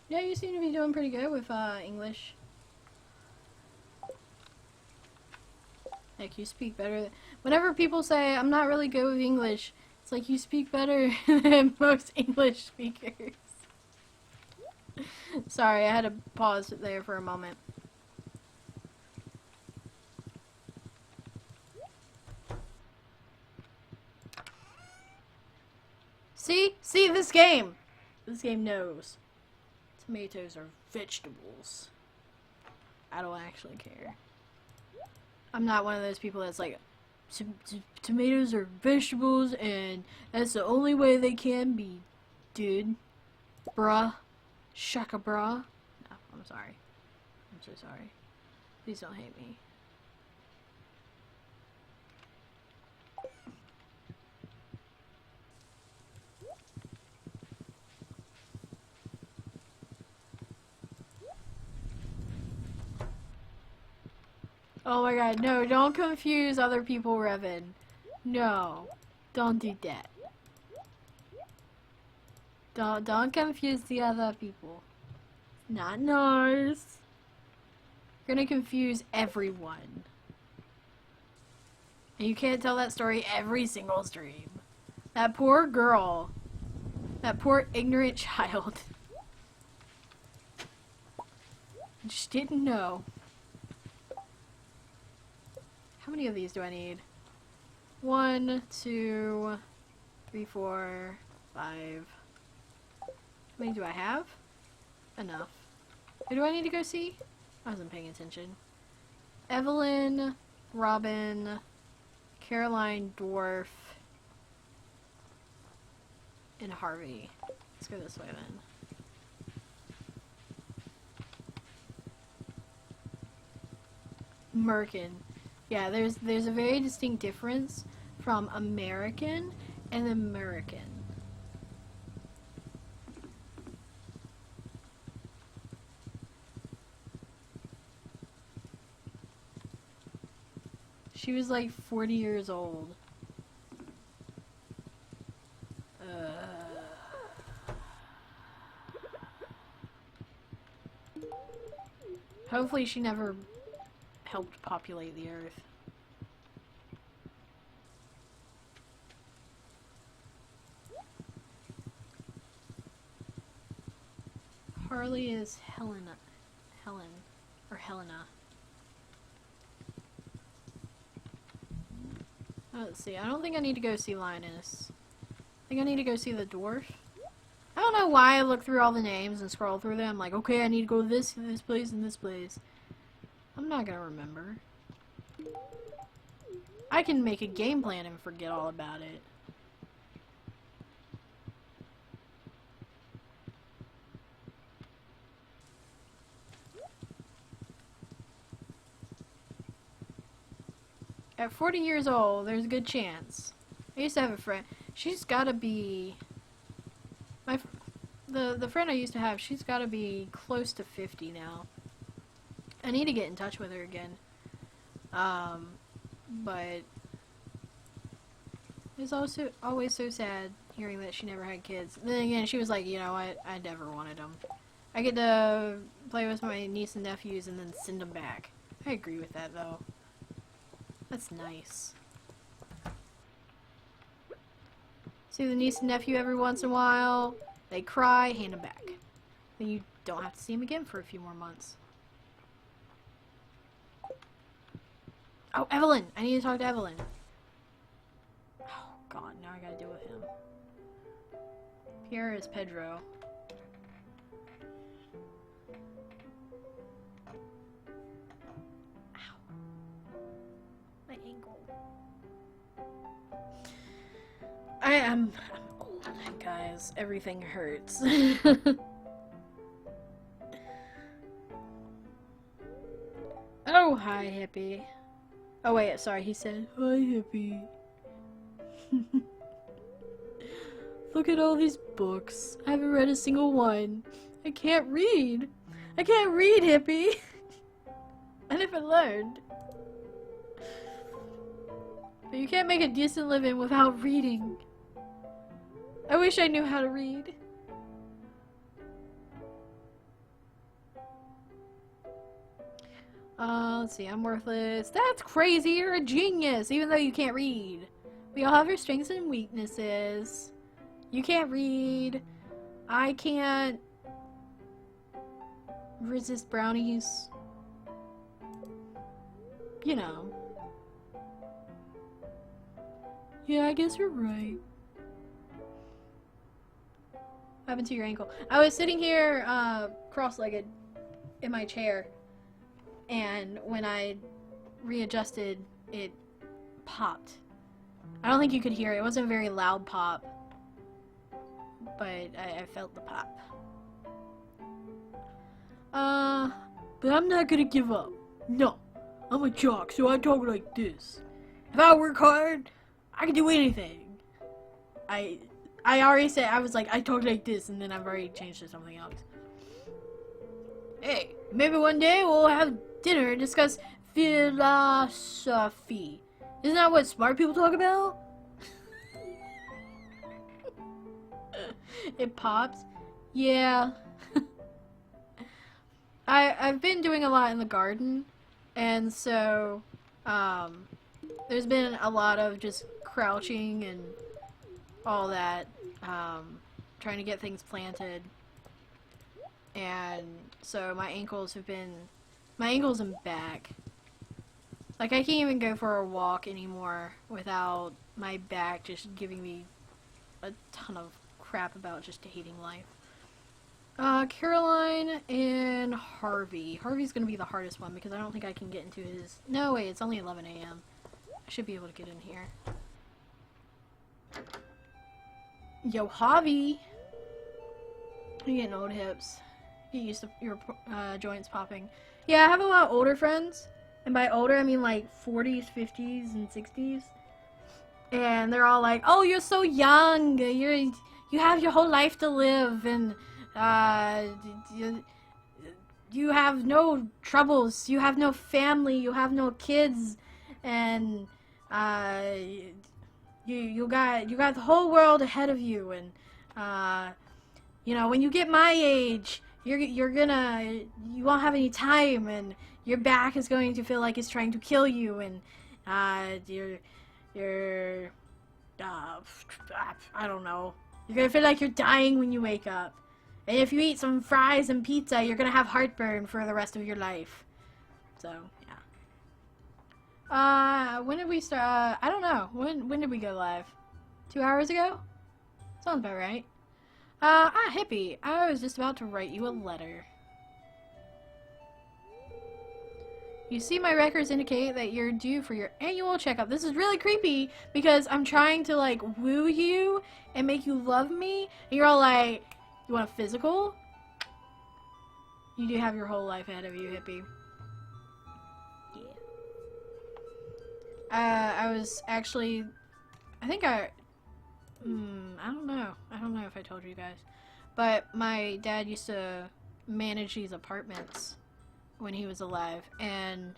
Yeah, you seem to be doing pretty good with English. Like, you speak better. Whenever people say, I'm not really good with English, it's like you speak better than most English speakers. Sorry, I had to pause there for a moment. See? See, this game! This game knows. Tomatoes are vegetables. I don't actually care. I'm not one of those people that's like, tomatoes are vegetables and that's the only way they can be, dude. Bruh. Shaka bruh. No, I'm sorry. I'm so sorry. Please don't hate me. Oh my god, no, don't confuse other people, Revan. No, don't do that. Don't confuse the other people. Not nice. You're gonna confuse everyone. And you can't tell that story every single stream. That poor girl. That poor ignorant child. Just didn't know. How many of these do I need? 1, 2, 3, 4, 5. How many do I have? Enough. Who do I need to go see? I wasn't paying attention. Evelyn, Robin, Caroline, Dwarf, and Harvey. Let's go this way then. Merkin. Yeah, there's a very distinct difference from American and American. She was like 40 years old. Hopefully she never helped populate the earth. Harley is Helen, or Helena. Let's see, I don't think I need to go see Linus. I think I need to go see the dwarf. I don't know why I look through all the names and scroll through them, like, okay, I need to go to this place, and this place. I'm not gonna remember. I can make a game plan and forget all about it. At 40 years old, there's a good chance. I used to have a friend. She's gotta be... The friend I used to have, she's gotta be close to 50 now. I need to get in touch with her again. But... it's also always so sad hearing that she never had kids. And then again, she was like, you know what, I never wanted them. I get to play with my niece and nephews and then send them back. I agree with that, though. That's nice. See the niece and nephew every once in a while. They cry, hand them back. Then you don't have to see them again for a few more months. Oh, Evelyn! I need to talk to Evelyn. Oh, God, now I gotta deal with him. Pierre is Pedro. Ow. My ankle. I'm old, guys. Everything hurts. Oh, hi, hippie. Oh, wait, sorry, he said, hi, hippie. Look at all these books. I haven't read a single one. I can't read. I can't read, hippie. I never learned. But you can't make a decent living without reading. I wish I knew how to read. Let's see, I'm worthless. That's crazy, you're a genius, even though you can't read. We all have our strengths and weaknesses. You can't read. I can't resist brownies. You know. Yeah, I guess you're right. What happened to your ankle? I was sitting here, cross-legged in my chair. And when I readjusted, it popped. I don't think you could hear it. It wasn't a very loud pop. But I felt the pop. But I'm not gonna give up. No. I'm a jock, so I talk like this. If I work hard, I can do anything. I already said, I was like, I talk like this, and then I've already changed to something else. Hey, maybe one day we'll have dinner and discuss philosophy. Isn't that what smart people talk about? It pops. Yeah. I've been doing a lot in the garden, and so there's been a lot of just crouching and all that, trying to get things planted. And so my ankles and back. Like, I can't even go for a walk anymore without my back just giving me a ton of crap about just hating life. Caroline and Harvey. Harvey's gonna be the hardest one because I don't think I can get into his... No, wait, it's only 11 a.m. I should be able to get in here. Yo, Harvey! You're getting old hips. Get used to your joints popping. Yeah, I have a lot of older friends. And by older, I mean like 40s, 50s, and 60s. And they're all like, oh, you're so young. You have your whole life to live. And you have no troubles. You have no family. You have no kids. And you got the whole world ahead of you. And you know, when you get my age, you won't have any time, and your back is going to feel like it's trying to kill you, and I don't know. You're gonna feel like you're dying when you wake up. And if you eat some fries and pizza, you're gonna have heartburn for the rest of your life. So, yeah. When did we start? I don't know. When did we go live? 2 hours ago? Sounds about right. Hippie. I was just about to write you a letter. You see, my records indicate that you're due for your annual checkup. This is really creepy because I'm trying to, like, woo you and make you love me. And you're all like, you want a physical? You do have your whole life ahead of you, hippie. Yeah. I was actually... I think I don't know. I don't know if I told you guys. But my dad used to manage these apartments when he was alive, and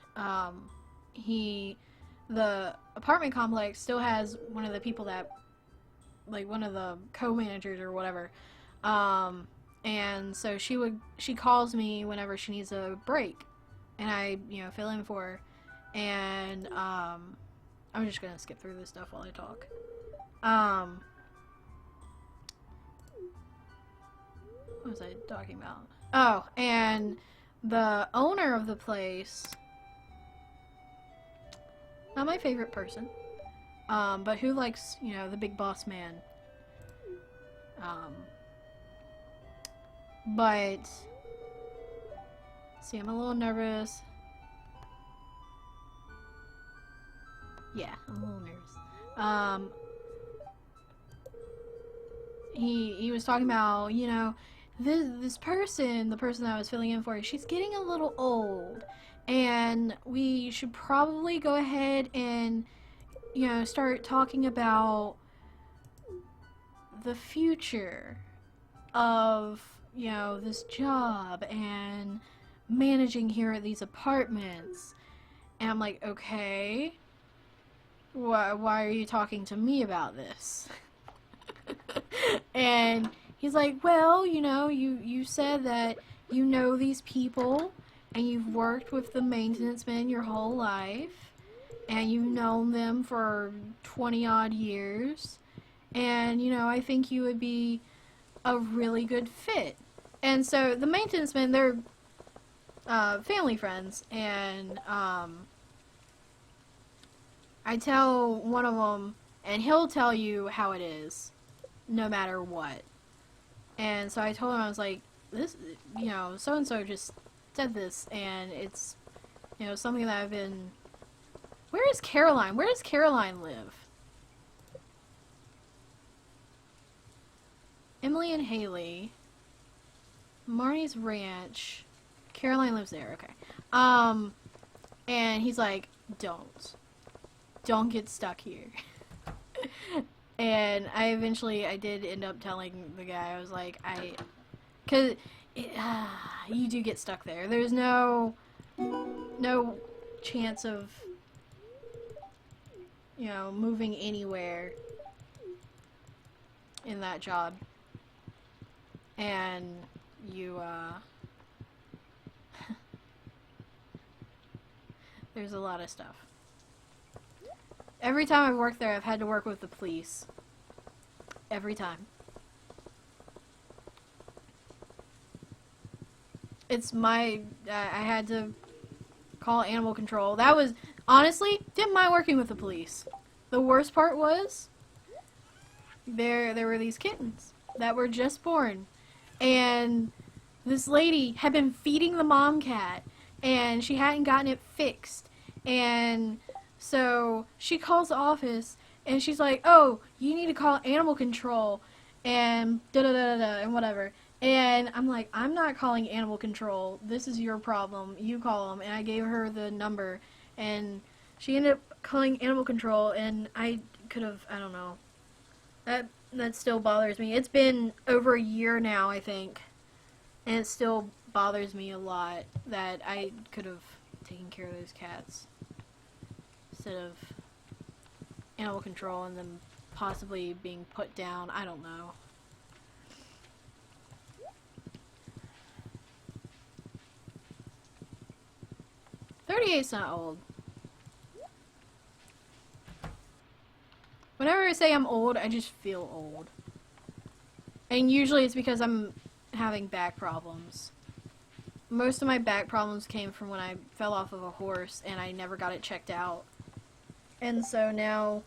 the apartment complex still has one of the people that, like, one of the co-managers or whatever, and so she calls me whenever she needs a break, and I, you know, fill in for her, and I'm just gonna skip through this stuff while I talk. What was I talking about? Oh, and the owner of the place, not my favorite person, But who likes, you know, the big boss man? But see, I'm a little nervous. Yeah, I'm a little nervous. He was talking about, you know, this person, the person that I was filling in for, she's getting a little old, and we should probably go ahead and, you know, start talking about the future of, you know, this job and managing here at these apartments. And I'm like, okay, why are you talking to me about this? And he's like, well, you know, you said that you know these people and you've worked with the maintenance men your whole life and you've known them for 20 odd years, and, you know, I think you would be a really good fit. And so the maintenance men, they're family friends, and I tell one of them, and he'll tell you how it is, no matter what. And so I told him, I was like, this, you know, so-and-so just said this, and it's, you know, something that I've been... Where is Caroline? Where does Caroline live? Emily and Haley. Marnie's Ranch. Caroline lives there, okay. And he's like, don't get stuck here. And I did end up telling the guy, I was like, cause you do get stuck there. There's no chance of, you know, moving anywhere in that job. And you, there's a lot of stuff. Every time I've worked there, I've had to work with the police. Every time. It's I had to call animal control. That was, honestly, didn't mind working with the police. The worst part was, there were these kittens that were just born. And this lady had been feeding the mom cat, and she hadn't gotten it fixed. And so she calls the office, and she's like, oh, you need to call animal control, and da-da-da-da-da, and whatever. And I'm like, I'm not calling animal control. This is your problem. You call them. And I gave her the number, and she ended up calling animal control, and I could have, I don't know. That still bothers me. It's been over a year now, I think, and it still bothers me a lot that I could have taken care of those cats instead of animal control and them possibly being put down. I don't know. .38's not old. Whenever I say I'm old, I just feel old. And usually it's because I'm having back problems. Most of my back problems came from when I fell off of a horse and I never got it checked out. And so now,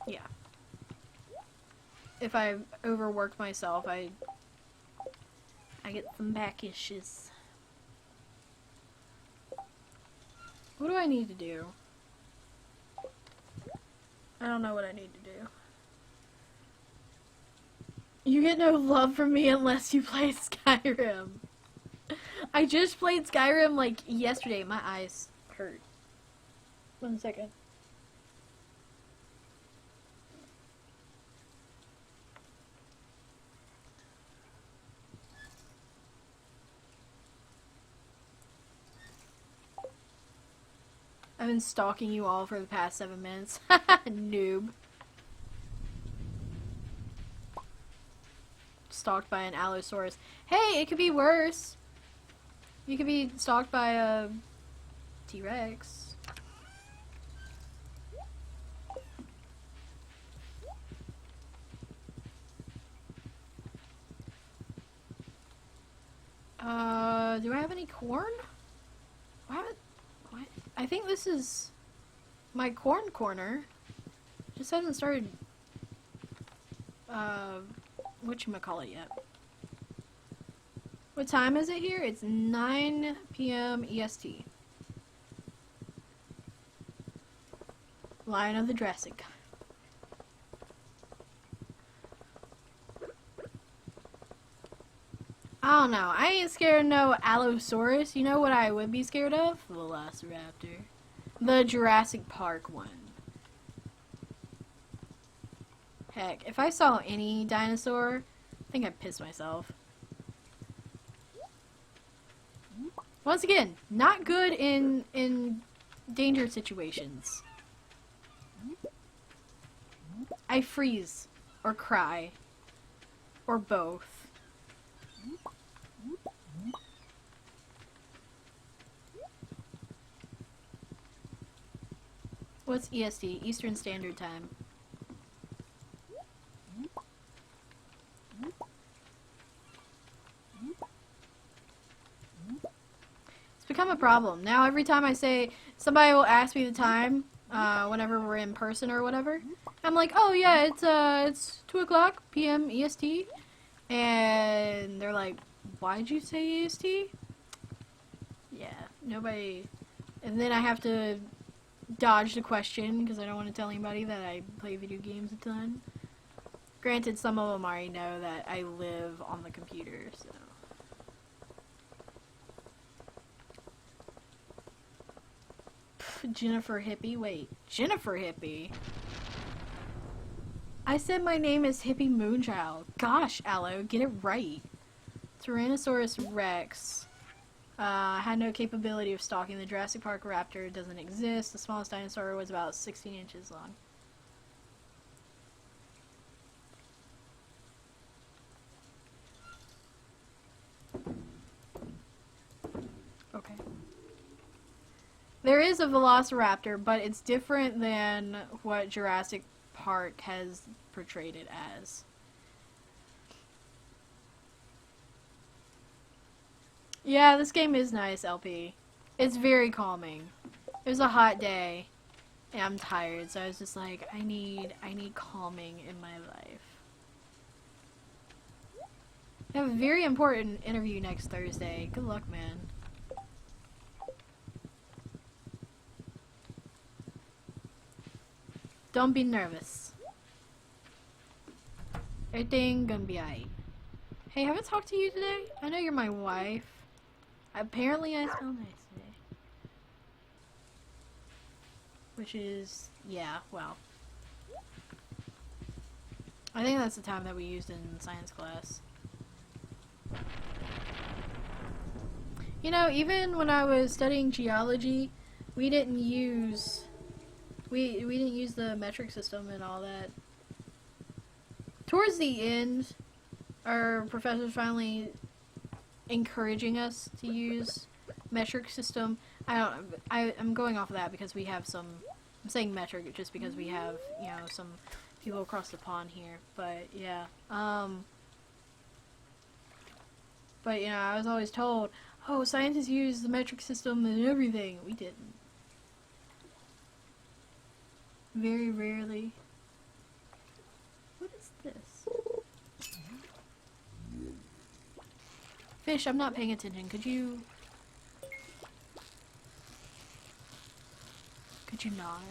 yeah. If I overwork myself, I get some back issues. What do I need to do? I don't know what I need to do. You get no love from me unless you play Skyrim. I just played Skyrim like yesterday. My eyes hurt. 1 second. I've been stalking you all for the past 7 minutes. Noob. Stalked by an Allosaurus. Hey, it could be worse. You could be stalked by a T-Rex. Do I have any corn? What? I think this is... my corn corner just hasn't started, whatchamacallit yet. What time is it here? It's 9 p.m. EST. Lion of the Jurassic. I don't know. I ain't scared of no Allosaurus. You know what I would be scared of? Velociraptor. The Jurassic Park one. Heck, if I saw any dinosaur, I think I'd piss myself. Once again, not good in danger situations. I freeze, or cry, or both. What's EST? Eastern Standard Time. It's become a problem. Now every time I say, somebody will ask me the time, whenever we're in person or whatever, I'm like, oh yeah, it's 2 o'clock p.m. EST, and they're like, why'd you say EST? Yeah, nobody, and then I have to dodge the question because I don't want to tell anybody that I play video games a ton. Granted, some of them already know that I live on the computer, so. Jennifer Hippie? Wait, Jennifer Hippie? I said my name is Hippie Moonchild. Gosh, Allo, get it right. Tyrannosaurus Rex had no capability of stalking the Jurassic Park raptor. It doesn't exist. The smallest dinosaur was about 16 inches long. Okay. There is a velociraptor, but it's different than what Jurassic Park has portrayed it as. Yeah, this game is nice, LP. It's very calming. It was a hot day, and I'm tired, so I was just like, I need calming in my life. I have a very important interview next Thursday. Good luck, man. Don't be nervous. Everything gonna be alright. Hey, have I talked to you today? I know you're my wife. Apparently I smell nice today. Which is, yeah, well. I think that's the time that we used in science class. You know, even when I was studying geology, we didn't use we didn't use the metric system and all that. Towards the end, our professors finally encouraging us to use metric system. I'm going off of that because we have some. I'm saying metric just because we have, you know, some people across the pond here. But yeah, but you know, I was always told, oh, scientists use the metric system and everything. We didn't. Very rarely. What is this? Fish, I'm not paying attention. Could you not?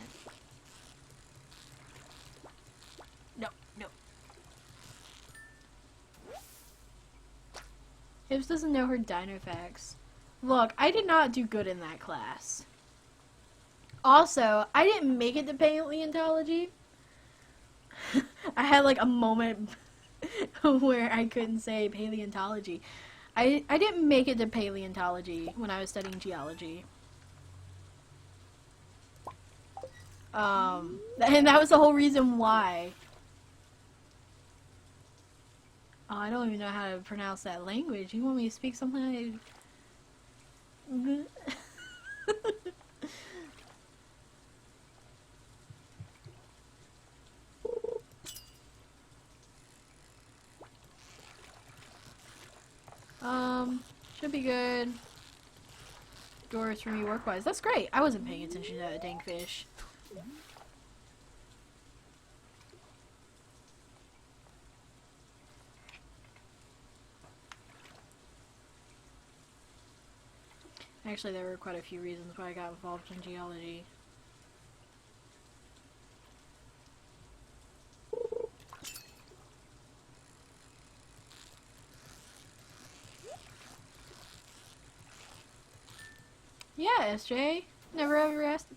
No, no. Hibbs doesn't know her dino facts. Look, I did not do good in that class. Also, I didn't make it to paleontology. I had like a moment where I couldn't say paleontology. I didn't make it to paleontology when I was studying geology. And that was the whole reason why. Oh, I don't even know how to pronounce that language. You want me to speak something like... Should be good. Doors for me work-wise. That's great. I wasn't paying attention to that dang fish. Actually, there were quite a few reasons why I got involved in geology. Yeah, SJ. Never ever asked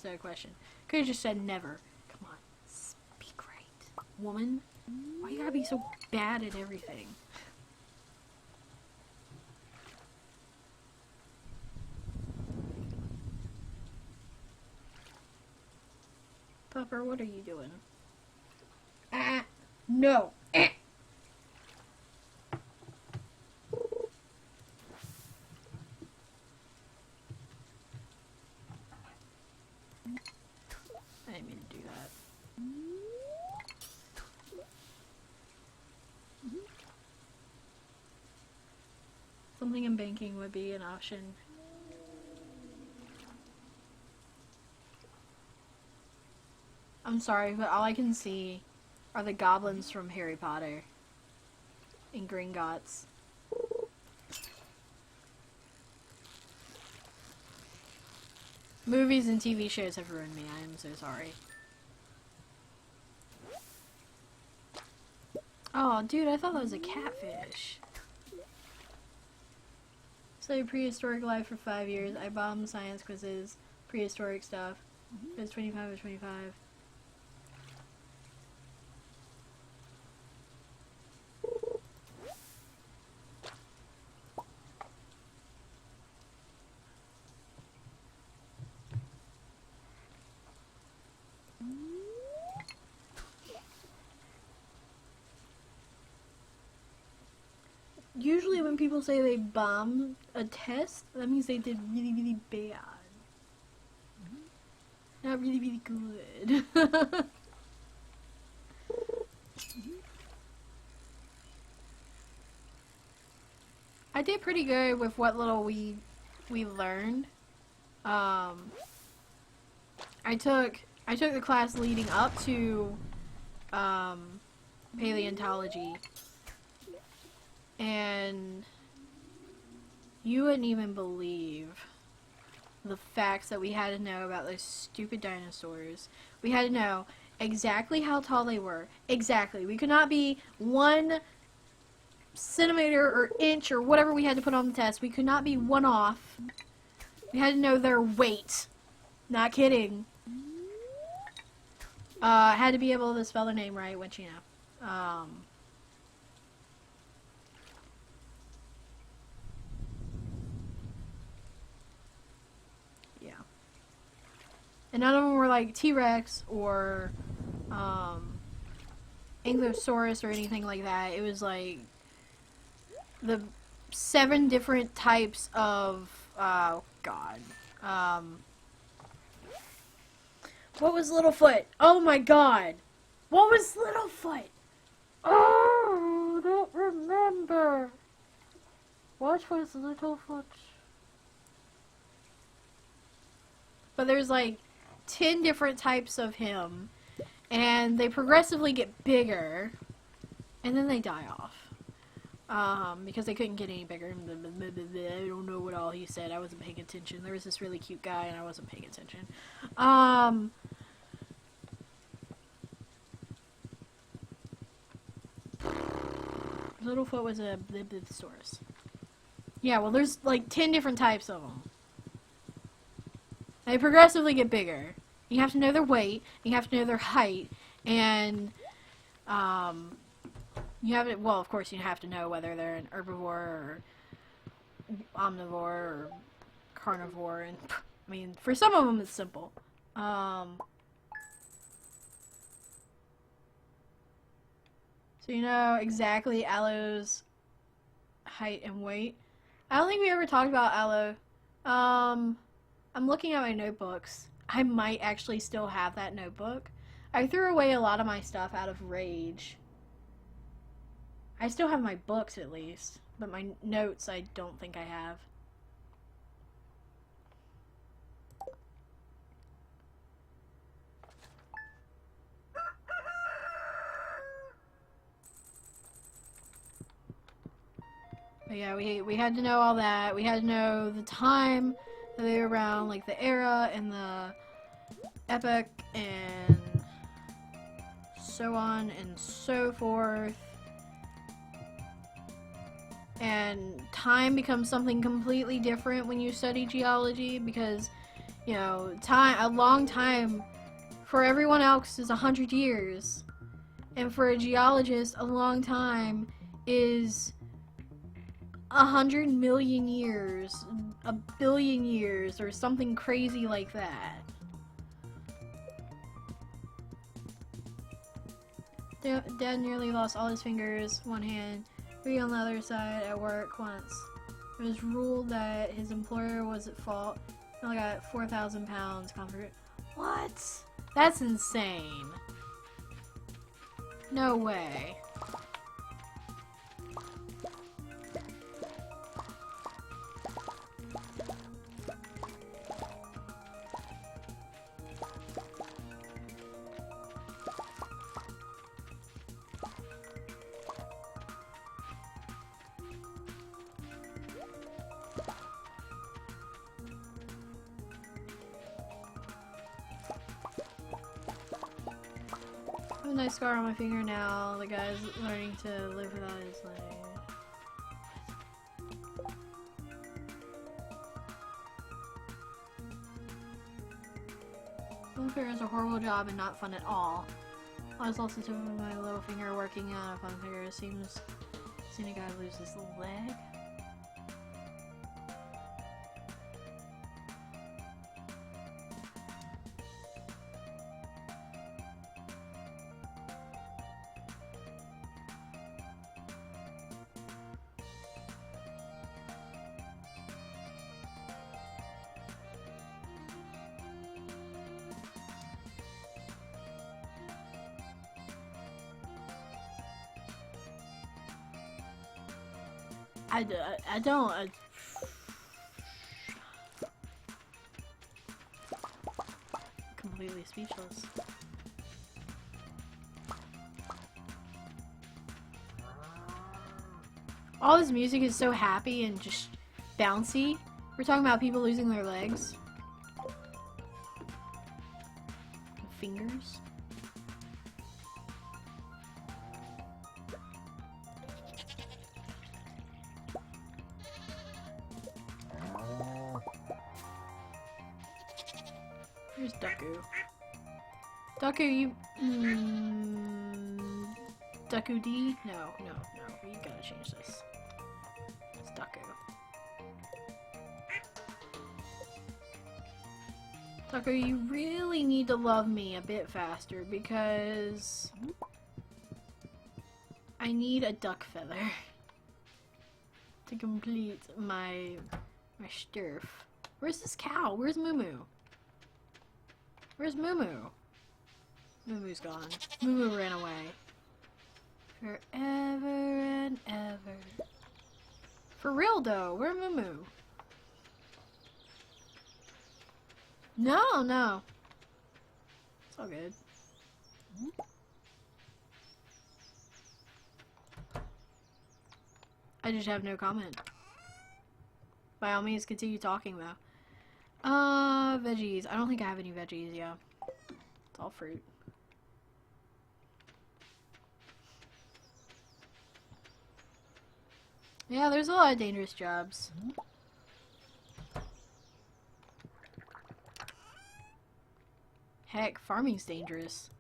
that question. Could have just said never. Come on, speak right. Woman, why you gotta be so bad at everything? Pupper, what are you doing? No. I didn't mean to do that. Something in banking would be an option. I'm sorry, but all I can see are the goblins from Harry Potter. And Gringotts. Movies and TV shows have ruined me. I am so sorry. Oh, dude, I thought that was a catfish. So prehistoric life for 5 years. I bombed science quizzes, prehistoric stuff. It was 25 or 25. Usually when people say they bombed a test, that means they did really, really bad. Not really, really good. I did pretty good with what little we learned. I took the class leading up to paleontology. And you wouldn't even believe the facts that we had to know about those stupid dinosaurs. We had to know exactly how tall they were. Exactly. We could not be 1 centimeter or inch or whatever we had to put on the test. We could not be 1 off. We had to know their weight. Not kidding. Had to be able to spell their name right, which, you know. And none of them were like T-Rex or Ankylosaurus or anything like that. It was like the 7 different types of, oh god. What was Littlefoot? Oh my god. What was Littlefoot? Oh, I don't remember. What was Littlefoot? But there's like 10 different types of him, and they progressively get bigger, and then they die off. Because they couldn't get any bigger. I don't know what all he said. I wasn't paying attention. There was this really cute guy, and I wasn't paying attention. Littlefoot was a Blibblithsaurus. Yeah, well, there's like 10 different types of them. They progressively get bigger. You have to know their weight, you have to know their height, and you have to, well, of course, you have to know whether they're an herbivore or omnivore or carnivore, and I mean, for some of them it's simple. So you know exactly Aloe's height and weight. I don't think we ever talked about Aloe. I'm looking at my notebooks. I might actually still have that notebook. I threw away a lot of my stuff out of rage. I still have my books at least, but my notes I don't think I have. But yeah, we had to know all that. We had to know the time that they were around, like the era and the epoch and so on and so forth. And time becomes something completely different when you study geology because, you know, a long time for everyone else is 100 years. And for a geologist, a long time is 100 million years, a billion years, or something crazy like that. Dad nearly lost all his fingers, one hand, 3 on the other side at work once. It was ruled that his employer was at fault. He only got 4,000 pounds comfort. What? That's insane. No way. I have a nice scar on my finger now. The guy's learning to live without his leg. Home fair is a horrible job and not fun at all. I was also doing my little finger working on a fun figure. Seen a guy lose his leg. I don't. Completely speechless. All this music is so happy and just bouncy. We're talking about people losing their legs. Fingers. Here's Deku. Deku, you... Deku D? No. You gotta change this. It's Deku. Deku, you really need to love me a bit faster because... I need a duck feather to complete my stuff. Where's this cow? Where's Moo? Where's Moo? Moo's gone. Moo ran away. Forever and ever. For real though, where Moo? No. It's all good. I just have no comment. By all means, continue talking though. Veggies. I don't think I have any veggies, yeah. It's all fruit. Yeah, there's a lot of dangerous jobs. Heck, farming's dangerous.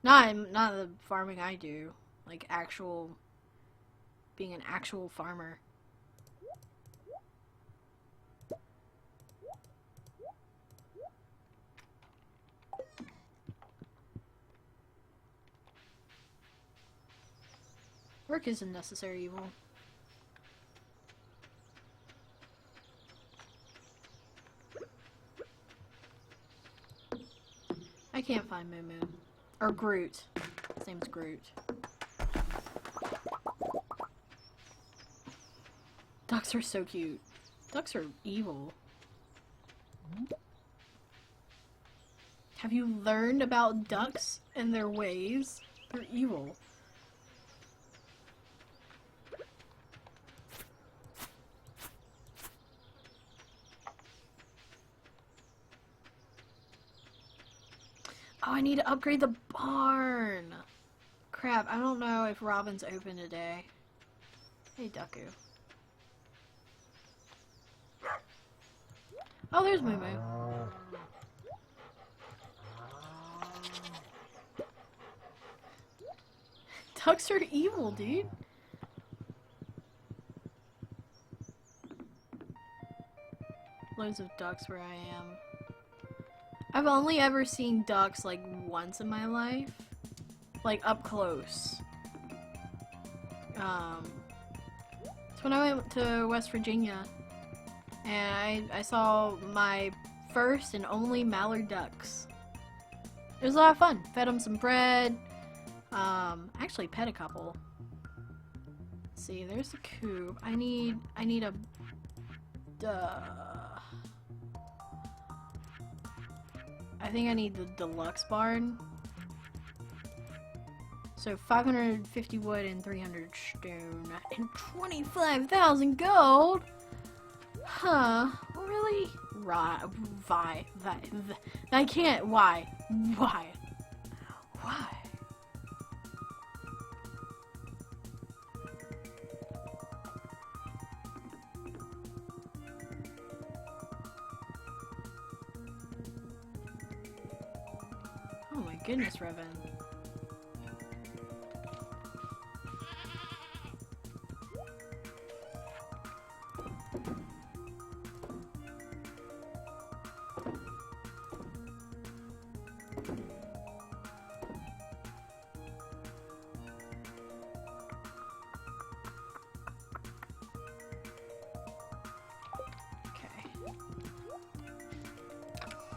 Not the farming I do. Like actual... being an actual farmer. Work is a necessary evil. I can't find Moo. Or Groot. His name's Groot. Ducks are so cute. Ducks are evil. Have you learned about ducks and their ways? They're evil. Oh, I need to upgrade the barn. Crap, I don't know if Robin's open today. Hey, Ducku. Oh, there's Moo Moo. Ducks are evil, dude. Loads of ducks where I am. I've only ever seen ducks like once in my life. Like up close. It's when I went to West Virginia. And I saw my first and only mallard ducks. It was a lot of fun. Fed them some bread. Actually pet a couple. Let's see, there's the coop. I need a I think I need the deluxe barn. So 550 wood and 300 stone and 25,000 gold. Huh? Really? Why? I can't. Why? Why? Why? Oh my goodness, Revan.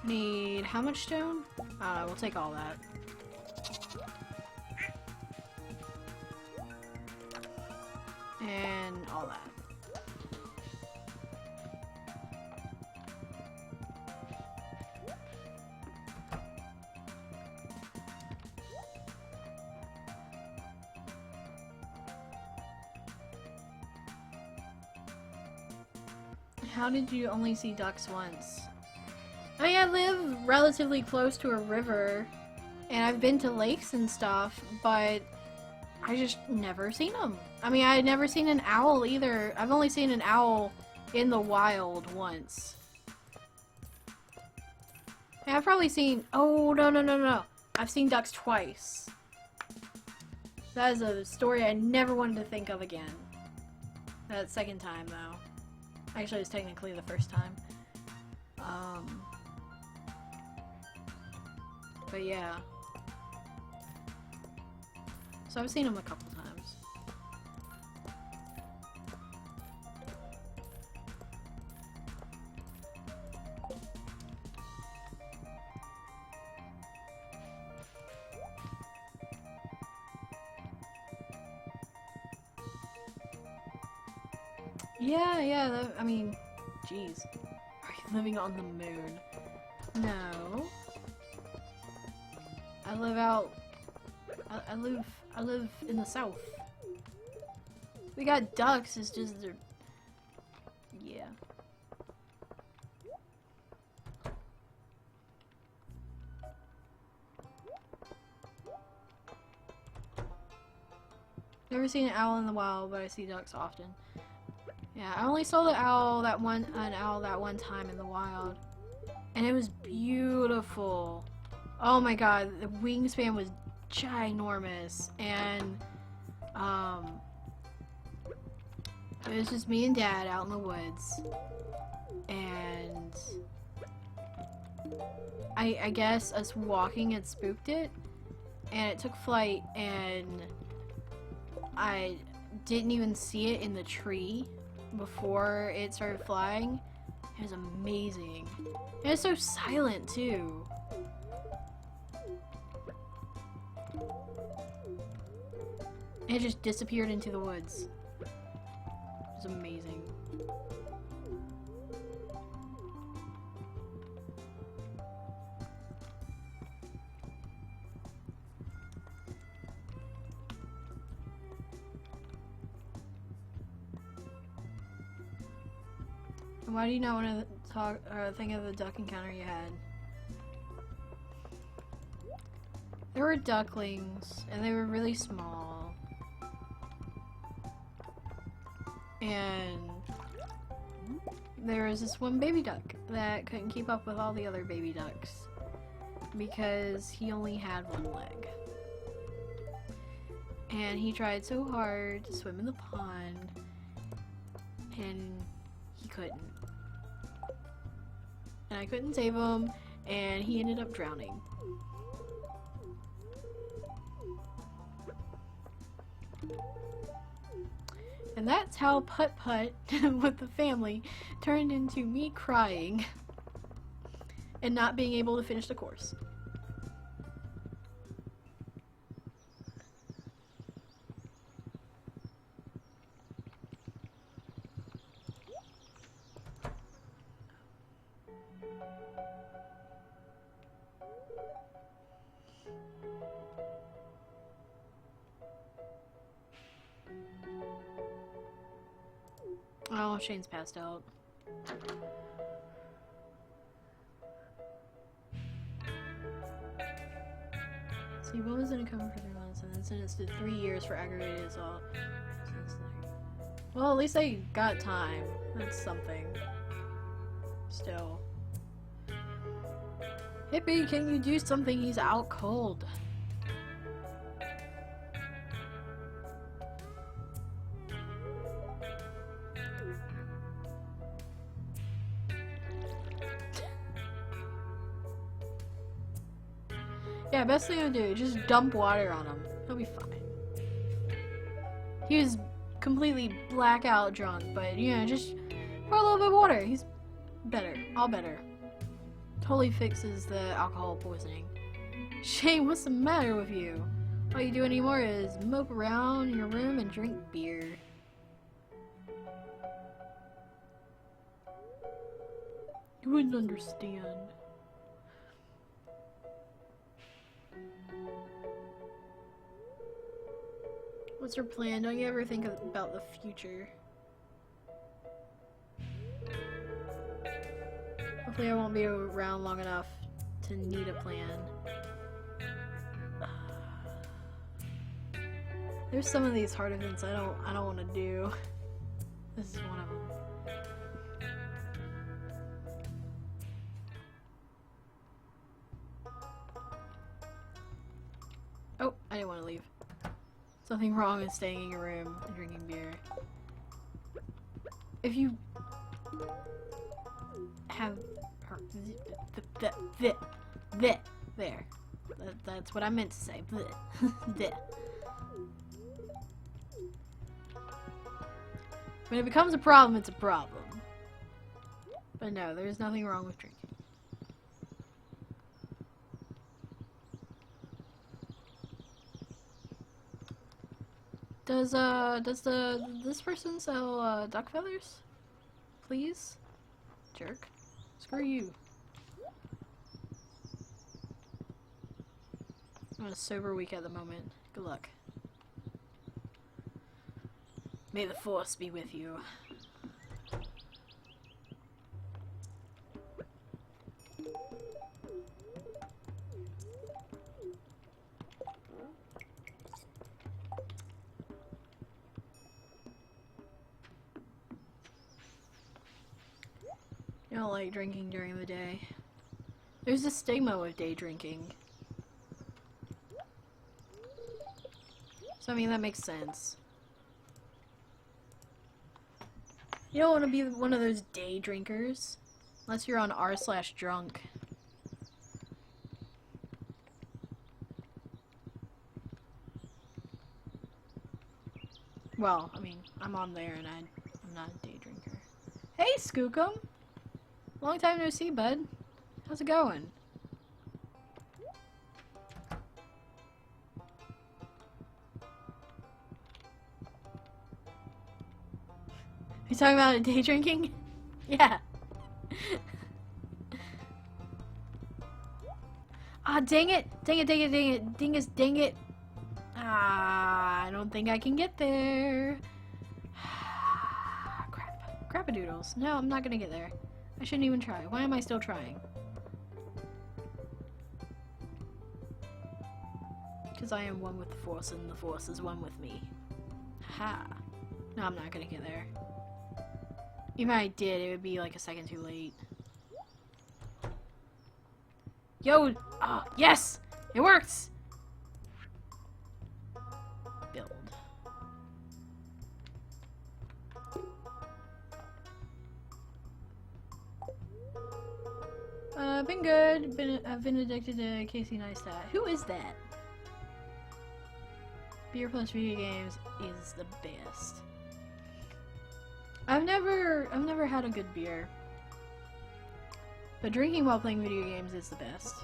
Need how much stone? We'll take all that. And all that. How did you only see ducks once? I mean, I live relatively close to a river, and I've been to lakes and stuff, but I just never seen them. I mean, I had never seen an owl either. I've only seen an owl in the wild once. And I've probably seen... Oh, no. I've seen ducks twice. That is a story I never wanted to think of again. That second time, though. Actually, it was technically the first time. But yeah. So I've seen them a couple times. Yeah, I mean, jeez. Are you living on the moon? No. I live out... I live in the south. We got ducks, it's just they're... Yeah. Never seen an owl in the wild, but I see ducks often. Yeah, I only saw an owl that one time in the wild. And it was beautiful. Oh my god, the wingspan was ginormous, and it was just me and Dad out in the woods, and I guess us walking had spooked it, and it took flight, and I didn't even see it in the tree before it started flying. It was amazing. And it's so silent too. It just disappeared into the woods. It was amazing. And why do you not want to talk or think of the duck encounter you had? There were ducklings, and they were really small. And there was this one baby duck that couldn't keep up with all the other baby ducks because he only had one leg. And he tried so hard to swim in the pond, and he couldn't. And I couldn't save him, and he ended up drowning. And that's how putt-putt with the family turned into me crying and not being able to finish the course. Oh, Shane's passed out. See, what was it coming for 3 months and then sentenced to 3 years for aggravated assault? Well, at least they got time. That's something. Still. Hippie, can you do something? He's out cold. Yeah, best thing to do, just dump water on him. He'll be fine. He was completely blackout drunk, but you know, just pour a little bit of water. He's better. All better. Totally fixes the alcohol poisoning. Shane, what's the matter with you? All you do anymore is mope around in your room and drink beer. You wouldn't understand. What's your plan? Don't you ever think about the future? Hopefully I won't be around long enough to need a plan. There's some of these hard events I don't want to do. This is one of them. Oh, I didn't want to leave. Something wrong with staying in your room and drinking beer. If you have there. That's what I meant to say. When it becomes a problem, it's a problem. But no, there's nothing wrong with drinking. Does this person sell duck feathers? Please? Jerk. Screw you. I'm on a sober week at the moment. Good luck. May the force be with you. I don't like drinking during the day. There's a stigma with day drinking. So I mean, that makes sense. You don't want to be one of those day drinkers. Unless you're on r/drunk. Well, I mean, I'm on there and I'm not a day drinker. Hey, Skookum! Long time no see, bud. How's it going? You talking about day drinking? Yeah. Ah, dang it! Dang it, dang it, dang it, dingus, dang it! Ah, I don't think I can get there. Crap. Crap-a-doodles. No, I'm not gonna get there. I shouldn't even try. Why am I still trying? Because I am one with the Force and the Force is one with me. Ha. No, I'm not gonna get there. Even if I did, it would be like a second too late. Yo! Oh, yes! It works! Build. Been good. I've been addicted to Casey Neistat. Who is that? Beer plus video games is the best. I've never had a good beer. But drinking while playing video games is the best.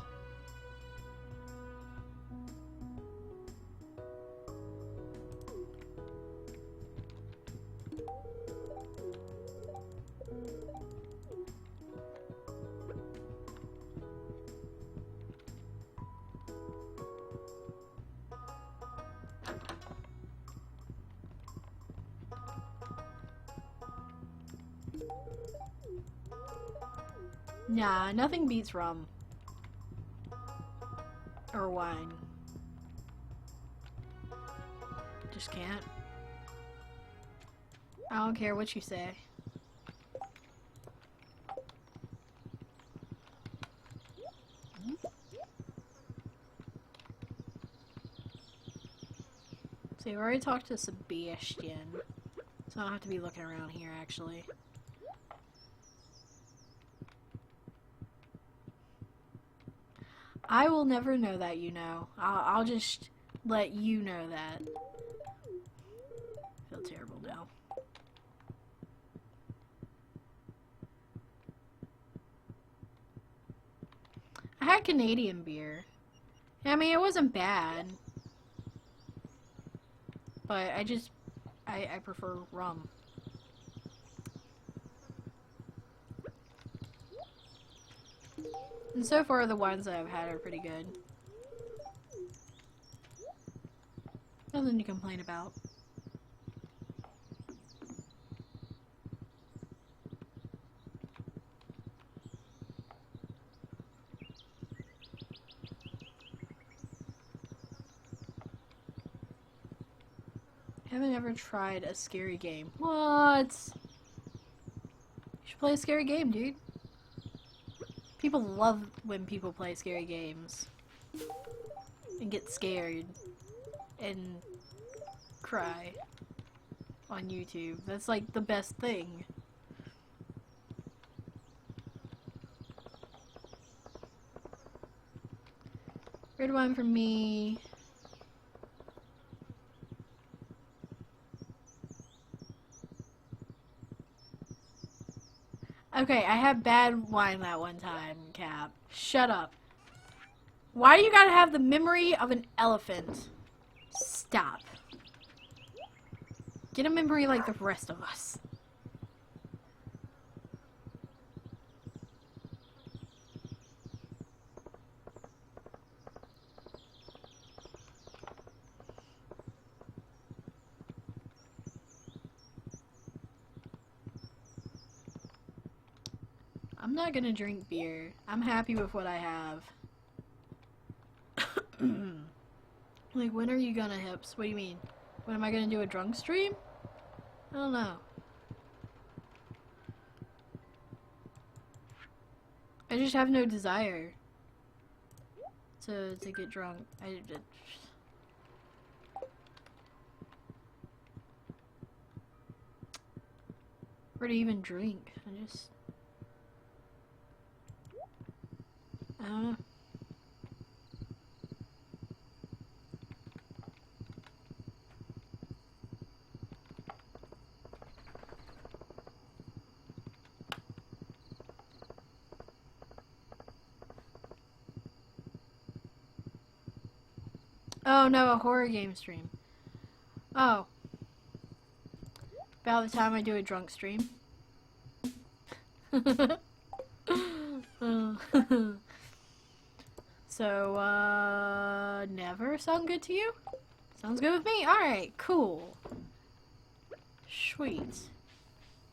Nah, nothing beats rum. Or wine. Just can't. I don't care what you say. See, we already talked to Sebastian. So I don't have to be looking around here, actually. I will never know that, you know. I'll just let you know that. I feel terrible now. I had Canadian beer. I mean, it wasn't bad. But I prefer rum. And so far, the wines that I've had are pretty good. Nothing to complain about. Haven't ever tried a scary game. What? You should play a scary game, dude. People love when people play scary games. And get scared. And cry. On YouTube. That's like the best thing. Red wine for me. Okay, I had bad wine that one time, Cap. Shut up. Why do you gotta have the memory of an elephant? Stop. Get a memory like the rest of us. I'm not gonna drink beer. I'm happy with what I have. Like, when are you gonna hips? What do you mean? When am I gonna do a drunk stream? I don't know. I just have no desire to get drunk. Or to even drink. I don't know. Oh no, a horror game stream. Oh. About the time I do a drunk stream. So, never sound good to you? Sounds good with me? Alright, cool. Sweet.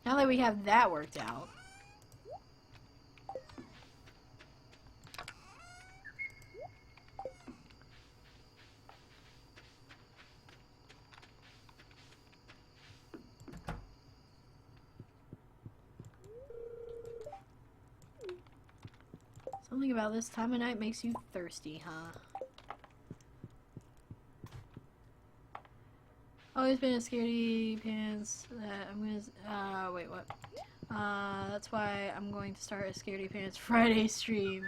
Now that we have that worked out. Something about this time of night makes you thirsty, huh? Always been a scaredy pants that I'm gonna, wait, what? That's why I'm going to start a scaredy pants Friday stream.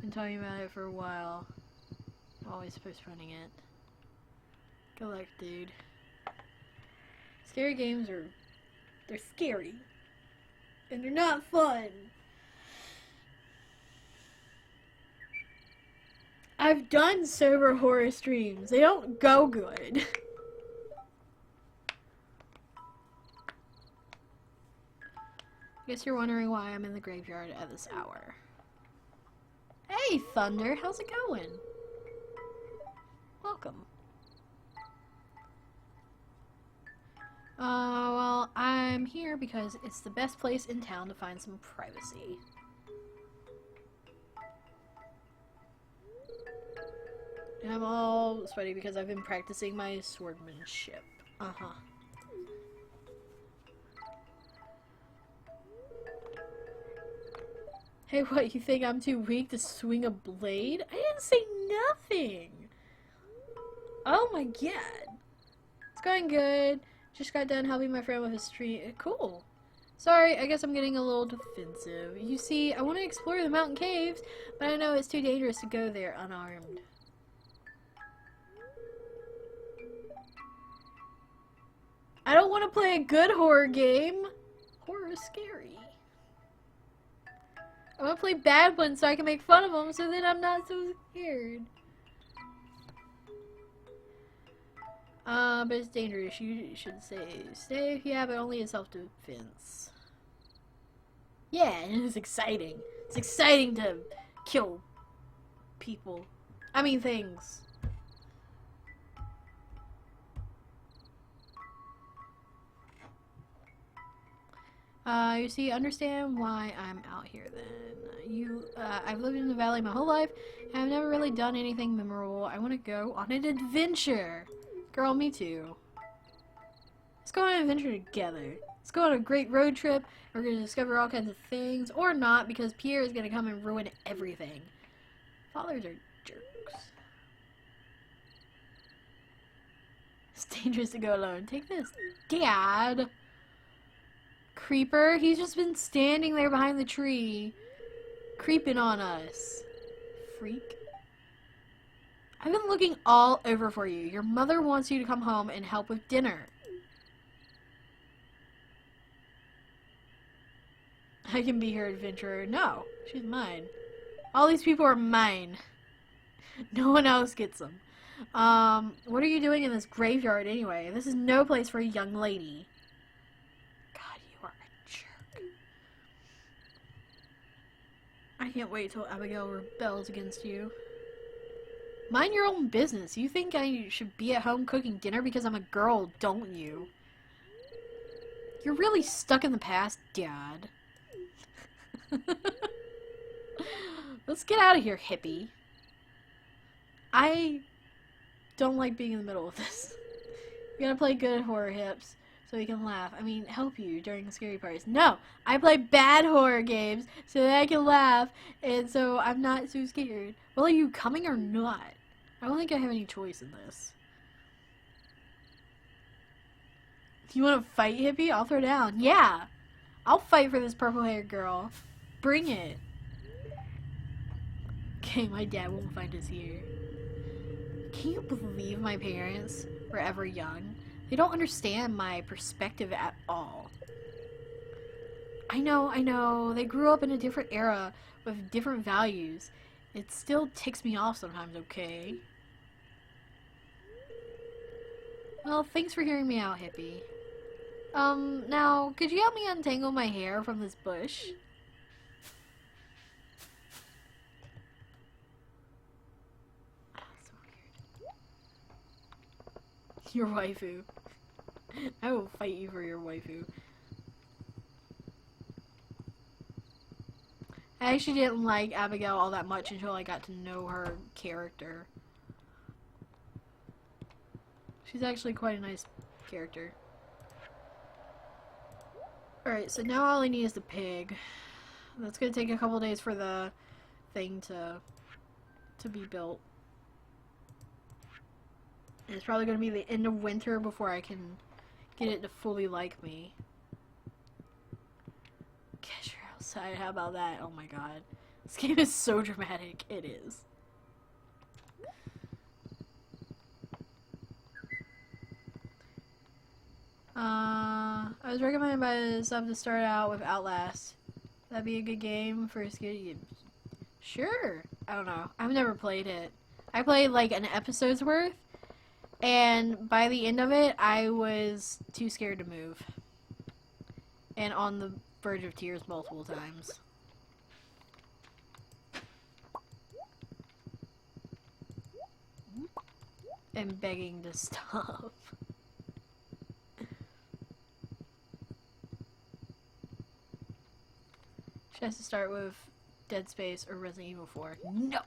Been talking about it for a while. Always postponing it. Good luck, dude. Scary games they're scary. And they're not fun. I've done sober horror streams. They don't go good. Guess you're wondering why I'm in the graveyard at this hour. Hey, Thunder, how's it going? Welcome. Well, I'm here because it's the best place in town to find some privacy. And I'm all sweaty because I've been practicing my swordmanship. Uh-huh. Hey, what, you think I'm too weak to swing a blade? I didn't say nothing! Oh my god. It's going good. Just got done helping my friend with his stream. Cool. Sorry, I guess I'm getting a little defensive. You see, I want to explore the mountain caves, but I know it's too dangerous to go there unarmed. I don't want to play a good horror game. Horror is scary. I want to play bad ones so I can make fun of them so that I'm not so scared. But it's dangerous. You should stay safe. Yeah, but only in self-defense. Yeah, and it's exciting. It's exciting to kill people. I mean things. You see, understand why I'm out here then. I've lived in the valley my whole life, and I've never really done anything memorable. I want to go on an adventure. Girl, me too. Let's go on an adventure together. Let's go on a great road trip. We're going to discover all kinds of things, or not, because Pierre is going to come and ruin everything. Fathers are jerks. It's dangerous to go alone. Take this, Dad. Creeper, he's just been standing there behind the tree, creeping on us. Freak. I've been looking all over for you. Your mother wants you to come home and help with dinner. I can be her adventurer. No, she's mine. All these people are mine. No one else gets them. What are you doing in this graveyard anyway? This is no place for a young lady. God, you are a jerk. I can't wait till Abigail rebels against you. Mind your own business. You think I should be at home cooking dinner because I'm a girl, don't you? You're really stuck in the past, Dad. Let's get out of here, hippie. I don't like being in the middle of this. You gotta play good horror hips so we can laugh. I mean, help you during the scary parts. No! I play bad horror games so that I can laugh and so I'm not so scared. Well, are you coming or not? I don't think I have any choice in this. You want to fight, hippie? I'll throw down. Yeah! I'll fight for this purple-haired girl. Bring it. Okay, my dad won't find us here. Can you believe my parents were ever young? They don't understand my perspective at all. I know. They grew up in a different era with different values. It still ticks me off sometimes, okay? Well, thanks for hearing me out, hippie. Now, could you help me untangle my hair from this bush? Oh, so weird. Your waifu. I will fight you for your waifu. I actually didn't like Abigail all that much until I got to know her character. She's actually quite a nice character. Alright, so now all I need is the pig. That's gonna take a couple days for the thing to be built. And it's probably going to be the end of winter before I can get it to fully like me. Guess you're outside. How about that? Oh my god. This game is so dramatic. It is. I was recommended by the sub to start out with Outlast. That'd be a good game for a scary. Sure. I don't know. I've never played it. I played like an episode's worth, and by the end of it, I was too scared to move. And on the verge of tears multiple times. And begging to stop. She has to start with Dead Space or Resident Evil 4. No!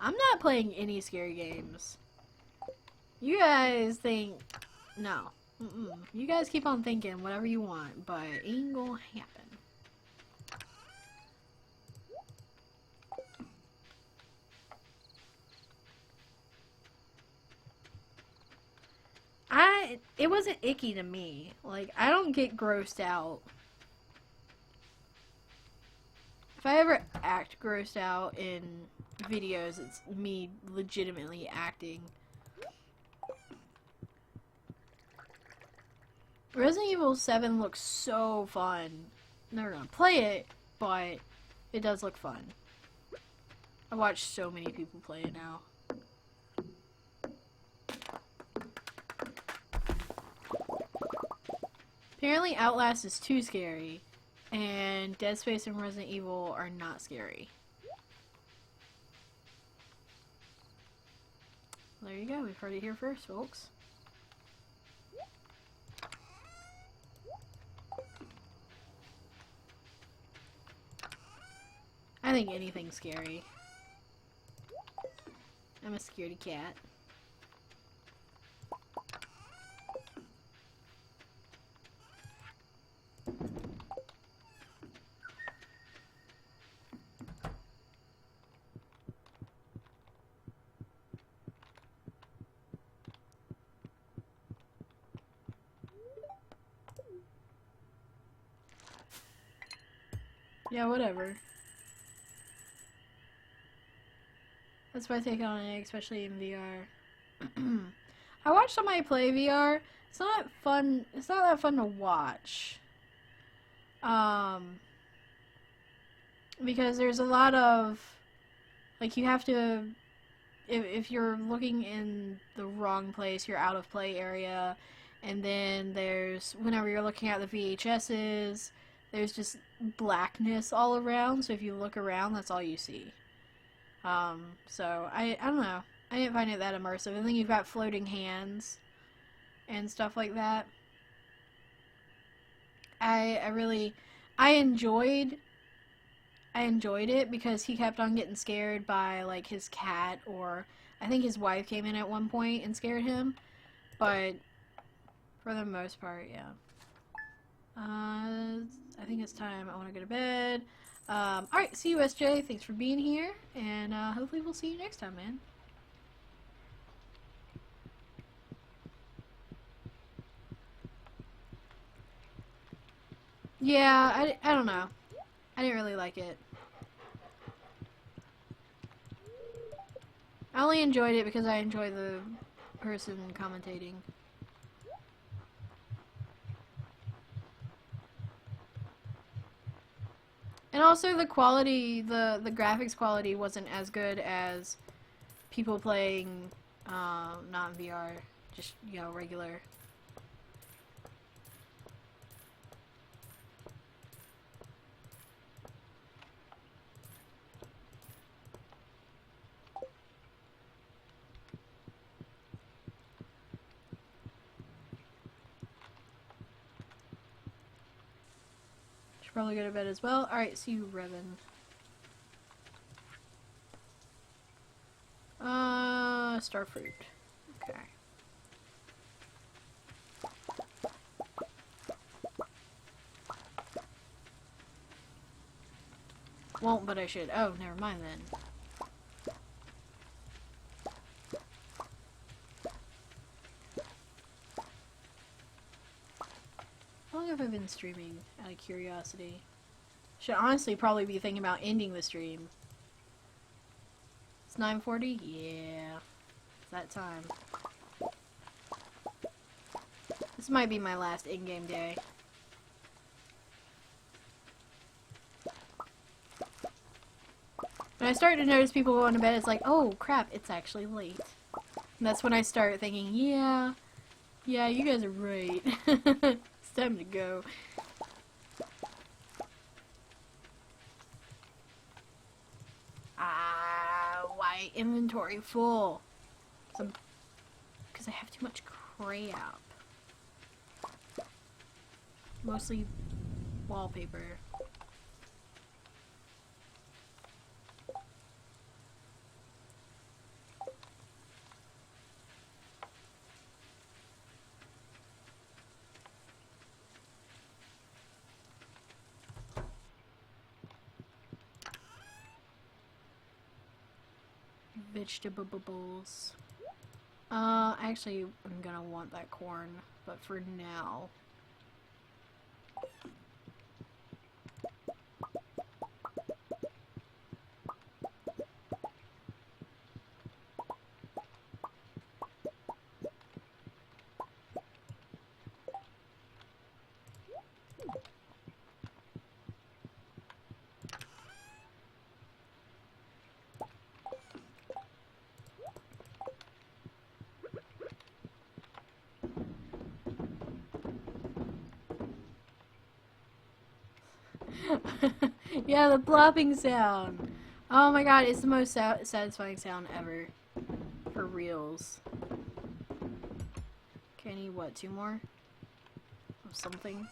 I'm not playing any scary games. You guys think... No. You guys keep on thinking whatever you want, but it ain't gonna happen. It wasn't icky to me. Like, I don't get grossed out. If I ever act grossed out in videos, it's me legitimately acting. Resident Evil 7 looks so fun. Never gonna play it, but it does look fun. I watch so many people play it now. Apparently Outlast is too scary, and Dead Space and Resident Evil are not scary. There you go, we've heard it here first, folks. I think anything's scary. I'm a scaredy cat. Yeah, whatever. That's my take on it, especially in VR. I watched somebody play VR. It's not fun. It's not that fun to watch. Because there's a lot of, like, you have to, if you're looking in the wrong place, you're out of play area, and then there's, whenever you're looking at the VHSs, there's just blackness all around, so if you look around, that's all you see. So, I don't know. I didn't find it that immersive. I think you've got floating hands and stuff like that. I enjoyed it because he kept on getting scared by, like, his cat, or I think his wife came in at one point and scared him, but for the most part, yeah. I think it's time. I want to go to bed. Alright, see you, SJ. Thanks for being here, and hopefully we'll see you next time, man. Yeah, I don't know. I didn't really like it. I only enjoyed it because I enjoy the person commentating. And also the quality, the graphics quality wasn't as good as people playing, not in VR, just, you know, regular. Should probably go to bed as well. Alright, see you, Revan. Starfruit. Okay. Won't, but I should. Oh, never mind then. How long have I been streaming, out of curiosity? Should honestly probably be thinking about ending the stream. It's 9:40? Yeah. It's that time. This might be my last in-game day. When I start to notice people going to bed, it's like, oh crap, it's actually late. And that's when I start thinking, yeah, you guys are right. It's time to go. Why inventory full? Because I have too much crap. Mostly wallpaper. Vegetables. Actually, I'm gonna want that corn, but for now. Yeah, the plopping sound. Oh my god, it's the most satisfying sound ever. For reals. Okay, I need what, 2 more? Of something?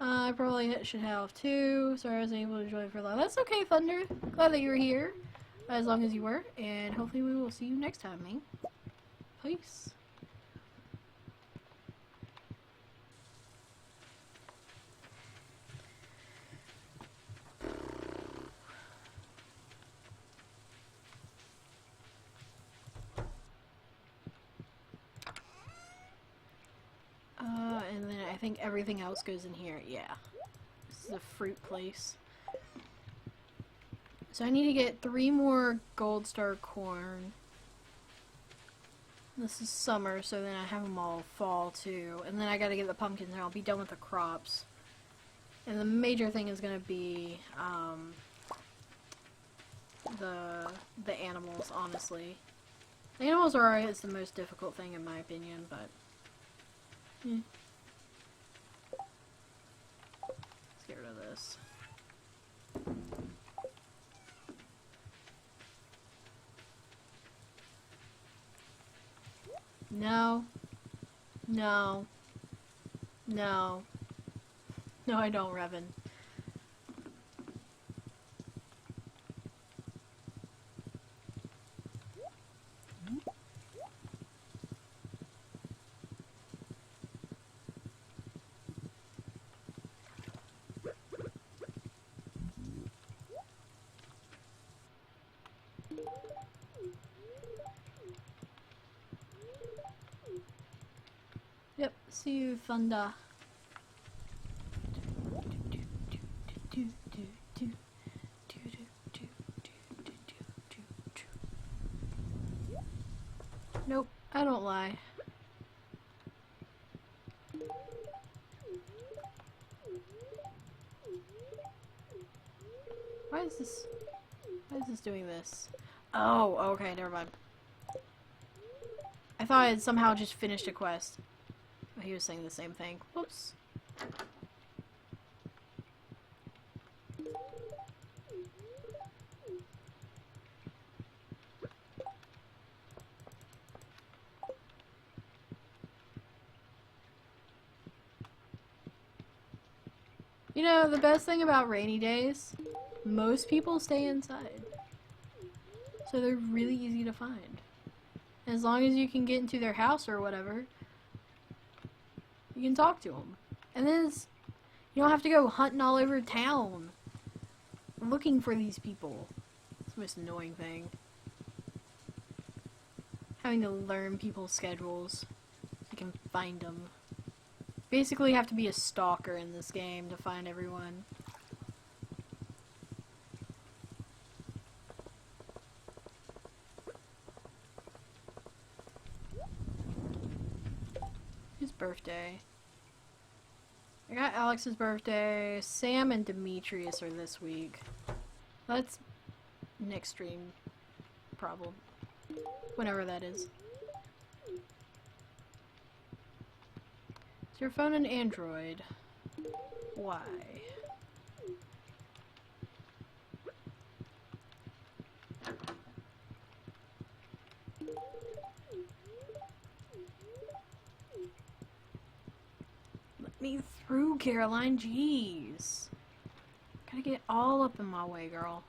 I probably should have 2. Sorry I wasn't able to join for long. That's okay, Thunder. Glad that you were here. As long as you were. And hopefully we will see you next time, man. Peace. And then I think everything else goes in here. Yeah. This is a fruit place. So I need to get 3 more gold star corn. This is summer, so then I have them all fall too. And then I gotta get the pumpkins and I'll be done with the crops. And the major thing is gonna be, the animals, honestly. The animals are alright, it's the most difficult thing in my opinion, but... Let's get rid of this. No. No. No. No, I don't, Revan. Yep, see you, Thunder. Nope, I don't lie. Why is this doing this? Oh, okay, never mind. I thought I had somehow just finished a quest. Oh, he was saying the same thing. Whoops. You know, the best thing about rainy days, most people stay inside. So they're really easy to find. As long as you can get into their house or whatever. You can talk to them. And then you don't have to go hunting all over town looking for these people. It's the most annoying thing. Having to learn people's schedules so you can find them. Basically, you have to be a stalker in this game to find everyone. Whose birthday? I got Alex's birthday. Sam and Demetrius are this week. That's next stream problem. Whenever that is. Is your phone an Android? Why? Let me through, Caroline. Jeez. Gotta get all up in my way, girl.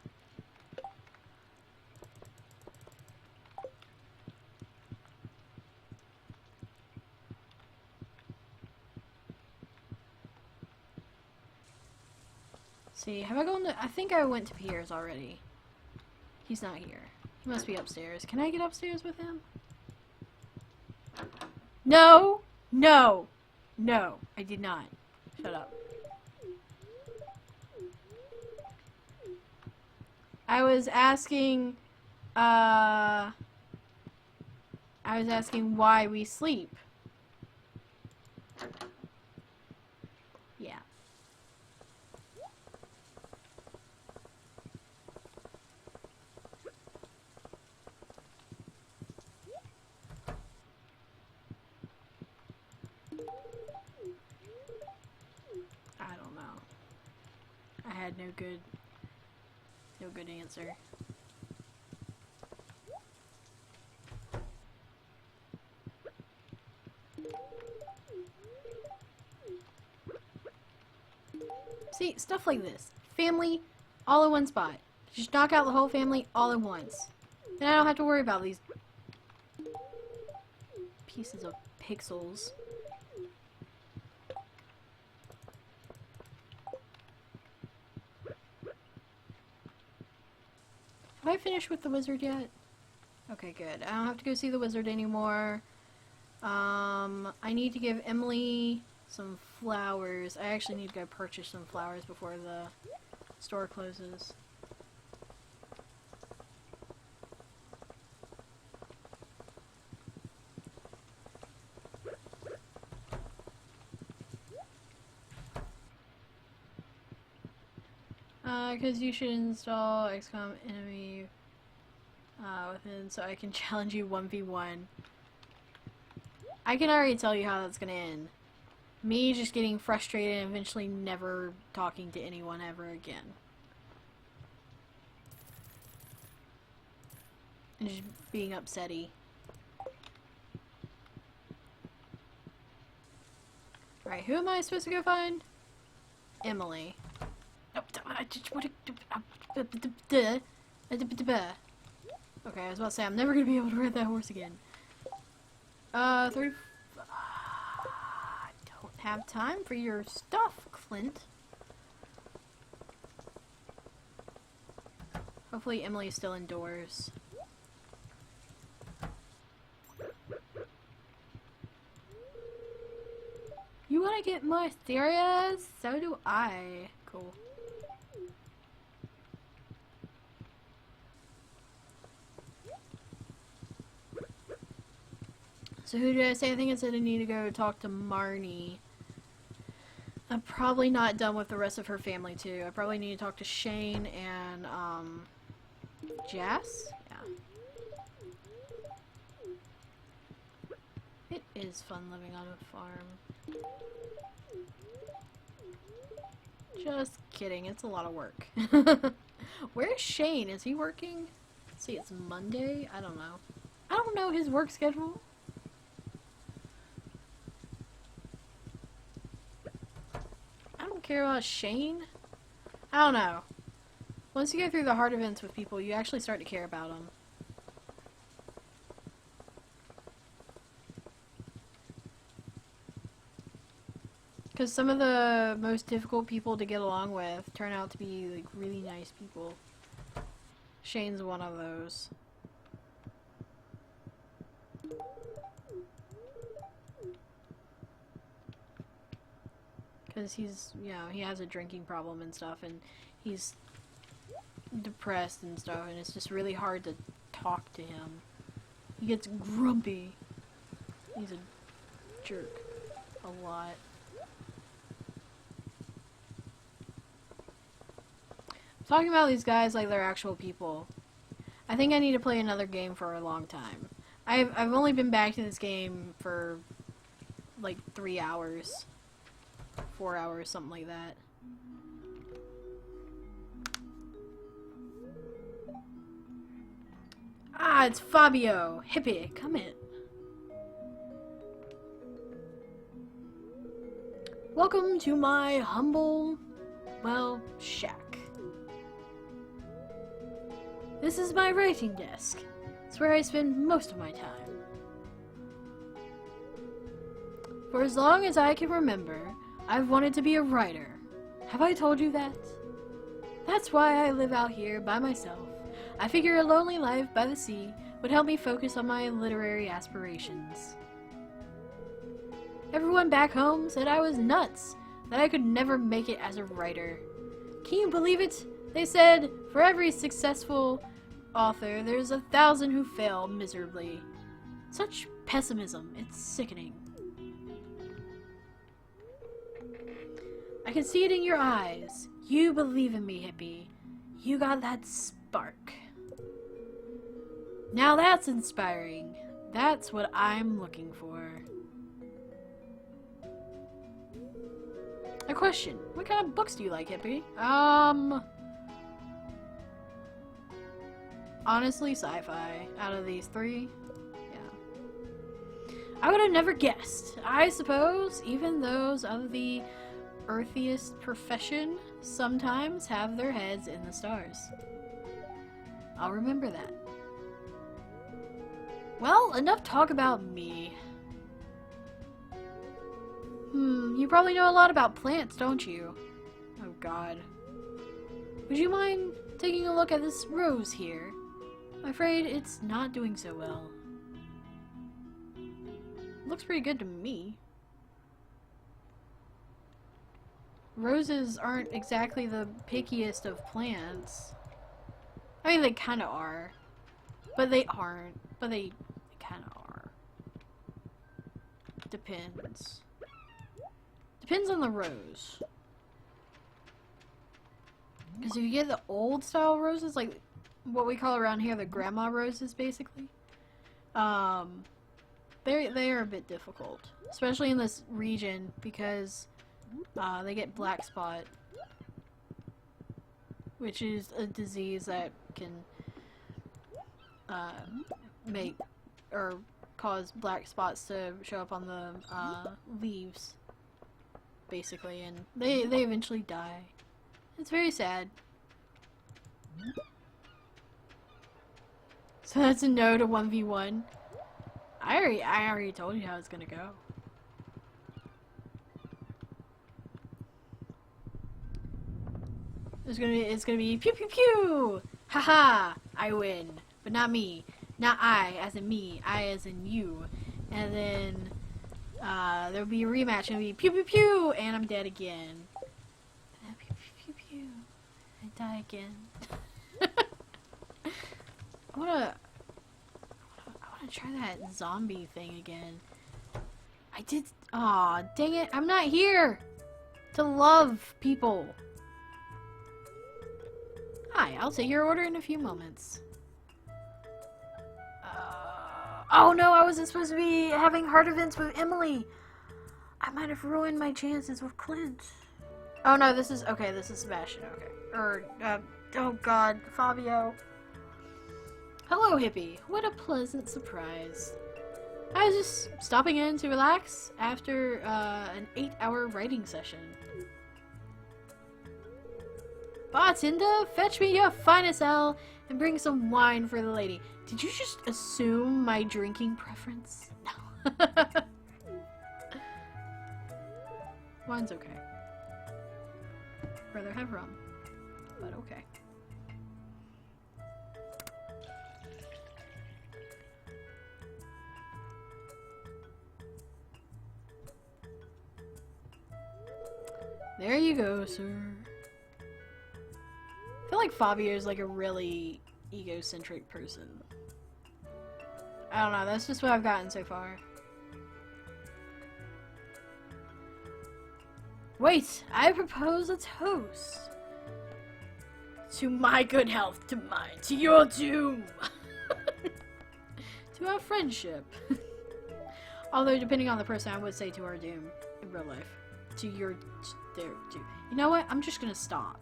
See, have I gone to... I think I went to Pierre's already. He's not here. He must be upstairs. Can I get upstairs with him? No! No! No, I did not. Shut up. I was asking why we sleep. Yeah. I don't know. I had no good answer. See, stuff like this. Family, all in one spot. Just knock out the whole family all at once. Then I don't have to worry about these pieces of pixels. Have I finished with the wizard yet? Okay, good. I don't have to go see the wizard anymore. I need to give Emily some flowers. I actually need to go purchase some flowers before the store closes. Because you should install XCOM enemy within so I can challenge you 1v1. I can already tell you how that's gonna end. Me just getting frustrated and eventually never talking to anyone ever again. And just being upsetty. Alright, who am I supposed to go find? Emily. Okay, I was about to say, I'm never gonna be able to ride that horse again. 30... I don't have time for your stuff, Clint. Hopefully Emily's still indoors. You wanna get more serious? So do I. Cool. So who did I say? I think I said I need to go talk to Marnie. I'm probably not done with the rest of her family too. I probably need to talk to Shane and Jess? Yeah. It is fun living on a farm. Just kidding, it's a lot of work. Where's Shane? Is he working? Let's see, it's Monday? I don't know. I don't know his work schedule. Care about Shane? I don't know. Once you go through the hard events with people, you actually start to care about them. Because some of the most difficult people to get along with turn out to be like really nice people. Shane's one of those. Because he's, you know, he has a drinking problem and stuff, and he's depressed and stuff, and it's just really hard to talk to him. He gets grumpy. He's a jerk. A lot. Talking about these guys like they're actual people. I think I need to play another game for a long time. I've only been back to this game for like 3 hours. 4 hours, something like that. Ah, it's Fabio. Hippie, come in. Welcome to my humble, well, shack. This is my writing desk. It's where I spend most of my time. For as long as I can remember, I've wanted to be a writer. Have I told you that? That's why I live out here by myself. I figure a lonely life by the sea would help me focus on my literary aspirations. Everyone back home said I was nuts, that I could never make it as a writer. Can you believe it? They said, for every successful author, there's 1,000 who fail miserably. Such pessimism, it's sickening. I can see it in your eyes. You believe in me, hippie. You got that spark. Now that's inspiring. That's what I'm looking for. A question. What kind of books do you like, hippie? Honestly, sci-fi. Out of these three, yeah. I would have never guessed. I suppose even those of the earthiest profession sometimes have their heads in the stars. I'll remember that. Well, enough talk about me. You probably know a lot about plants, don't you? Oh god. Would you mind taking a look at this rose here? I'm afraid it's not doing so well. Looks pretty good to me. Roses aren't exactly the pickiest of plants. I mean, they kind of are. But they aren't. But they kind of are. Depends. Depends on the rose. Because if you get the old style roses, like what we call around here the grandma roses, basically, they are a bit difficult. Especially in this region, because they get black spot, which is a disease that can make or cause black spots to show up on the leaves, basically, and they eventually die. It's very sad. So that's a no to 1v1. I already told you how it's gonna go. It's gonna be pew pew pew! Haha! I win. But not me. Not I as in me. I as in you. And then there'll be a rematch and it'll be pew pew pew! And I'm dead again. And then pew pew pew pew. I die again. I wanna try that zombie thing again. I did. Aw, dang it! I'm not here to love people. Hi, I'll take your order in a few moments. Oh no, I wasn't supposed to be having heart events with Emily. I might have ruined my chances with Clint. Oh no, this is Sebastian. Okay, oh god, Fabio. Hello, hippie. What a pleasant surprise. I was just stopping in to relax after an 8-hour writing session. Bartender, fetch me your finest ale and bring some wine for the lady. Did you just assume my drinking preference? No. Wine's okay. Rather have rum, but okay. There you go, sir. I feel like Fabio is like a really egocentric person. I don't know, that's just what I've gotten so far. Wait, I propose a toast. To my good health, to mine, to your doom. To our friendship. Although, depending on the person, I would say to our doom in real life. To your doom. You know what? I'm just gonna stop.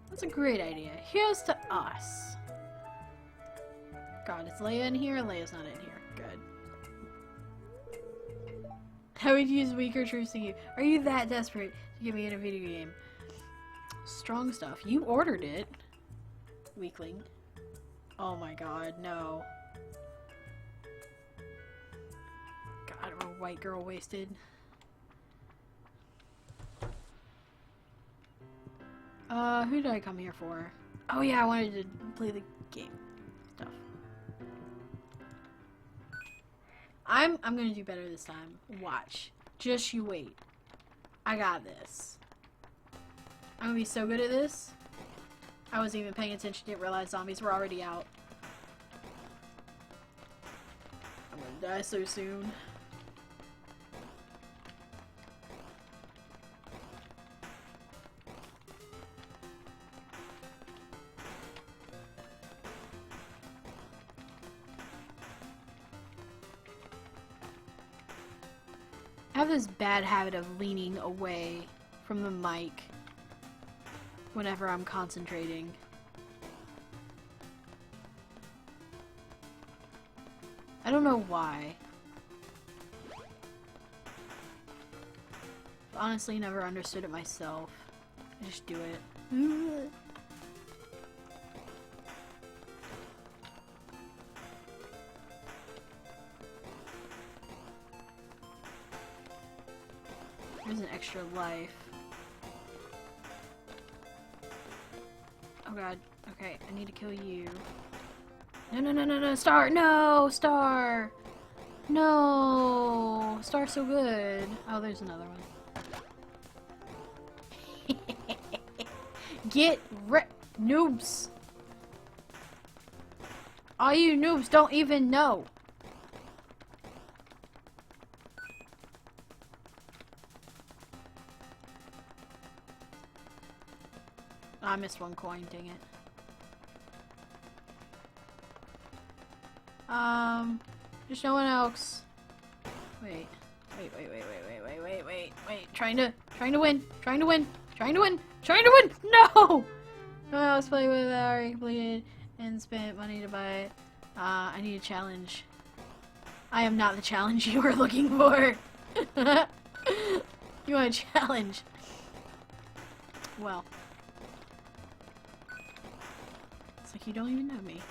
That's a great idea. Here's to us. God, is Leia in here? Leia's not in here. Good. I would use weaker troops than you. Are you that desperate to get me in a video game? Strong stuff. You ordered it. Weakling. Oh my god, no. God, we're a white girl wasted. Who did I come here for? Oh yeah, I wanted to play the game stuff. I'm gonna do better this time. Watch. Just you wait. I got this. I'm gonna be so good at this. I wasn't even paying attention, didn't realize zombies were already out. I'm gonna die so soon. I have this bad habit of leaning away from the mic whenever I'm concentrating. I don't know why. Honestly, never understood it myself. I just do it. There's an extra life. Oh god. Okay, I need to kill you. No, no, no, no, no, Star! No! Star! No! Star's so good. Oh, there's another one. Get noobs! All you noobs don't even know. I missed one coin, dang it. There's no one else. Wait. Trying to win. No! No one else playing with it. I already completed and spent money to buy it. I need a challenge. I am not the challenge you were looking for. You want a challenge? Well. It's like you don't even know me.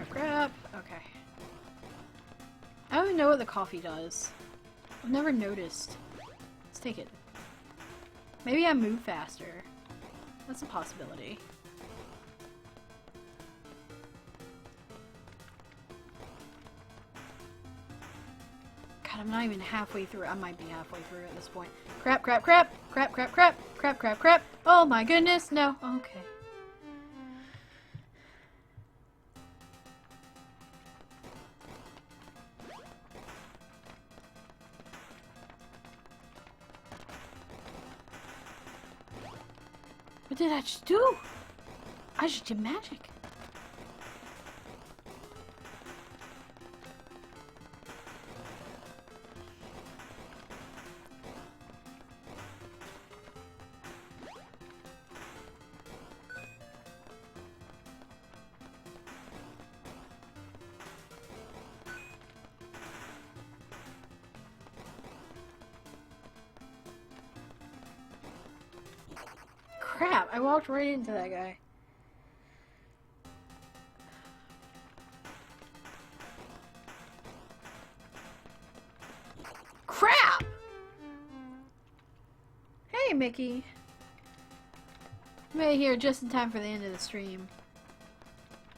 Crap. Okay. I don't even know what the coffee does. I've never noticed. Let's take it. Maybe I move faster. That's a possibility. God, I'm not even halfway through. I might be halfway through at this point. Crap. Oh my goodness, no. Okay. What did I just do? I just did magic. Crap, I walked right into that guy. Crap! Hey, Mickey. I made it here just in time for the end of the stream.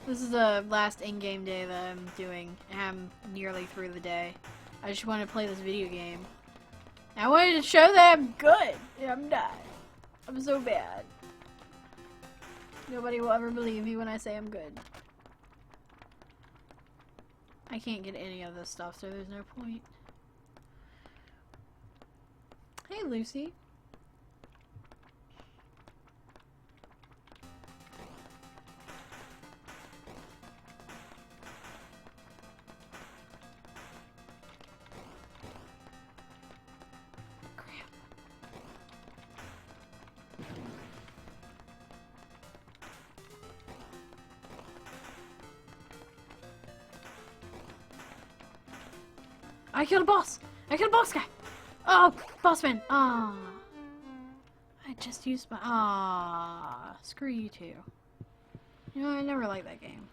This is the last in-game day that I'm doing, and I'm nearly through the day. I just want to play this video game. I wanted to show that I'm good, and I'm not. I'm so bad. Nobody will ever believe me when I say I'm good. I can't get any of this stuff, so there's no point. Hey, Lucy. I killed a boss! I killed a boss guy! Oh, boss man! Ah, I just used my... Ah, screw you too. You know, I never liked that game.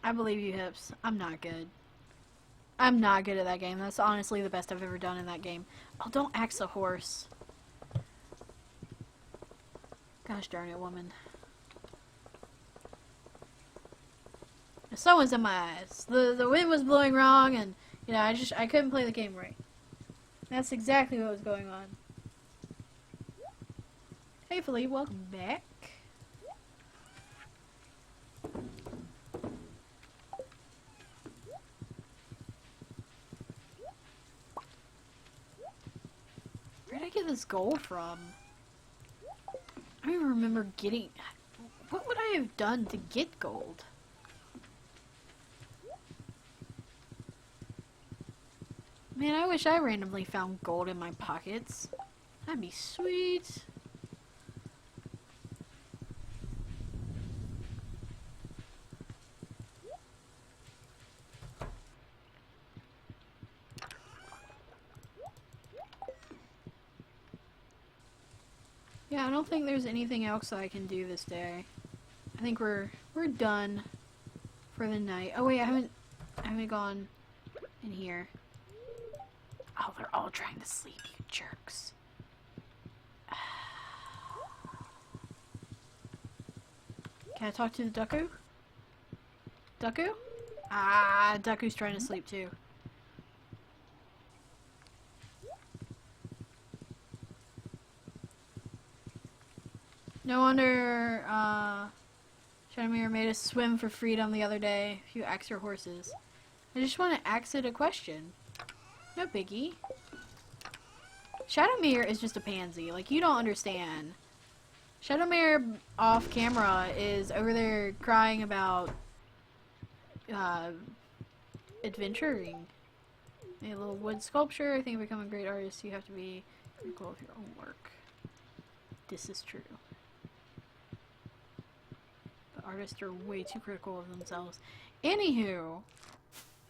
I believe you, Hips. I'm not good. I'm not good at that game. That's honestly the best I've ever done in that game. Oh, don't axe a horse. Gosh darn it, woman. The sun was in my eyes. The wind was blowing wrong, and you know, I couldn't play the game right. That's exactly what was going on. Hey, Philippe, welcome back. Where did I get this gold from? I don't even remember getting... What would I have done to get gold? Man, I wish I randomly found gold in my pockets. That'd be sweet. Yeah, I don't think there's anything else I can do this day. I think we're done for the night. Oh wait, I haven't gone in here. Oh, they're all trying to sleep, you jerks. Can I talk to the Ducku? Ducku? Ah, Ducku's trying to sleep too. No wonder, Shadowmere made us swim for freedom the other day. If you axe your horses. I just want to axe it a question. No biggie. Shadowmere is just a pansy. Like, you don't understand. Shadowmere off camera is over there crying about adventuring. A little wood sculpture. I think to become a great artist, you have to be critical of your own work. This is true. But artists are way too critical of themselves. Anywho,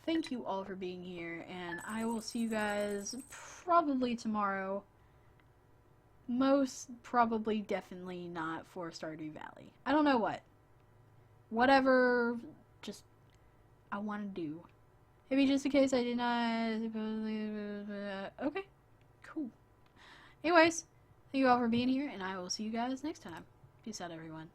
thank you all for being here, and I will see you guys probably tomorrow. Most probably, definitely not for Stardew Valley. I don't know what. Whatever, just, I want to do. Maybe just in case I did not... Okay, cool. Anyways, thank you all for being here, and I will see you guys next time. Peace out, everyone.